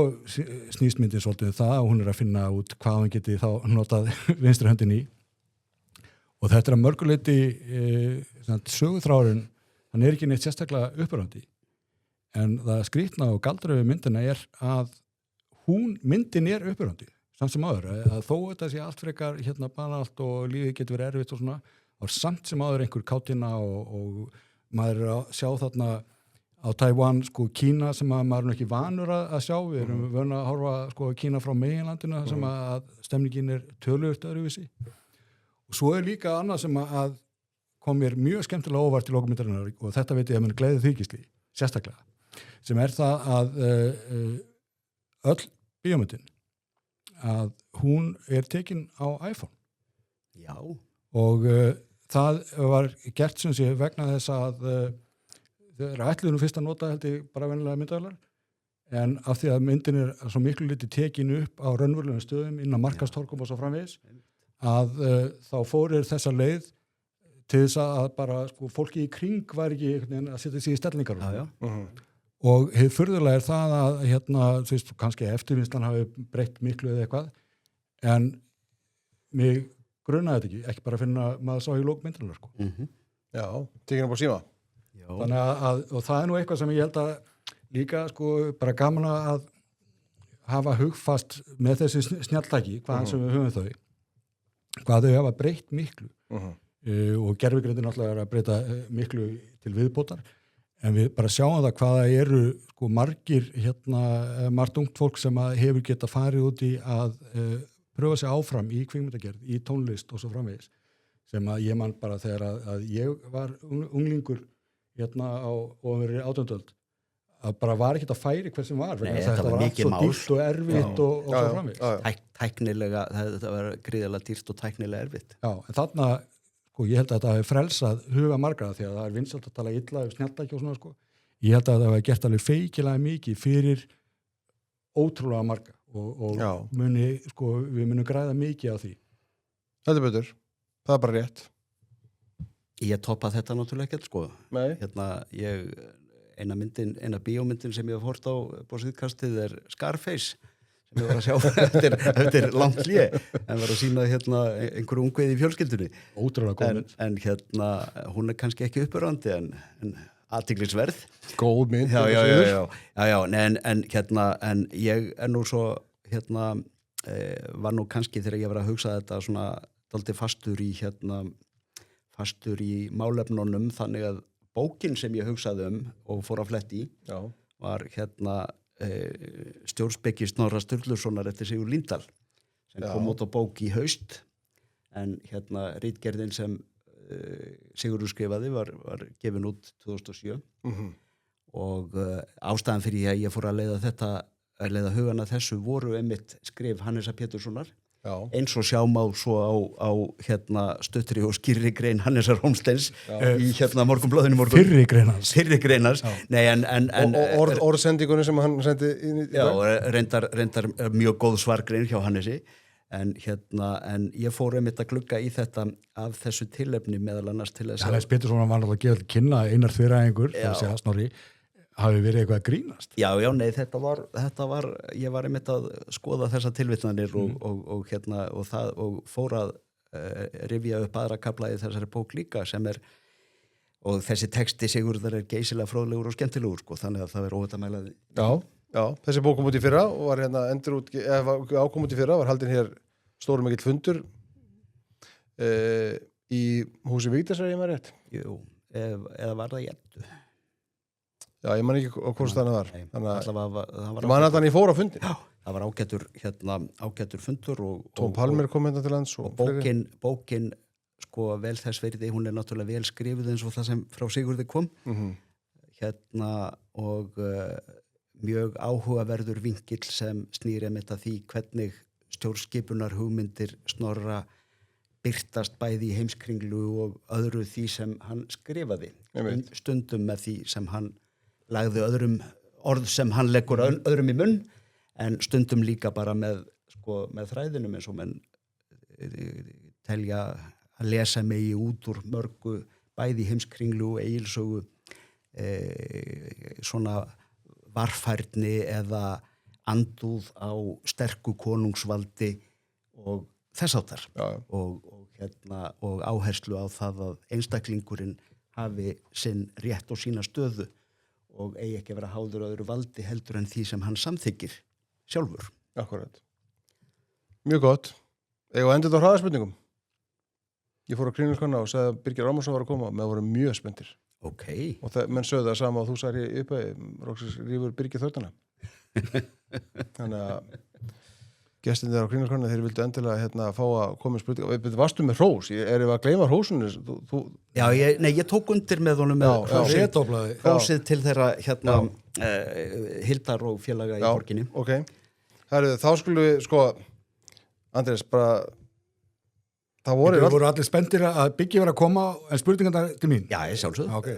snýst myndin svolítið það og hún er að finna út hvað hann geti þá notað vinstri höndin í og þetta er að mörguleiti söguþráðurinn, hann er ekki neitt sérstaklega uppörvandi en það skrýtna og galdra við myndina er að myndin er uppörvandi samt sem áður, að þó þetta sé allt frekar banalt og lífið getur verið erfitt og svona, og samt sem áður einhver kátina og maður er að sjá þarna á Taiwan Kína sem að maður er ekki vanur að sjá, við erum vöna að horfa Kína frá meginlandinu sem að stemningin er töluvert öðruvísi og svo er líka annað sem að kom mér mjög skemmtilega óvart í lokumyndarinnar og þetta veit ég að mér gleði þykisli sérstaklega, sem er það að öll bíómyndin að hún er tekin á iPhone. Já. Og það var gert sem sé vegna þess að þeir ætluðu nú fyrst að nota held ég bara venjulega myndavélar en af því að myndin svo miklu liti tekin upp á raunverulegum stöðum inn á markastorkum og svo framvegis að þá fórir þessa leið til þess að bara sko, fólki í kring var ekki að setja sig í stellingar og hið furðulega það að þú veist, kannski eftirvinnslan hafi breytt miklu eða eitthvað en mig grunaði þetta ekki bara finna maður sá í lókmyndunar sko. Já, tekinu upp á síma þannig að og það nú eitthvað sem ég held að líka sko bara gaman að hafa hugfast með þessi snjalltæki hvaðan sem við höfum þau hvað þau hafa breytt miklu og gervigreindin náttúrulega er að breyta miklu til viðbótar en við bara sjáum það hvaða eru sko margir margt ungt fólk sem hefur getað farið út í að pröfa sig áfram í kvikmyndagerð, í tónlist og svo framvegis sem að ég man bara þegar að ég var unglingur á ofurri 18. öld að bara var ekkert að færi hver sem var þetta var allt svo dýrt og erfitt og svo framvegis tæknilega, þetta var gríðarlega dýrt og tæknilega erfitt en þarna, sko, ég held að þetta hafi frelsað huga margra því að það er vinsælt að tala illa snjalltæki og svona, sko ég held að það hafi gert alveg feikilega mikið fyrir ótrúlega marga og muni, sko, við munum græða mikið á því Þetta er betur, það er bara rétt Ég toppa þetta náttúrulega ekkert, sko eina bíómyndin sem ég hef hort á síðkastið er Scarface sem ég var að sjá eftir langt hlé en var að sýna einhverju ungveið í fjölskyldunni ótrúlega góð en hún er kannski ekki uppurandi en athyglisverð góð mynd en ég er nú svo var nú kannski þegar ég var að hugsa þetta svona dálítið fastur í málefnunum þannig að bókin sem ég hugsaði og fór að fletti í var Stjórnspeki Snorra Sturlusonar eftir Sigur Líndal sem kom út á bók í haust en ritgerðin sem Sigurður skrifaði var gefin út 2007 og ástæðan fyrir að ég fór að leiða hugana þessu voru einmitt skrif Hannesar Péturssonar eins og sjá má svo á stuttri og skýrri grein Hannesar Hólmsteins í Morgunblaðinu fyrri greinans nei en orðsendingunni sem hann sendi inn í reyndar mjög góð svargrein hjá Hannesi en ég fór einmitt að glugga í þetta af þessu tilefni meðal annars til þess Hannes Pétursson var náttúrulega að gefa til kynna Einar Þveræðingur þegar segja Snorri hafi verið eitthvað að grínast nei, þetta var ég var einmitt að skoða þessa tilvitnanir og fór að rifja upp aðra kafla í þessari bók líka sem og þessi texti Sigurðar er geysilega fróðlegur og skemmtilegur sko, þannig að það er óhætt að mæla því Já, þessi bók kom út í fyrra og var ákom út í fyrra var haldin hér stórum mikill fundur í húsi Vigdísar, ég maður rétt Jú, eða var það Jeddu Já, ég man ekki á hvort staðan var. Þannig að hann fór á fundin. Já, það var ágætur fundur Tom Palmer kom hérna til lands og bókin sko vel þess verði, hún er náttúrulega vel skrifuð eins og það sem frá Sigurði kom. Og mjög áhugaverður vinkill sem snýr einmitt að því hvernig stjórnskipunar hugmyndir Snorra birtast bæði í Heimskringlu og öðru því sem hann skrifaði. Stundum með því sem hann lagði öðrum orð sem hann leggur öðrum í munn en stundum líka bara með þræðinum eins og menn telja að lesa megi út úr mörgu bæði Heimskringlu og Egilssögu svona varfærni eða andúð á sterku konungsvaldi og þess áttar og áherslu á það að einstaklingurinn hafi sinn rétt og sína stöðu og eigi ekki að vera háður öðru valdi heldur en því sem hann samþykkir sjálfur. Akkurat. Mjög gott. Eða endur þetta á hraðaspurningum. Ég fór á Kringlukonna og sagði að Birgir Ármannsson var að koma og með voru mjög spenntir. Ok. Og menn sögðu það sama og þú sagði uppi Róksis rífur Birgir þörtana. Þannig að gestin þeirra á Kringlukonna þeir vildu endilega fá að koma í spurninga. Varstu með hrós? Er ég að gleyma hrósunni? Já, ég tók undir með honum með hrósið til þeirra Hildar og félaga í borginni. Ok. Herru, þá skulum við Andrés, bara það voru Þeir voru allir spenntir að Biggi var að koma en spurningarna til mín. Já, ég sjálfsögðu. Okay.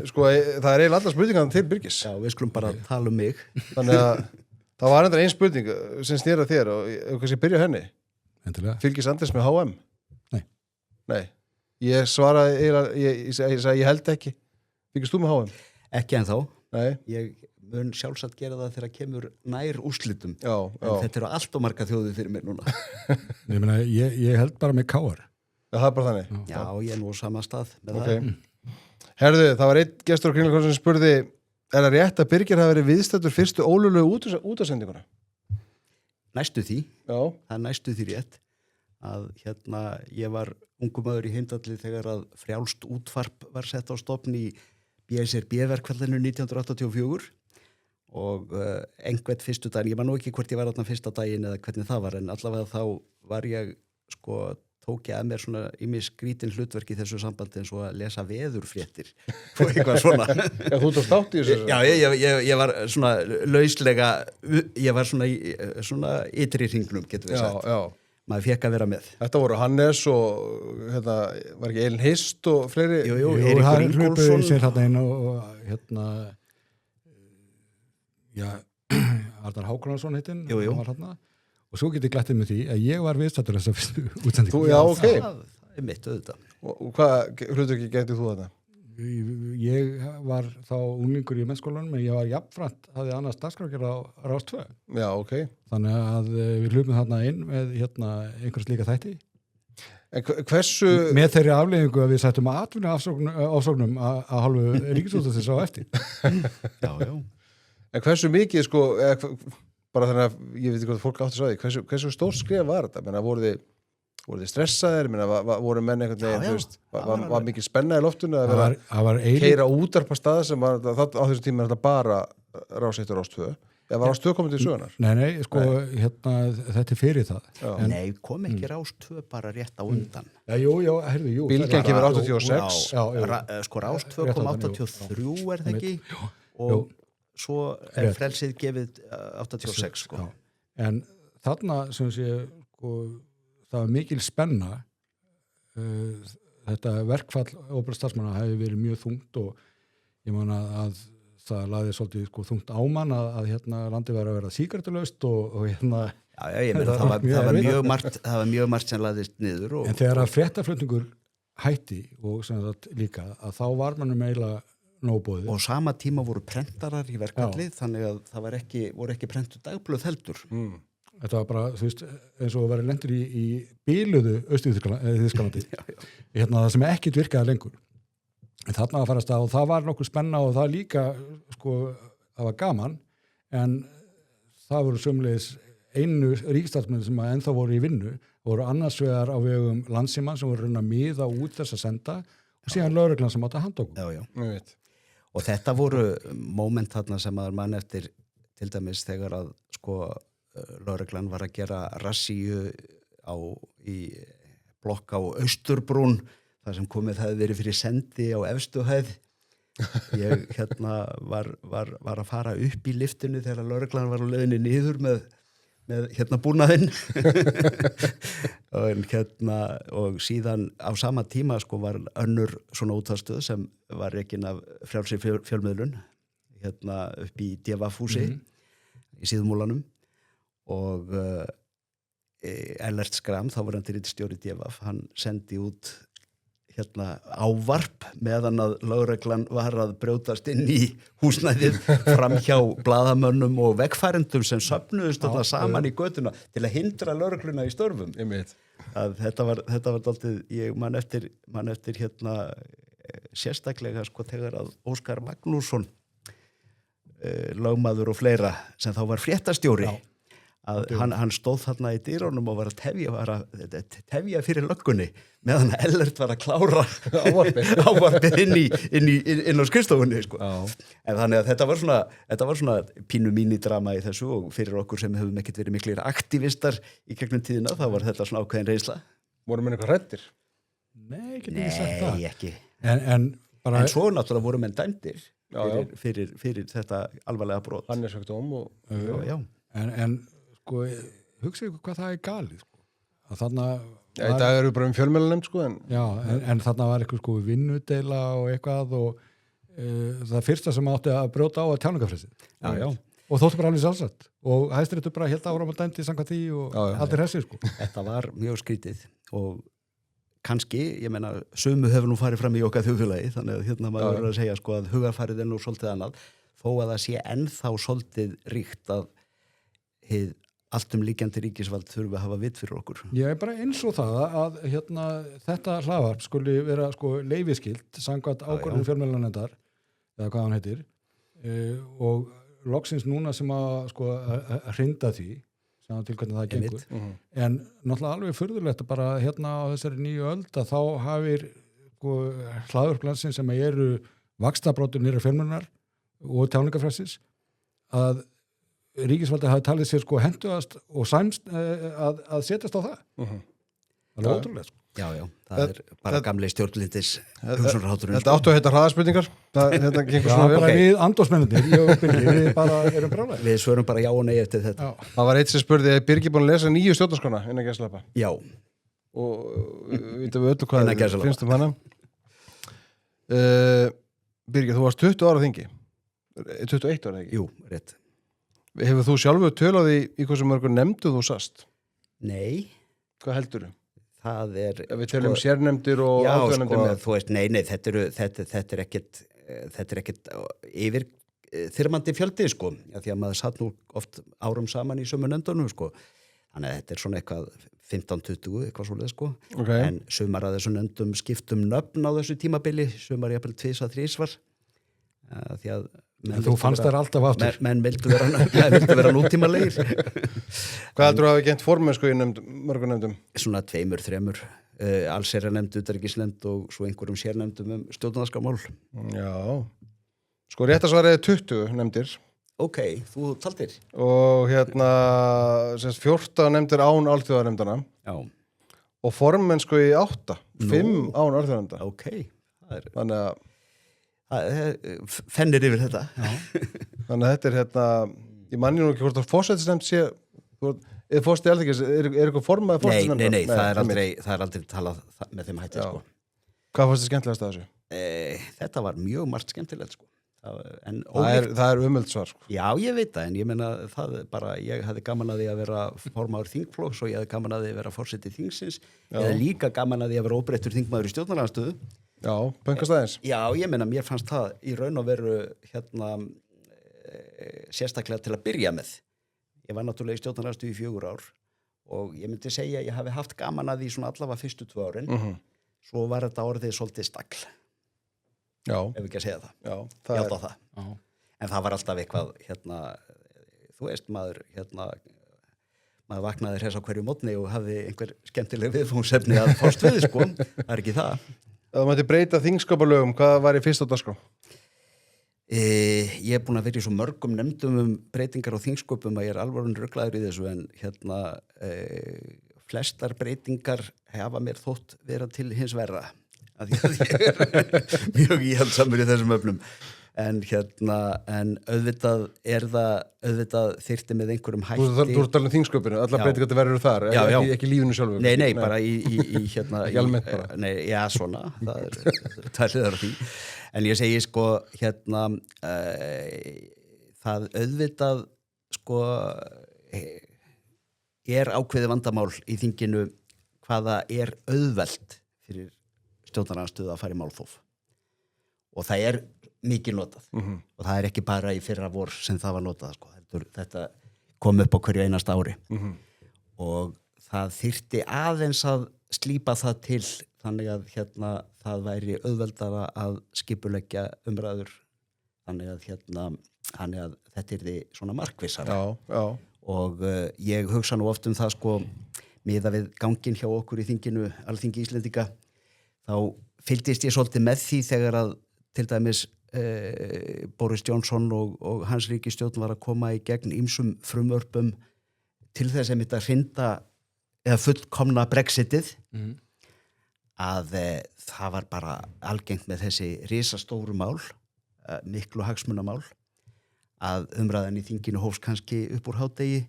sko, það er eiginlega allar spurningar til Birgis. Já, við skulum bara tala um mig. Þannig að það var endur ein spurning sem snýra þér og kannski byrja á henni. Endilega. Fylgis Anders með HM? Nei. Nei. Ég svaraði eiginlega, ég sagði ég held ekki. Fylgist þú með HM? Ekki ennþá. Nei. Ég mun sjálfsagt gera það þegar kemur nær úrslitum. Já. En þetta eru allt og marga þjóðir fyrir mér núna. Ég meina, ég held bara með KR. Það er bara þannig. Já, ég er nú á sama stað með Okay. það. Herðu, það var einn gestur á Kringlukossu sem spurði, er það rétt að Birgir hafi verið viðstættur fyrstu ólöglegu útasendinguna? Næstu því, Já. það er næstu því rétt að ég var ungum maður í Heimdalli þegar að frjálst útvarp var sett á stofn í BSRB-verkfallinu 1984 og einhvern fyrstu daginn, ég man nú ekki hvort ég var þarna fyrsta daginn eða hvernig það var en allavega þá var ég tók ég að mér svona ýmis skrítin hlutverk í þessu sambandi eins og að lesa veðurfréttir og eitthvað svona. Já, þú tókst þátt í þessu? Já, ég var svona lauslega, ég var svona ytri hringnum, getur við sagt. Já. Maður fekk að vera með. Þetta voru Hannes og var ekki Elin Hist og fleiri? Jú, Eiríkur Ingólfsson. Sér hérna inn og Arnar Hákonarsson hittinn. Jú. Og svo getið glættið með því að ég var viðstættur þess að fyrstu útsendingu. Já, ok. Það er mitt auðvitað. Og hvað hlutverki gætið þú þetta? Ég var þá unglingur í mennskólanum en ég var jafnframt, hafði annars dagskrákjara á Rás 2. Já, ok. Þannig að við hlupum þarna inn með einhvers líka þætti. En hversu... Með þeirri afleiðingu að við sættum að atvinnuafsóknum að hálfu ríkisútvarpsins á eftir. Já. En hversu mikið, bara þannig að ég veit ekki hvað fólk átti að sagði, hversu stór skrif var þetta? Menna, voru þið stressaðir? Menna, voru menn einhvern veginn, þú veist, var mikið spenna í loftinu að vera keira útarpa stað sem var, á þessu tíma er þetta bara Rás 1 og Rás 2? Eða var Rás 2 komið til sögunar? Nei, þetta er fyrir það. Nei, kom ekki Rás 2 bara rétt á undan. Jú, herðu. Bylgjan kemur 86. Rás 2 kom 83, er það ekki? Og svo er frelsið gefið 86 En þarna sem sé það var mikil spenna þetta verkfall opinberra starfsmanna hefði verið mjög þungt og ég man að það laði svolítið þungt ámann að landið var að vera sígarettulaust og Já, ég meina það var mjög margt sem laðist niður En þegar að fréttaflutningur hætti og sem þetta líka að þá var mannum eiginlega nóbóðið. Og sama tíma voru prentarar í verkvalli þannig að það voru ekki prentu dagblöð heldur. Þetta var bara, þú veist, eins og verið lendur í bíluðu Austur-Þýskalandi. Það sem ekkert virkaði lengur. En þarna að farast að og það var nokkuð spenna og það líka, það var gaman en það voru sömulegis einu ríkistarfsmenn sem ennþá voru í vinnu voru annars vegar á vegum Landssímans sem voru að miða út þess að senda og síðan lögreglan sem átti að handa okkur. Já. Og þetta voru moment þarna sem að mann eftir til dæmis þegar að lögreglan var að gera rassíu í blokk á Austurbrún þar sem komið hefði verið fyrir sendi á efstu hæð. Ég var að fara upp í liftinu þegar lögreglan var á leiðinni niður með búnaðinn og síðan á sama tíma var önnur svona útvarpsstöð sem var rekin af frjálsri fjölmiðlun upp í DVF-húsi í Síðumúlanum og Ellert Skram, þá var hann til ritstjóri DVF, hann sendi út ávarp meðan að lögreglan var að brjótast inn í húsnæðið fram hjá blaðamönnum og vegfærendum sem söfnuðust alltaf saman í götuna til að hindra lögregluna í störfum. Þetta var dálítið, ég man eftir sérstaklega þegar að Óskar Magnússon lögmaður og fleira sem þá var fréttastjóri að hann stóð þarna í dyrunum og var að tefja fyrir löggunni meðan Ellert var að klára ávarpið inn á skrifstofunni en þannig að þetta var svona pínu mínidrama í þessu og fyrir okkur sem hefum ekkert verið miklir aktivistar í gegnum tíðina þá var þetta svona ákveðin reynsla. Voru menn eitthvað hræddir? Nei, ekki. En svo náttúrulega voru menn dæmdir fyrir þetta alvarlega brot. Hannes högt og Já. En hugsa ykkur hvað það er galið að þarna Já, í dag eru við bara fjölmiðlanefnd sko en já, en þarna var eitthvað sko vinnudeila og eitthvað og það fyrsta sem átti að brjóta á að tjáningafrelsið. Já. Og þóttu bara alveg sjálfsagt og Hæstiréttur bara hélt áfram að dæmdi samkvæmt því og allir hessi sko. Þetta var mjög skrítið og kannski, ég meina, sömu hefur nú farið fram í okkar þjóðfélagi, þannig að hérna maður verður að segja sko að hugarfarið er nú svolítið annað, þó að það sé ennþá svolítið ríkt að hið alltumlíkjandi ríkisvald þurfi að hafa vitt fyrir okkur. Ég er bara eins og það að hérna, þetta hlaðvarp skuli vera sko leyfiskylt samkvæmt ákvörðun fjölmiðlanefndar eða hvað hann heitir og loksins núna sem að sko að hrinda því sem til hvernig það gengur en náttúrulega alveg furðulegt að bara hérna á þessari nýju öld að þá hafir sko hlaðvarplansin sem eru vaxtabrotur nýra fjölmiðlunar og tjáningafrelsis að ríkisvaldi hafi talið sér sko hentuðast og sæmst að setjast á það. Það er ótrúlega sko. Já, það er bara gamli stjórnlindis hugsunarhátturinn. Þetta áttu að heita hraðaspurningar. Þetta gengur svona vel. Já, bara við andósmennir, við bara erum brálega. Við svörum bara já og nei eftir þetta. Já. Það var eitt sem spurði, er Birgir búin að lesa nýju stjórnarskrána innan gæslappa? Já. Og vitum við öllu hvað finnst hana. Birgir, þú varst 20 ára á þingi. 21 ára, ekki? Jú, rétt. Hefur þú sjálfur tölaði í hversu mörgur nefndu þú sast? Nei. Hvað heldur þú? Það er... Ef við tölum sérnefndir og ákveðnefndir með. Þú veist, nei, þetta er ekkert yfir þyrmandi fjöldi, sko. Því að maður satt nú oft árum saman í sömu nefndunum, sko. Þannig að þetta er svona eitthvað 15-20, eitthvað svoleið, sko. Okay. En sumar að þessu nefndum skiptum nöfn á þessu tímabili, sumar jafnvel 2-3 því að þú fannst þær alltaf aftur. Menn vildu vera nútímalegir. Hvað heldur þú að hafa gent formennsku í mörgum nefndum? Svona 2-3. Allsherjarnefnd, utanríkisnefnd og svo einhverjum sérnefndum stjórnarskrámál. Já. Sko réttasvarið 20 nefndir. Ok, þú taldir. Og hérna 14 nefndir án alþjóðarnefndana. Já. Og formennsku í 8. 5 án alþjóðarnefnda. Ok. Þannig að fennir yfir þetta. Þannig að þetta er hérna ég manni nú ekki hvort að forsætisnefnd sé eða fórst í Alþingis er eitthvað formað forsætisnefnd? Nei, það er aldrei talað með þeim hætti sko. Hvað fórst þið skemmtilegast að þessu? Þetta var mjög margt skemmtilegt sko. Það er umöld svar sko. Já, ég veit það, en ég meina það bara, ég hafði gaman að því að vera formaður þingflokks og ég hafði gaman að því að vera forseti þingsins, ég hafði líka gaman að því að vera óbreyttur þingmaður í stjórnarandstöðu. Já, pöngast aðeins. Já, ég meina, mér fannst það í raun og veru hérna sérstaklega til að byrja með. Ég var náttúrulega í stjórnarandstöðu í 4 ár og ég myndi segja að ég hafi haft gaman að því svona allavega fyrstu 2 árin. Svo var þetta orðið svolítið stagl. Já. Ef ekki að segja það. Já, ég held á það. Já. En það var alltaf eitthvað, hérna, þú veist, maður vaknaði hress á hverju mótni og hafði einhver skemmtileg viðfangsefni að fást við, sko. Það er ekki það. Ef þú mætti breyta þingskapalögum, hvað var í fyrsta dagskrá? Ég er búin að vera í svo mörgum nefndum breytingar á þingsköpum að ég er alveg ruglaður í þessu en hérna flestar breytingar hafa mér þótt vera til hins verra. Að ég er mjög íhaldsamur í þessum öfnum. En auðvitað þyrfti með einhverjum hætti. Þú ert alveg þingsköpunu, allar breytingar verður þar, ekki lífinu sjálfu. Nei, bara í hérna. Ekki almennt bara. Nei, já, svona, það er tæliðar á því. En ég segi sko, hérna, það auðvitað, sko, er ákveðið vandamál í þinginu hvaða er auðvelt fyrir stjórnarandstöðu að fara í málþóf. Og það er mikið notað og það er ekki bara í fyrra vor sem það var notað sko. Þetta kom upp á hverju einasta ári og það þyrfti aðeins að slípa það til þannig að hérna það væri auðveldara að skipuleggja umræður þannig að þetta yrði svona markvissara og ég hugsa nú oft það sko miðað við ganginn hjá okkur í þinginu Alþingi Íslendinga þá fylgdist ég svolítið með því þegar að til dæmis Boris Johnson og hans ríkisstjórn var að koma í gegn ýmsum frumvörpum til þess að þetta hrinda eða fullkomna Brexitið að það var bara algengt með þessi risastóru mál miklu hagsmunamál að umræðan í þinginu hófst kannski upp úr hádegi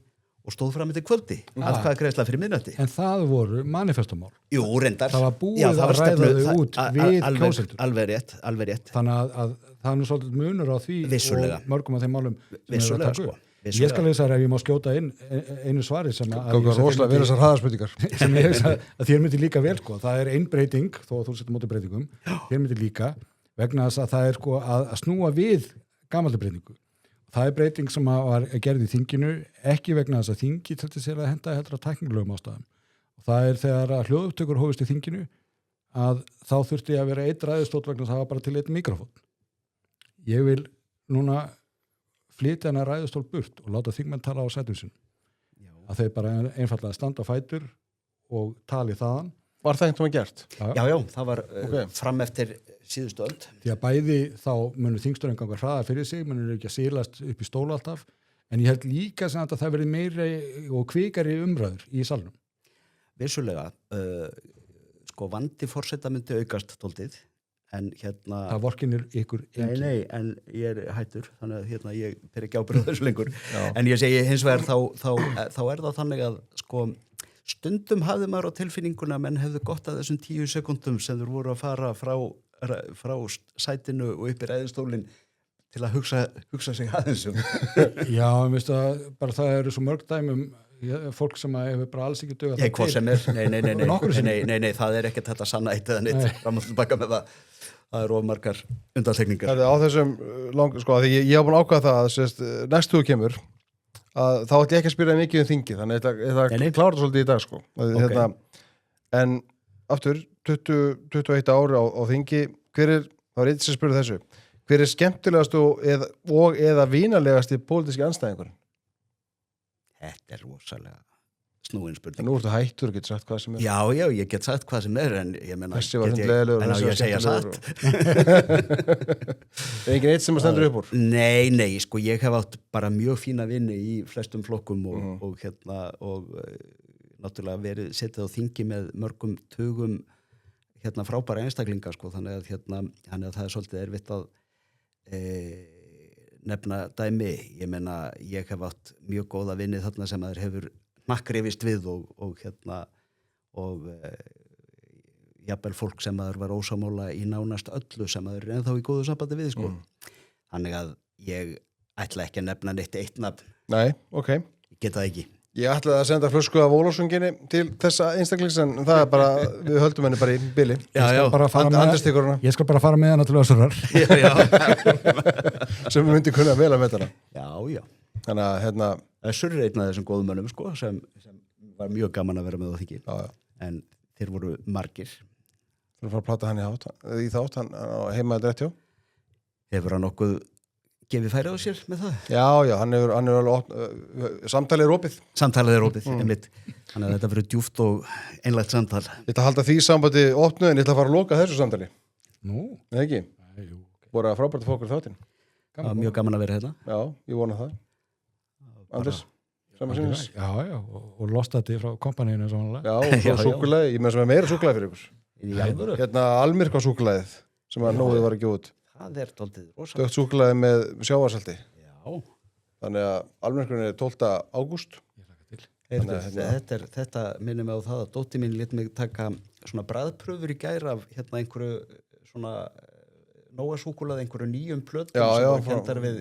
og stóð fram eftir kvöldi atkvæðagreiðsla fyrir miðnætti. En það voru manifestamál. Jú, reyndar. Það var búið að ræða þau út við kjósendur. Alveg rétt. Þannig að það er nú svolítið munur á því Vissulega. og mörgum af þeim málum Vissulega, sko. Vissulega. Ég skal lesa ef ég má skjóta inn einu svari sem að rosalega verið þessar hraðarspurningar sem ég hugsa að þér myndi líka vel sko. Það er ein breyting, þó að þú setur móti breytingum þér myndi líka, vegna þess að það er sko að snúa við gamalli breytingu. Það er breyting sem var gerð í þinginu, ekki vegna þess að þingi til sér að henda heldur að tæknilegum ástæðum. Það er þegar að hljóðupptökur hófust í þinginu að þá þurfti að vera einn ræðustóll vegna það var bara til einn mikrofón. Ég vil núna flytja hana ræðustól burt og láta þingmenn tala á sætum sinum. Að þeir bara einfallega standa á fætur og tali þaðan. Var það einhvern veginn gert? Já, það var fram eftir síðustu öld. Því að bæði þá munur þingstörinn ganga hraðar fyrir sig, munur ekki að sílast upp í stóla alltaf, en ég held líka sem að það verið meiri og kvikari umræður í salnum. Vissulega, sko vandi forseta myndi aukast tóltið, en hérna... Það vorkinir ykkur engin. Nei, en ég er hættur, þannig að hérna ég ber ekki ábyrgð á þessu lengur. En ég segi hins vegar þá er það þannig að sko stundum hafði maður á tilfinninguna menn hefðu gott að þessum 10 sekúndum sem þeir voru að fara frá sætinu og upp í ræðustólinn til að hugsa sig aðeins um. Já, veistu að bara það eru svo mörg dæmum fólk sem hefur bara alls ekki dugað. Hvað sem er, nei, það er ekkert þetta sanna eitt eða neitt, fram og tilbaka með það er ofmargar undantekningar. Á þessum sko, því ég hafa búin að ákvæða það að næstu kemur að þá ætti ég ekki að spyrja mikið um þingi, þannig að það klára svolítið í dag sko. Okay. En aftur 21 ári á þingi, þá er eitt sem spyrir þessu, hver er skemmtilegast og eða vínalegasti pólitíski andstæðingur? Þetta er rosalega snúin spurning. En nú ertu hættur og getur sagt hvað sem er. Já, ég get sagt hvað sem er, en ég menna... Þessi var hundlegilegur. En á ég að segja satt. Er engin eitt sem að stendur upp úr? Nei, sko, ég hef átt bara mjög fína vinni í flestum flokkum og náttúrulega setið á þingi með mörgum tugum frábæra einstaklinga, sko, þannig að það er svolítið erfitt að nefna dæmi. Ég menna, ég hef átt mjög góða vinni þarna sem að þeir hefur hnakkrifist við og jafnvel fólk sem að þeir var ósammála í nánast öllu sem að þeir eru ennþá í góðu sambandi við, sko. Þannig að ég ætla ekki að nefna neitt eitt nafn. Nei, ok. Ég get það ekki. Ég ætlaði að senda flösku af Ólafssonginni til þessa einstaklings, en það er bara, við höldum henni bara í bili. Ég skal bara fara með hana til Össurar. Já. Sem við myndi kunna vel að með hana. Já. Þannig að Össur er einn af þessum góðum mönnum, sko, sem var mjög gaman að vera með á þingi. Já. En þeir voru margir. Þú fara að plata hann í þátt, hann heimaði rétt hjá. Hefur hann nokkuð gefið færi á sér með það? Já, hann er alveg samtalið er opið. Samtalið er opið, einmitt. Þannig að þetta verður djúpt og einlægt samtal. Ég ætla að halda því sambandi opnu, en ég ætla að fara að loka þessu samtali. Nú? Nei, ekki? Nei, jú. Voru að frábært fólkur þáttinn. Það var mjög gaman að vera hérna. Já, ég vona það. Anders, saman sinnis. Já, og lostati frá kompaninu samanlega. Já, og svo súkkulaði, ég með sem er meira súkkulaði fyrir ykkur. Hérna almirka súkkulaðið sem að nóðið var að gefa út. Það er dálítið rosalega. Dögt súkkulaði með sjávarsalti. Já. Þannig að almirkurinn er 12. ágúst. Þetta minnir mig á það að dóttir mín lét mig taka svona bragðpröfur í gær af einhverju svona Nóa súkkulaði, einhverju nýjum plötum sem var kendar við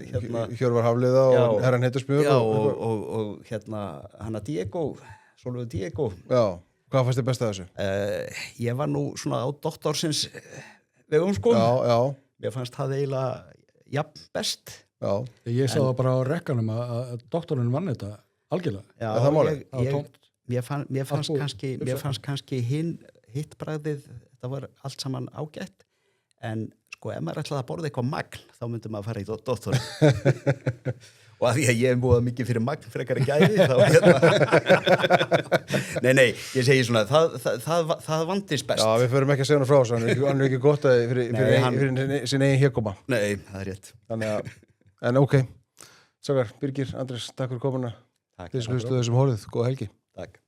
Hjörvar Hafliða og herran Heitusmjör og hana Diego, Sólveig Diego. Já, hvað fannst þér best að þessu? Ég var nú svona á doktorsins vegum, sko. Já. Mér fannst það eiginlega jafn best. Já. Ég sá það bara á rekkanum að doktorinn vann þetta algjörlega. Já, það máli. Mér fannst kannski hitt bragðið, það var allt saman ágætt, en sko, ef maður ætlaði að borða eitthvað magn, þá myndi maður fara í doktorinn. Og að því að ég hef búið mikið fyrir magn frekar en gæði, þá Nei, ég segi svona, það vandist best. Já, við förum ekki að segja hana frá þessu, hann er ekki gott að fyrir sín eigin hérkoma. Nei, það er rétt. En ok, Sakar, Birgir, Andrés, takk fyrir komuna. Takk. Þið sem hlustuðu þessum hólið, góða helgi. Takk.